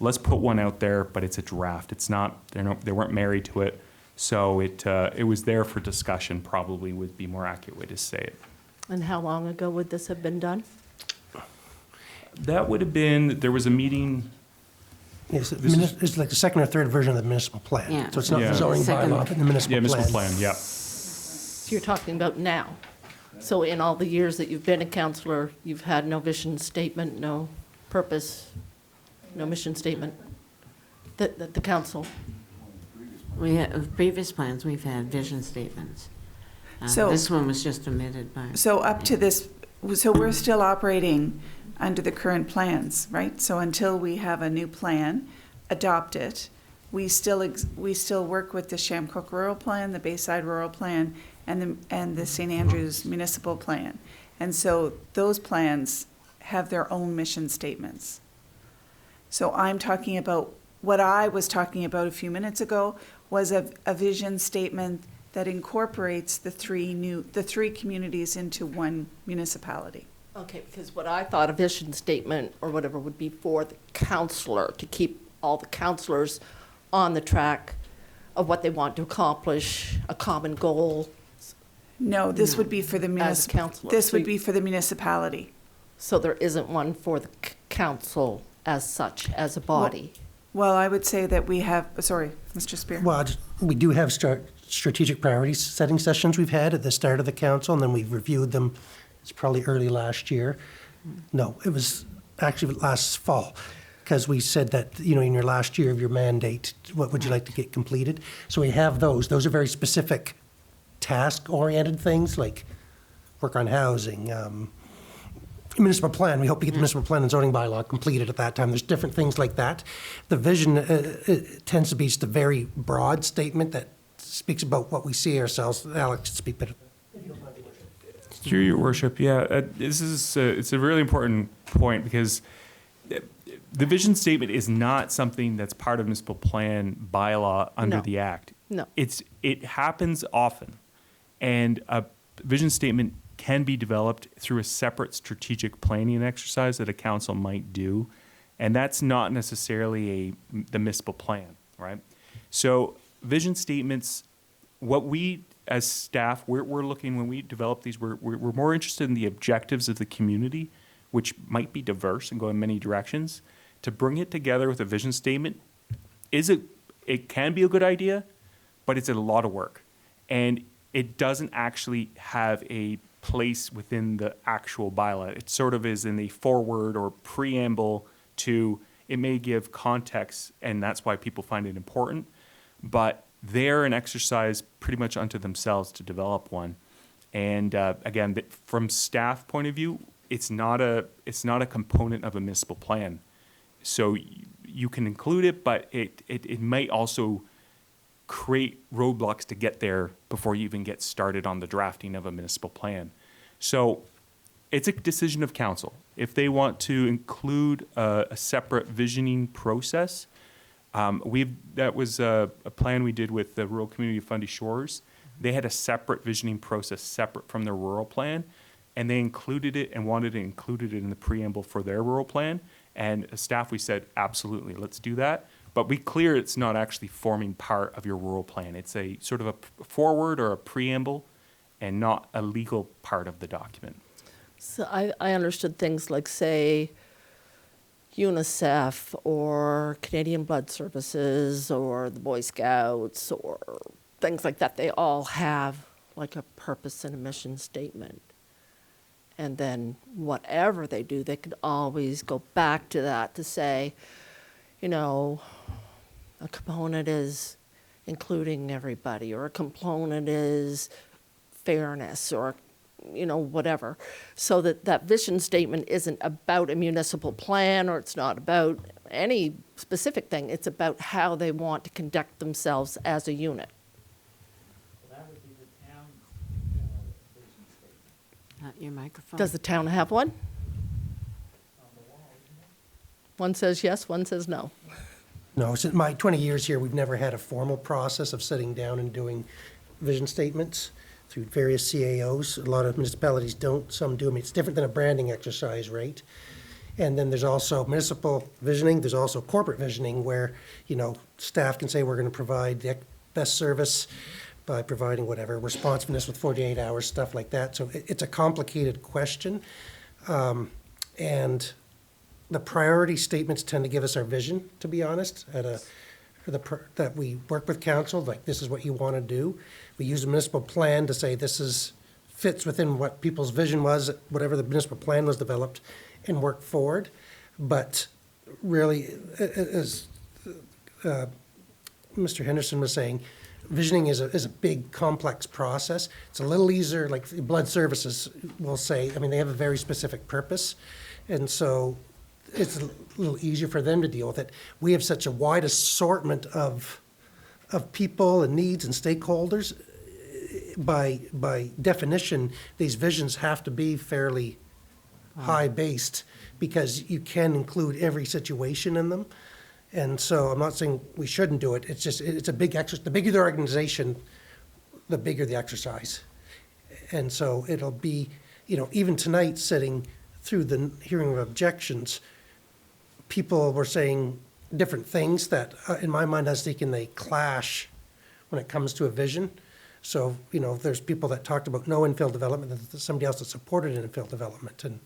let's put one out there, but it's a draft. It's not, they weren't married to it. So it was there for discussion, probably would be more accurate way to say it. And how long ago would this have been done? That would have been, there was a meeting. Yes, it's like the second or third version of the municipal plan. Yeah. So it's not the zoning bylaw, but the municipal plan. Yeah, municipal plan, yeah. So you're talking about now. So in all the years that you've been a councillor, you've had no vision statement, no purpose, no mission statement, the council? We had, previous plans, we've had vision statements. So- This one was just omitted by. So up to this, so we're still operating under the current plans, right? So until we have a new plan, adopt it, we still work with the Shamcook Rural Plan, the Bayside Rural Plan, and the St. Andrews Municipal Plan. And so those plans have their own mission statements. So I'm talking about, what I was talking about a few minutes ago was a vision statement that incorporates the three communities into one municipality. Okay, because what I thought a vision statement or whatever would be for the councillor, to keep all the councillors on the track of what they want to accomplish, a common goal. No, this would be for the As a councillor. This would be for the municipality. So there isn't one for the council as such, as a body? Well, I would say that we have, sorry, Mr. Spear. Well, we do have strategic priorities setting sessions we've had at the start of the council, and then we've reviewed them. It's probably early last year. No, it was actually last fall, because we said that, you know, in your last year of your mandate, what would you like to get completed? So we have those. Those are very specific task-oriented things, like work on housing, municipal plan. We hope to get the municipal plan and zoning bylaw completed at that time. There's different things like that. The vision it tends to be just a very broad statement that speaks about what we see ourselves. Alex, speak better. Through your worship, yeah, this is it's a really important point, because the vision statement is not something that's part of municipal plan bylaw under No. the act. No. It happens often, and a vision statement can be developed through a separate strategic planning exercise that a council might do, and that's not necessarily the municipal plan, right? So vision statements, what we as staff, we're looking, when we develop these, we're more interested in the objectives of the community, which might be diverse and go in many directions. To bring it together with a vision statement, it can be a good idea, but it's a lot of work. And it doesn't actually have a place within the actual bylaw. It sort of is in the foreword or preamble to, it may give context, and that's why people find it important, but they're an exercise pretty much unto themselves to develop one. And again, from staff point of view, it's not a component of a municipal plan. So you can include it, but it might also create roadblocks to get there before you even get started on the drafting of a municipal plan. So it's a decision of council. If they want to include a separate visioning process, that was a plan we did with the Rural Community of Fundy Shores. They had a separate visioning process separate from their rural plan, and they included it and wanted to include it in the preamble for their rural plan. And as staff, we said, absolutely, let's do that. But be clear, it's not actually forming part of your rural plan. It's a sort of a foreword or a preamble and not a legal part of the document. So I understood things like, say, UNICEF or Canadian Blood Services or the Boy Scouts or things like that. They all have like a purpose and a mission statement. And then whatever they do, they could always go back to that to say, you know, a component is including everybody, or a component is fairness, or, you know, whatever. So that vision statement isn't about a municipal plan, or it's not about any specific thing. It's about how they want to conduct themselves as a unit. That would be the town's vision statement. Not your microphone. Does the town have one? One says yes, one says no. No, since my 20 years here, we've never had a formal process of sitting down and doing vision statements through various CAOs. A lot of municipalities don't, some do. I mean, it's different than a branding exercise, right? And then there's also municipal visioning, there's also corporate visioning where, you know, staff can say we're going to provide the best service by providing whatever, responsiveness with 48 hours, stuff like that. So it's a complicated question. And the priority statements tend to give us our vision, to be honest, that we work with council, like this is what you want to do. We use a municipal plan to say this fits within what people's vision was, whatever the municipal plan was developed, and work forward. But really, as Mr. Henderson was saying, visioning is a big, complex process. It's a little easier, like blood services will say, I mean, they have a very specific purpose. And so it's a little easier for them to deal with it. We have such a wide assortment of people and needs and stakeholders. By definition, these visions have to be fairly high-based because you can include every situation in them. And so I'm not saying we shouldn't do it. It's just, it's a big exercise. The bigger the organization, the bigger the exercise. And so it'll be, you know, even tonight sitting through the hearing of objections, people were saying different things that, in my mind, I was thinking they clash when it comes to a vision. So, you know, there's people that talked about no infill development, and there's somebody else that supported infill development. And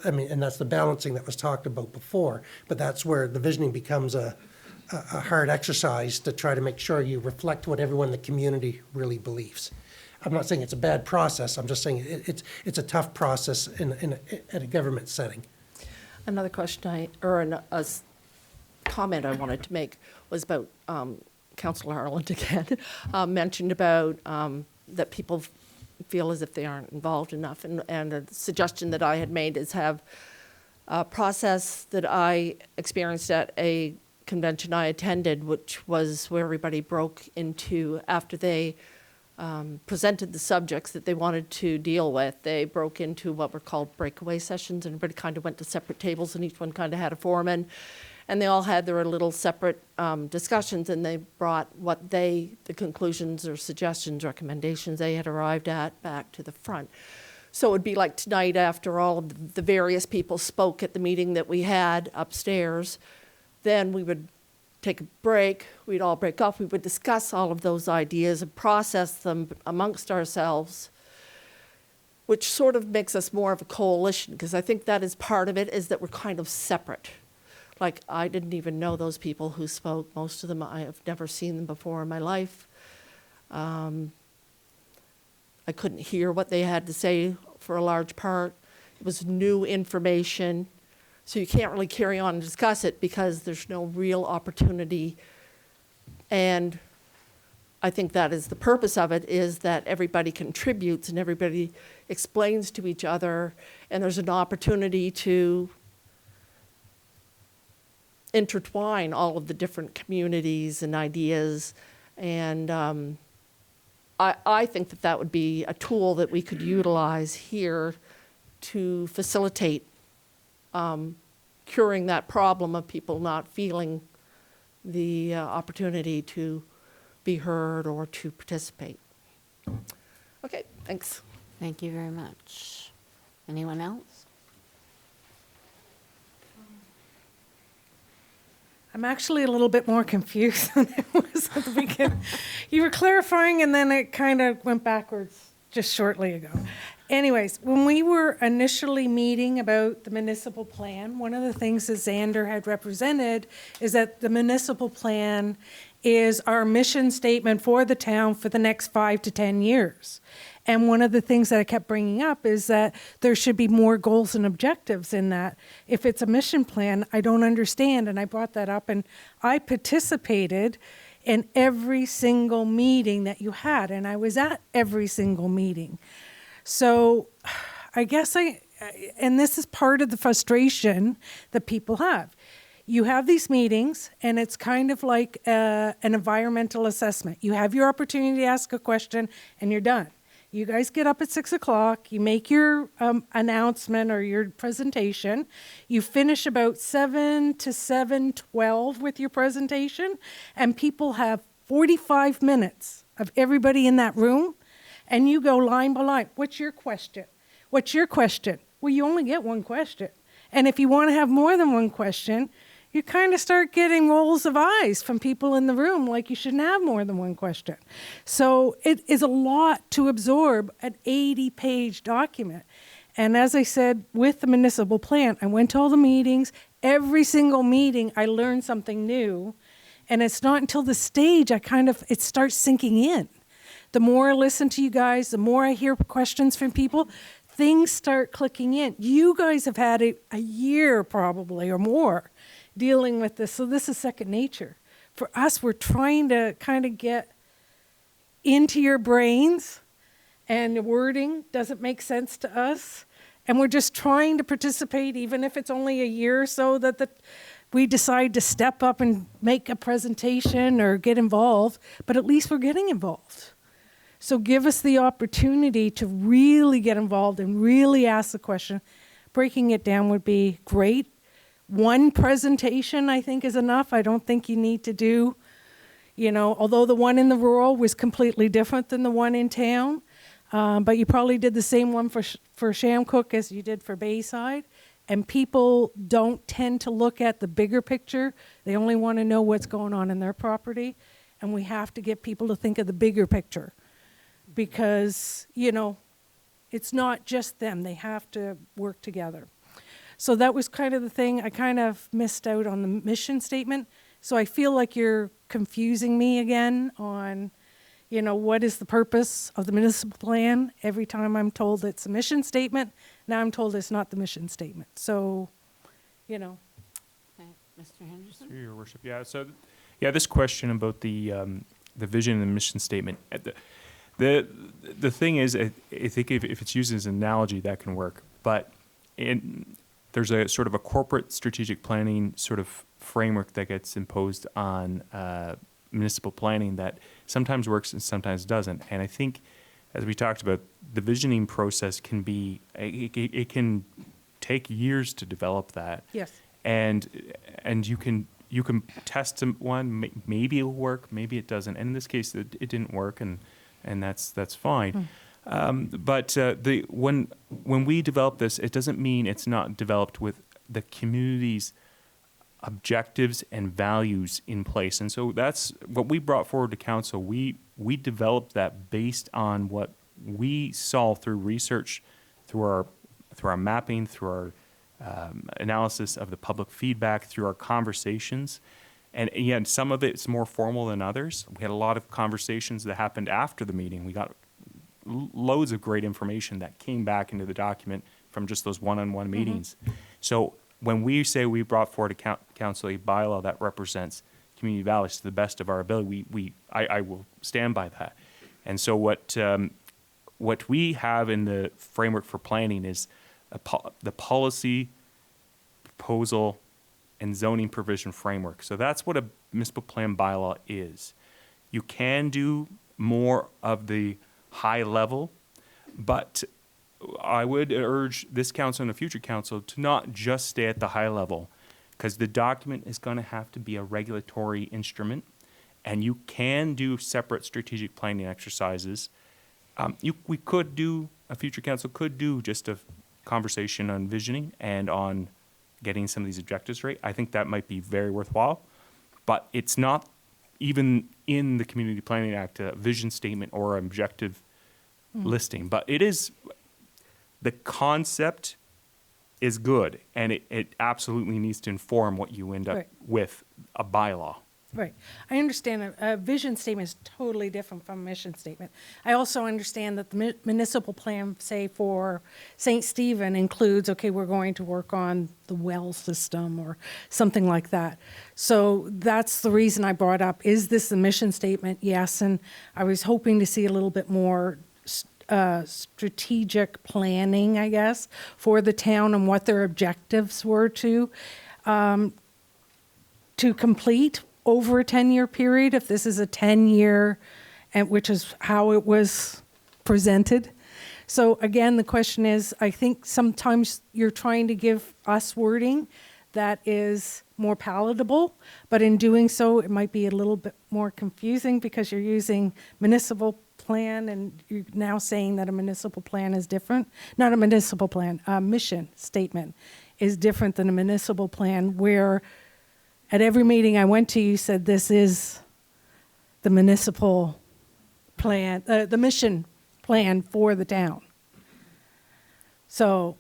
I mean, and that's the balancing that was talked about before, but that's where the visioning becomes a hard exercise to try to make sure you reflect what everyone in the community really believes. I'm not saying it's a bad process, I'm just saying it's a tough process at a government setting. Another question a comment I wanted to make was about Councillor Harland again, mentioned about that people feel as if they aren't involved enough. And a suggestion that I had made is have a process that I experienced at a convention I attended, which was where everybody broke into, after they presented the subjects that they wanted to deal with, they broke into what were called breakaway sessions. And everybody kind of went to separate tables, and each one kind of had a foreman. And they all had their little separate discussions, and they brought the conclusions or suggestions, recommendations they had arrived at back to the front. So it would be like tonight, after all of the various people spoke at the meeting that we had upstairs, then we would take a break, we'd all break off, we would discuss all of those ideas and process them amongst ourselves, which sort of makes us more of a coalition, because I think that is part of it, is that we're kind of separate. Like, I didn't even know those people who spoke. Most of them, I have never seen them before in my life. I couldn't hear what they had to say for a large part. It was new information. So you can't really carry on and discuss it because there's no real opportunity. And I think that is the purpose of it, is that everybody contributes and everybody explains to each other, and there's an opportunity to intertwine all of the different communities and ideas. And I think that that would be a tool that we could utilize here to facilitate curing that problem of people not feeling the opportunity to be heard or to participate. Okay, thanks. Thank you very much. Anyone else? I'm actually a little bit more confused than I was at the beginning. You were clarifying, and then it kind of went backwards just shortly ago. Anyways, when we were initially meeting about the municipal plan, one of the things that Xander had represented is that the municipal plan is our mission statement for the town for the next 5 to 10 years. And one of the things that I kept bringing up is that there should be more goals and objectives in that. If it's a mission plan, I don't understand, and I brought that up, and I participated in every single meeting that you had, and I was at every single meeting. So I guess and this is part of the frustration that people have. You have these meetings, and it's kind of like an environmental assessment. You have your opportunity to ask a question, and you're done. You guys get up at 6 o'clock, you make your announcement or your presentation, you finish about 7 to 7:12 with your presentation, and people have 45 minutes of everybody in that room, and you go line by line. What's your question? What's your question? Well, you only get one question. And if you want to have more than one question, you kind of start getting rolls of eyes from people in the room, like you shouldn't have more than one question. So it is a lot to absorb an 80-page document. And as I said, with the municipal plan, I went to all the meetings. Every single meeting, I learned something new. And it's not until the stage it starts sinking in. The more I listen to you guys, the more I hear questions from people, things start clicking in. You guys have had a year probably or more dealing with this, so this is second nature. For us, we're trying to kind of get into your brains, and the wording doesn't make sense to us, and we're just trying to participate, even if it's only a year or so that we decide to step up and make a presentation or get involved, but at least we're getting involved. So give us the opportunity to really get involved and really ask the question. Breaking it down would be great. One presentation, I think, is enough. I don't think you need to do, although the one in the rural was completely different than the one in town, but you probably did the same one for Shamcook as you did for Bayside. And people don't tend to look at the bigger picture. They only want to know what's going on in their property. And we have to get people to think of the bigger picture. Because, it's not just them. They have to work together. So that was kind of the thing. I kind of missed out on the mission statement. So I feel like you're confusing me again on, what is the purpose of the municipal plan? Every time I'm told it's a mission statement, now I'm told it's not the mission statement. So, Okay, Mr. Henderson? Through your worship, yeah. So, this question about the vision and the mission statement. The thing is, I think if it's used as an analogy, that can work. But there's a sort of a corporate strategic planning sort of framework that gets imposed on municipal planning that sometimes works and sometimes doesn't. And I think, as we talked about, the visioning process can be, it can take years to develop that. yes. And you can test one, maybe it'll work, maybe it doesn't. And in this case, it didn't work, and that's fine. But when we develop this, it doesn't mean it's not developed with the community's objectives and values in place. And so that's what we brought forward to council. We developed that based on what we saw through research, through our mapping, through our analysis of the public feedback, through our conversations. And again, some of it's more formal than others. We had a lot of conversations that happened after the meeting. We got loads of great information that came back into the document from just those one-on-one meetings. So when we say we brought forward a council a bylaw that represents community values to the best of our ability, I will stand by that. And so what we have in the framework for planning is the policy, proposal, and zoning provision framework. So that's what a municipal plan bylaw is. You can do more of the high level, but I would urge this council and the future council to not just stay at the high level, because the document is going to have to be a regulatory instrument, and you can do separate strategic planning exercises. We could do, a future council could do just a conversation on visioning and on getting some of these objectives right. I think that might be very worthwhile, but it's not even in the Community Planning Act a vision statement or objective listing. But it is, the concept is good, and it absolutely needs to inform what you end up Right. with, a bylaw. Right. I understand a vision statement is totally different from a mission statement. I also understand that the municipal plan, say for St. Stephen, includes, okay, we're going to work on the well system or something like that. So that's the reason I brought up, is this a mission statement? Yes. And I was hoping to see a little bit more strategic planning, I guess, for the town and what their objectives were to complete over a 10-year period, if this is a 10-year, and which is how it was presented. So again, the question is, I think sometimes you're trying to give us wording that is more palatable, but in doing so, it might be a little bit more confusing because you're using municipal plan and you're now saying that a municipal plan is different. Not a municipal plan, a mission statement is different than a municipal plan, where at every meeting I went to, you said this is the municipal plan, the mission plan for the town. So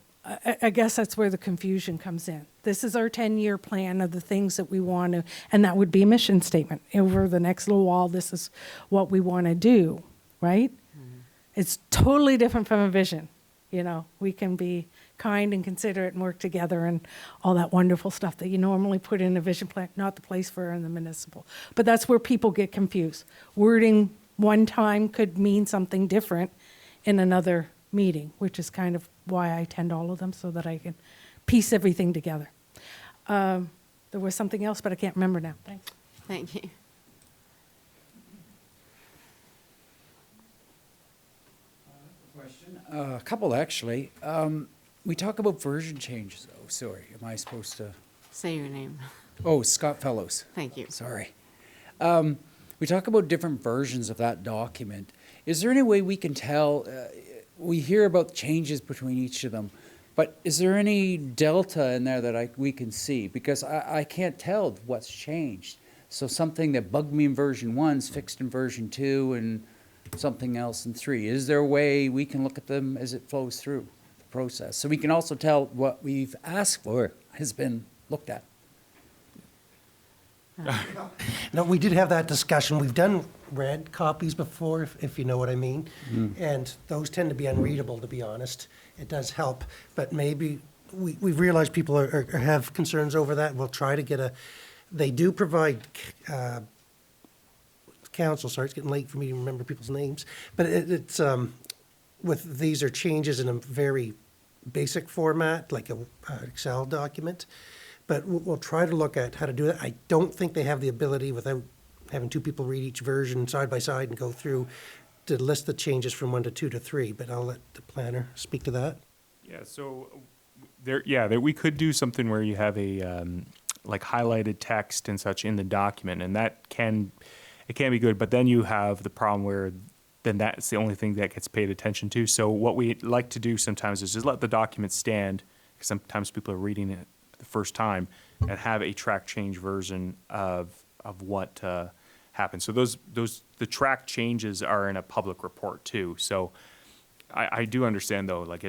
I guess that's where the confusion comes in. This is our 10-year plan of the things that we want to, and that would be a mission statement. Over the next little while, this is what we want to do, right? It's totally different from a vision. We can be kind and considerate and work together and all that wonderful stuff that you normally put in a vision plan, not the place for in the municipal. But that's where people get confused. Wording one time could mean something different in another meeting, which is kind of why I attend all of them, so that I can piece everything together. There was something else, but I can't remember now. Thanks. Thank you. A couple, actually. We talk about version changes. Oh, sorry. Am I supposed to? Say your name. Oh, Scott Fellows. Thank you. Sorry. We talk about different versions of that document. Is there any way we can tell? We hear about changes between each of them, but is there any delta in there that we can see? Because I can't tell what's changed. So something that bugged me in version 1 is fixed in version 2, and something else in 3. Is there a way we can look at them as it flows through the process. So we can also tell what we've asked for has been looked at. No, we did have that discussion. We've done red copies before, if you know what I mean. And those tend to be unreadable, to be honest. It does help, but maybe we've realized people have concerns over that. We'll try to get they do provide counsel, sorry, it's getting late for me to remember people's names, but it's, these are changes in a very basic format, like a Excel document. But we'll try to look at how to do that. I don't think they have the ability, without having two people read each version side by side and go through, to list the changes from 1 to 2 to 3, but I'll let the planner speak to that. Yeah, so we could do something where you have a like highlighted text and such in the document, and it can be good, but then you have the problem where then that's the only thing that gets paid attention to. So what we like to do sometimes is just let the document stand, because sometimes people are reading it the first time, and have a track change version of what happened. So the track changes are in a public report too. So I do understand though, like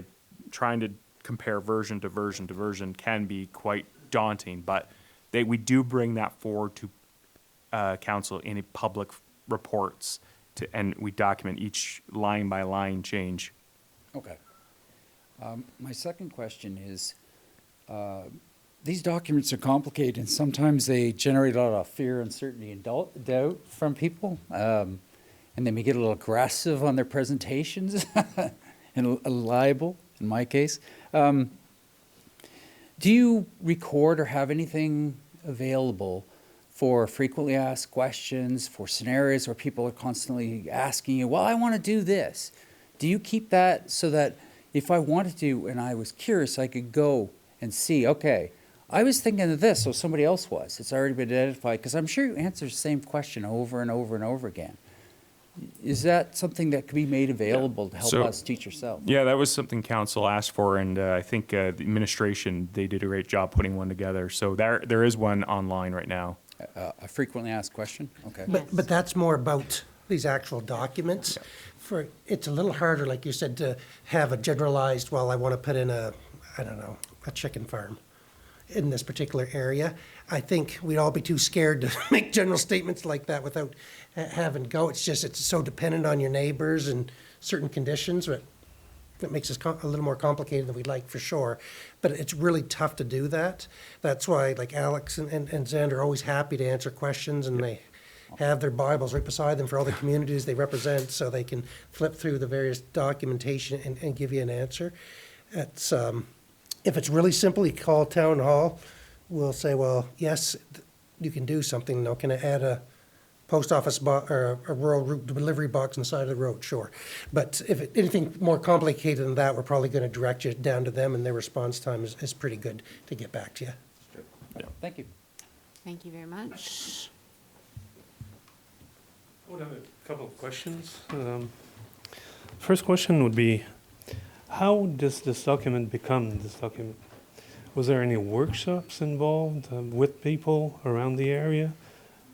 trying to compare version to version to version can be quite daunting, but we do bring that forward to council in a public reports and we document each line by line change. Okay. My second question is, these documents are complicated and sometimes they generate a lot of fear, uncertainty, and doubt from people. And they may get a little aggressive on their presentations and liable, in my case. Do you record or have anything available for frequently asked questions, for scenarios where people are constantly asking you, well, I want to do this? Do you keep that so that if I wanted to and I was curious, I could go and see, okay, I was thinking of this, so somebody else was. It's already been identified, because I'm sure you answer the same question over and over and over again. Is that something that could be made available to help us teach ourselves? Yeah, that was something council asked for, and I think the administration, they did a great job putting one together. So there is one online right now. A frequently asked question? Okay. But that's more about these actual documents. Yeah. It's a little harder, like you said, to have a generalized, well, I want to put in a chicken farm in this particular area. I think we'd all be too scared to make general statements like that without having go. It's so dependent on your neighbors and certain conditions, but that makes it a little more complicated than we'd like, for sure. But it's really tough to do that. That's why, like, Alex and Xander are always happy to answer questions, and they have their Bibles right beside them for all the communities they represent, so they can flip through the various documentation and give you an answer. It's, if it's really simple, you call town hall, we'll say, well, yes, you can do something. Now, can I add a post office or a rural route delivery box on the side of the road? Sure. But if anything more complicated than that, we're probably going to direct you down to them, and their response time is pretty good to get back to you. Yeah. Thank you. Thank you very much. I would have a couple of questions. First question would be, how does this document become this document? Was there any workshops involved with people around the area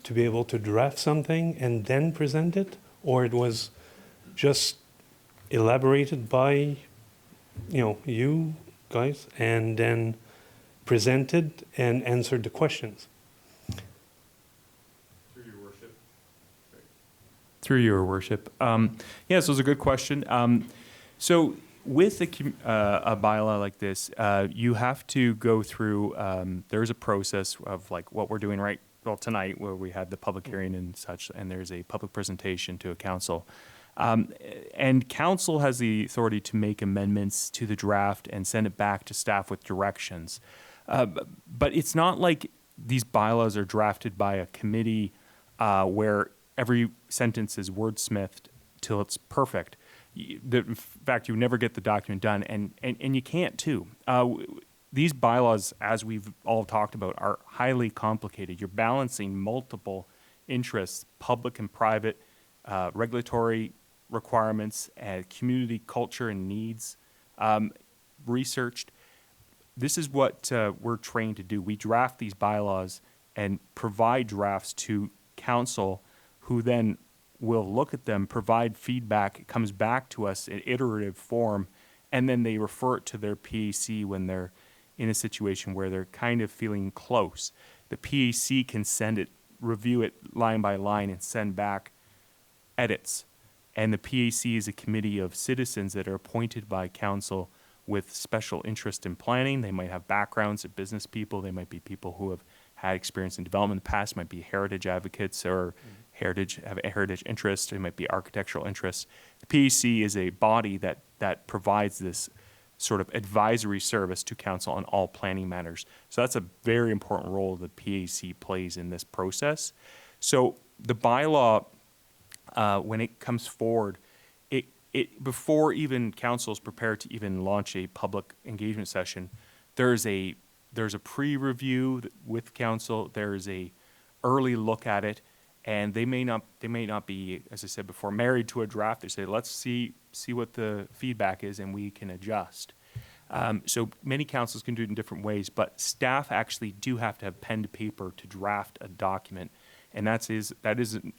to be able to draft something and then present it? Or it was just elaborated by, you guys, and then presented and answered the questions? Through your worship. Yeah, so it's a good question. So with a bylaw like this, you have to go through, there's a process of like what we're doing tonight, where we had the public hearing and such, and there's a public presentation to a council. And council has the authority to make amendments to the draft and send it back to staff with directions. But it's not like these bylaws are drafted by a committee where every sentence is wordsmithed till it's perfect. In fact, you never get the document done, and you can't too. These bylaws, as we've all talked about, are highly complicated. You're balancing multiple interests, public and private, regulatory requirements, community culture and needs, researched. This is what we're trained to do. We draft these bylaws and provide drafts to council, who then will look at them, provide feedback. It comes back to us in iterative form, and then they refer it to their PAC when they're in a situation where they're kind of feeling close. The PAC can review it line by line and send back edits. And the PAC is a committee of citizens that are appointed by council with special interest in planning. They might have backgrounds of business people. They might be people who have had experience in development in the past, might be heritage advocates or have a heritage interest. They might be architectural interests. The PAC is a body that provides this sort of advisory service to council on all planning matters. So that's a very important role the PAC plays in this process. So the bylaw, when it comes forward, it before even council is prepared to even launch a public engagement session, there's a pre-review with council. There's a early look at it, and they may not be, as I said before, married to a draft. They say, let's see what the feedback is, and we can adjust. So many councils can do it in different ways, but staff actually do have to have pen to paper to draft a document, and that is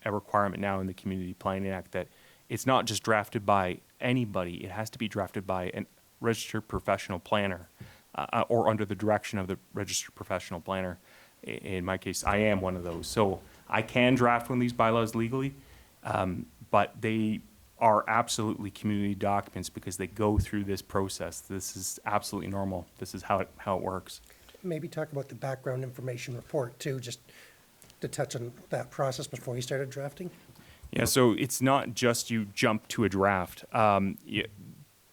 a requirement now in the Community Planning Act, that it's not just drafted by anybody. It has to be drafted by a registered professional planner, or under the direction of the registered professional planner. In my case, I am one of those. So I can draft one of these bylaws legally, but they are absolutely community documents because they go through this process. This is absolutely normal. This is how it works. Maybe talk about the background information report too, just to touch on that process before you started drafting. Yeah, so it's not just you jump to a draft.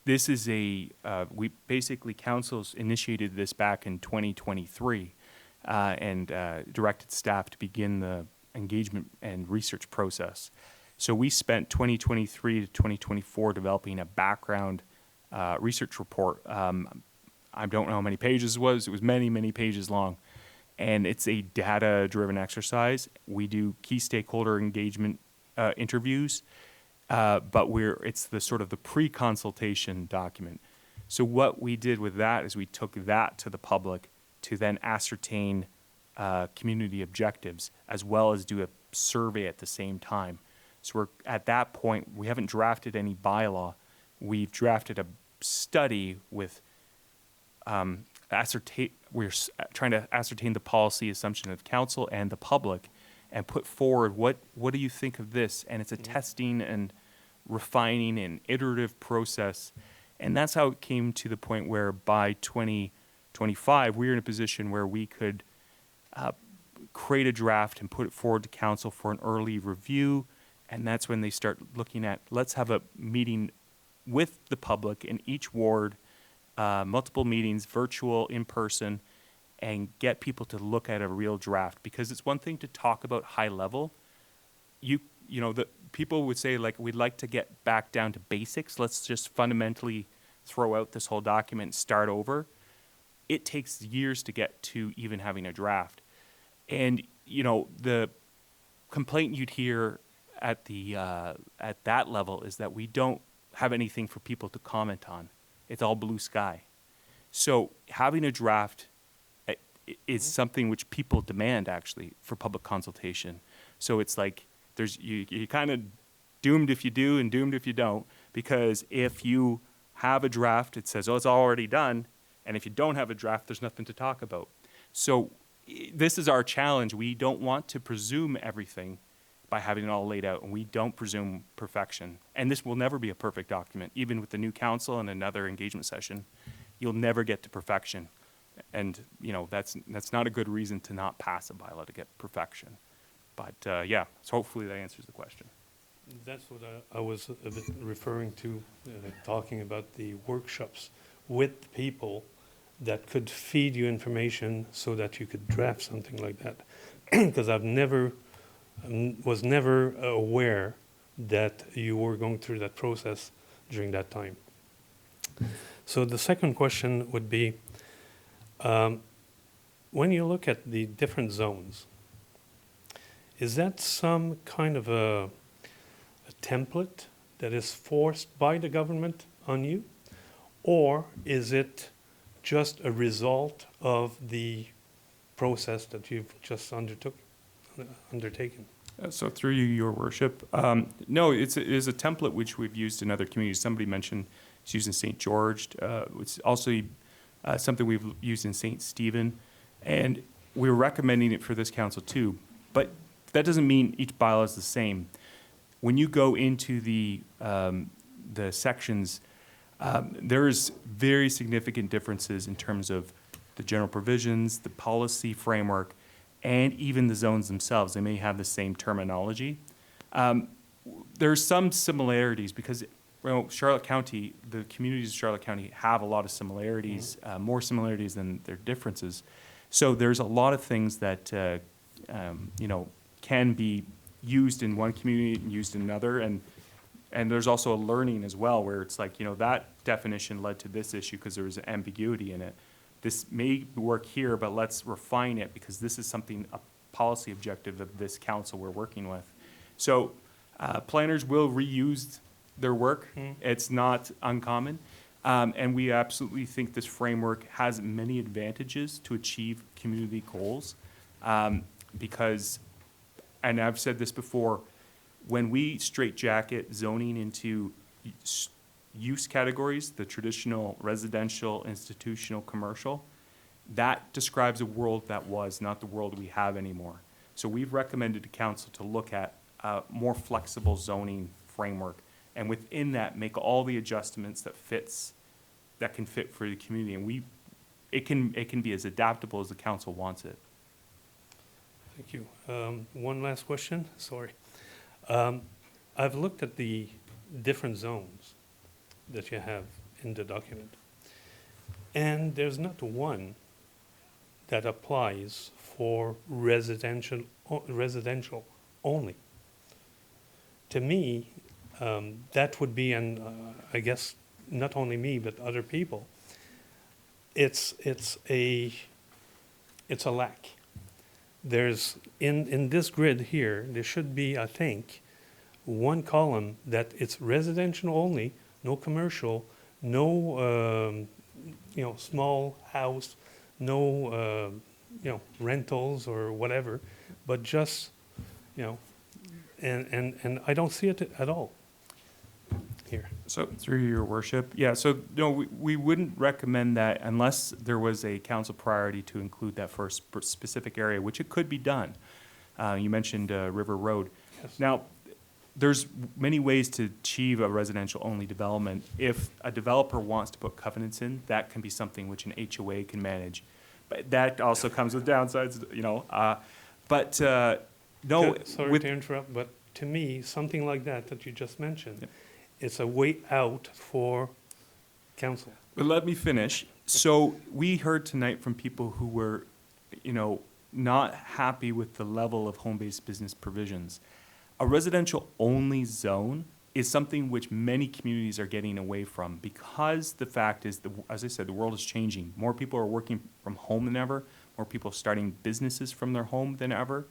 This is we basically, councils initiated this back in 2023 and directed staff to begin the engagement and research process. So we spent 2023 to 2024 developing a background research report. I don't know how many pages it was. It was many, many pages long. And it's a data-driven exercise. We do key stakeholder engagement interviews, but it's the sort of the pre-consultation document. So what we did with that is we took that to the public to then ascertain community objectives, as well as do a survey at the same time. So we're at that point, we haven't drafted any bylaw. We've drafted a study with we're trying to ascertain the policy assumption of council and the public, and put forward what do you think of this? And it's a testing and refining and iterative process. And that's how it came to the point where by 2025, we were in a position where we could create a draft and put it forward to council for an early review. And that's when they start looking at, let's have a meeting with the public in each ward, multiple meetings, virtual, in person, and get people to look at a real draft. Because it's one thing to talk about high level. You know, the people would say, like, we'd like to get back down to basics. Let's just fundamentally throw out this whole document and start over. It takes years to get to even having a draft. And, you know, the complaint you'd hear at that level is that we don't have anything for people to comment on. It's all blue sky. So having a draft is something which people demand, actually, for public consultation. So it's like you're kind of doomed if you do and doomed if you don't, because if you have a draft, it says, oh, it's already done, and if you don't have a draft, there's nothing to talk about. So this is our challenge. We don't want to presume everything by having it all laid out, and we don't presume perfection. And this will never be a perfect document. Even with the new council and another engagement session, you'll never get to perfection. And, you know, that's not a good reason to not pass a bylaw, to get perfection. But, yeah, so hopefully that answers the question. That's what I was a bit referring to, talking about the workshops with people that could feed you information so that you could draft something like that. Because was never aware that you were going through that process during that time. So the second question would be, when you look at the different zones, is that some kind of a template that is forced by the government on you? Or is it just a result of the process that you've just undertaken? So through you, Your Worship, no, it is a template which we've used in other communities. Somebody mentioned It's used in St. George. It's also something we've used in St. Stephen. And we're recommending it for this council too. But that doesn't mean each bylaw is the same. When you go into the sections, there's very significant differences in terms of the general provisions, the policy framework, and even the zones themselves. They may have the same terminology. There's some similarities because Charlotte County, the communities of Charlotte County have a lot of similarities, more similarities than their differences. So there's a lot of things that can be used in one community and used in another, and there's also a learning as well where it's like, that definition led to this issue because there was an ambiguity in it. This may work here, but let's refine it because this is something, a policy objective of this council we're working with. So planners will reuse their work. It's not uncommon. And we absolutely think this framework has many advantages to achieve community goals because, and I've said this before, when we straitjacket zoning into use categories, the traditional residential, institutional, commercial, that describes a world that was, not the world we have anymore. So we've recommended to council to look at a more flexible zoning framework, and within that, make all the adjustments that can fit for the community. And it can be as adaptable as the council wants it. Thank you. One last question, sorry. I've looked at the different zones that you have in the document, and there's not one that applies for residential only. To me, that would be, and I guess not only me but other people, it's a lack. There's in this grid here, there should be, I think, one column that it's residential only, no commercial, no small house, no rentals or whatever, but just and I don't see it at all here. So through your worship, yeah. So no, we wouldn't recommend that unless there was a council priority to include that for a specific area, which it could be done. You mentioned River Road. Yes. Now, there's many ways to achieve a residential only development. If a developer wants to put covenants in, that can be something which an HOA can manage. But that also comes with downsides, no. Sorry to interrupt, but to me, something like that you just mentioned, it's a way out for council. But let me finish. So we heard tonight from people who were, not happy with the level of home-based business provisions. A residential-only zone is something which many communities are getting away from because the fact is, as I said, the world is changing. More people are working from home than ever. More people are starting businesses from their home than ever.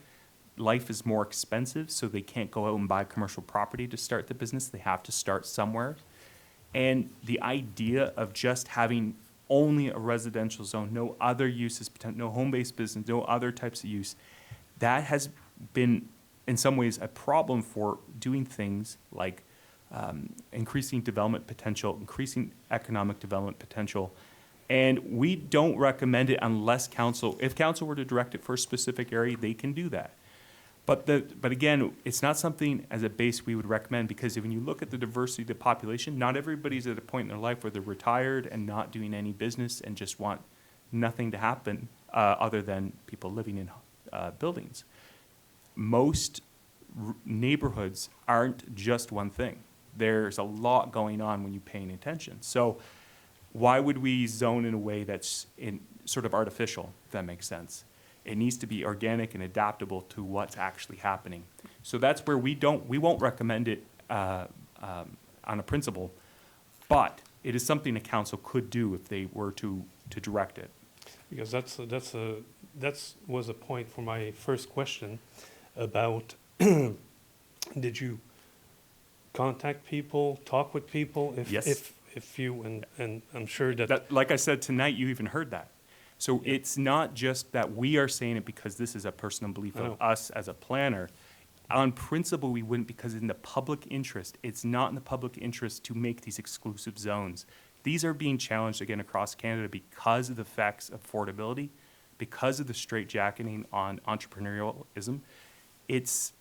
Life is more expensive, so they can't go out and buy commercial property to start the business. They have to start somewhere. And the idea of just having only a residential zone, no other uses, no home-based business, no other types of use, that has been, in some ways, a problem for doing things like increasing development potential, increasing economic development potential. And we don't recommend it unless if council were to direct it for a specific area, they can do that. But again, it's not something as a base we would recommend because when you look at the diversity of the population, not everybody's at a point in their life where they're retired and not doing any business and just want nothing to happen other than people living in buildings. Most neighborhoods aren't just one thing. There's a lot going on when you're paying attention. So why would we zone in a way that's sort of artificial, if that makes sense? It needs to be organic and adaptable to what's actually happening. So that's where we won't recommend it on a principle, but it is something a council could do if they were to direct it. Because that was a point for my first question about did you contact people, talk with people? Yes. If you, and I'm sure that... Like I said tonight, you even heard that. So it's not just that we are saying it because this is a personal belief of us as a planner. On principle, we wouldn't, because in the public interest, it's not in the public interest to make these exclusive zones. These are being challenged again across Canada because of the effects of affordability, because of the straitjacketing on entrepreneurialism. It's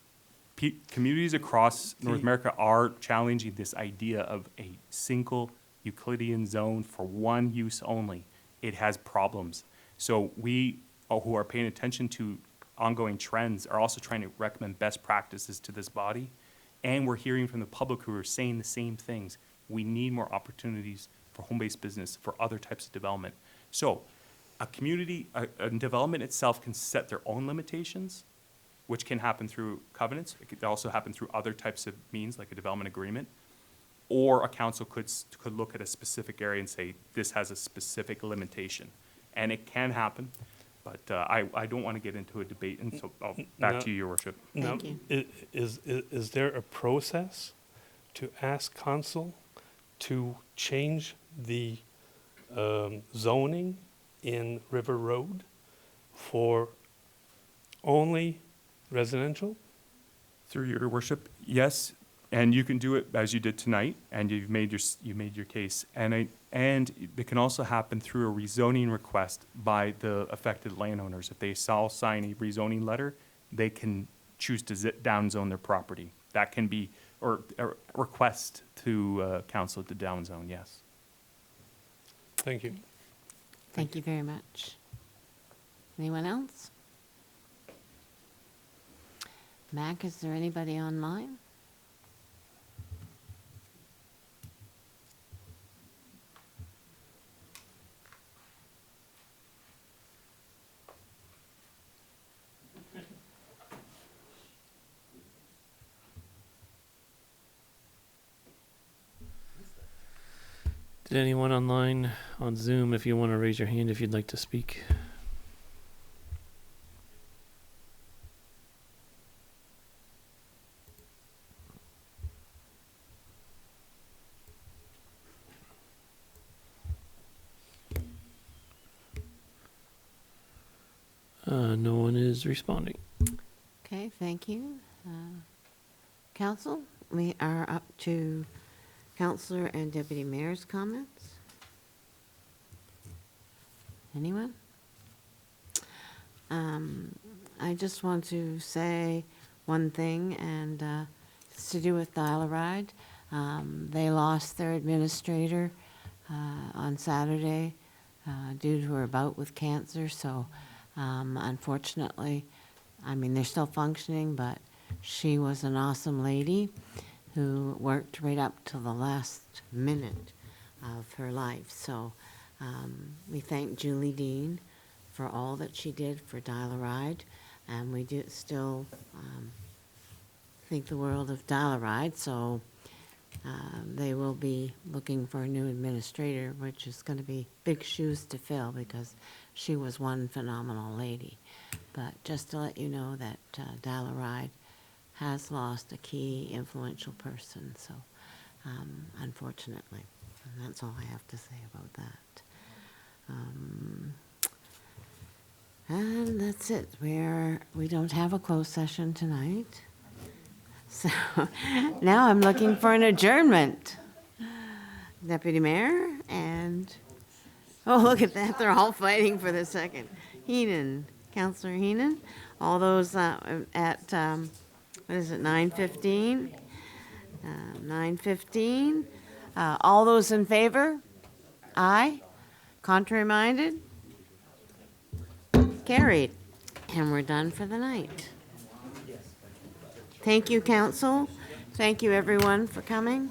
communities across North America are challenging this idea of a single Euclidean zone for one use only. It has problems. So we who are paying attention to ongoing trends are also trying to recommend best practices to this body. And we're hearing from the public who are saying the same things. We need more opportunities for home-based business, for other types of development. So a community, a development itself can set their own limitations, which can happen through covenants. It could also happen through other types of means, like a development agreement. Or a council could look at a specific area and say, this has a specific limitation. And it can happen. But I don't want to get into a debate, and so back to you, Your Worship. Now, is there a process to ask council to change the zoning in River Road for only residential? Through Your Worship, yes, and you can do it as you did tonight, and you made your case, and it can also happen through a rezoning request by the affected landowners. If they all sign a rezoning letter, they can choose to downzone their property. That can be or a request to council to downzone. Yes. Thank you. Thank you very much. Anyone else? Mac, is there anybody online? Did anyone online on Zoom, if you want to raise your hand if you'd like to speak? No one is responding. Okay, thank you. Council, we are up to Councillor and Deputy Mayor's comments. Anyone? I just want to say one thing, and it's to do with Dial-A-Ride. They lost their administrator on Saturday due to her bout with cancer, so unfortunately, I mean, they're still functioning, but she was an awesome lady who worked right up to the last minute of her life. So we thank Julie Dean for all that she did for Dial-A-Ride, and we do still think the world of Dial-A-Ride. So they will be looking for a new administrator, which is going to be big shoes to fill because she was one phenomenal lady. But just to let you know that Dial-A-Ride has lost a key influential person, so unfortunately. And that's all I have to say about that. And that's it. We don't have a closed session tonight. So now I'm looking for an adjournment. Deputy Mayor and, oh, look at that. They're all fighting for the second. Heenan, Councillor Heenan. All those at, what is it, 9:15? 9:15. All those in favor? Aye. Contrary minded? Carried. And we're done for the night. Thank you, Council. Thank you, everyone, for coming.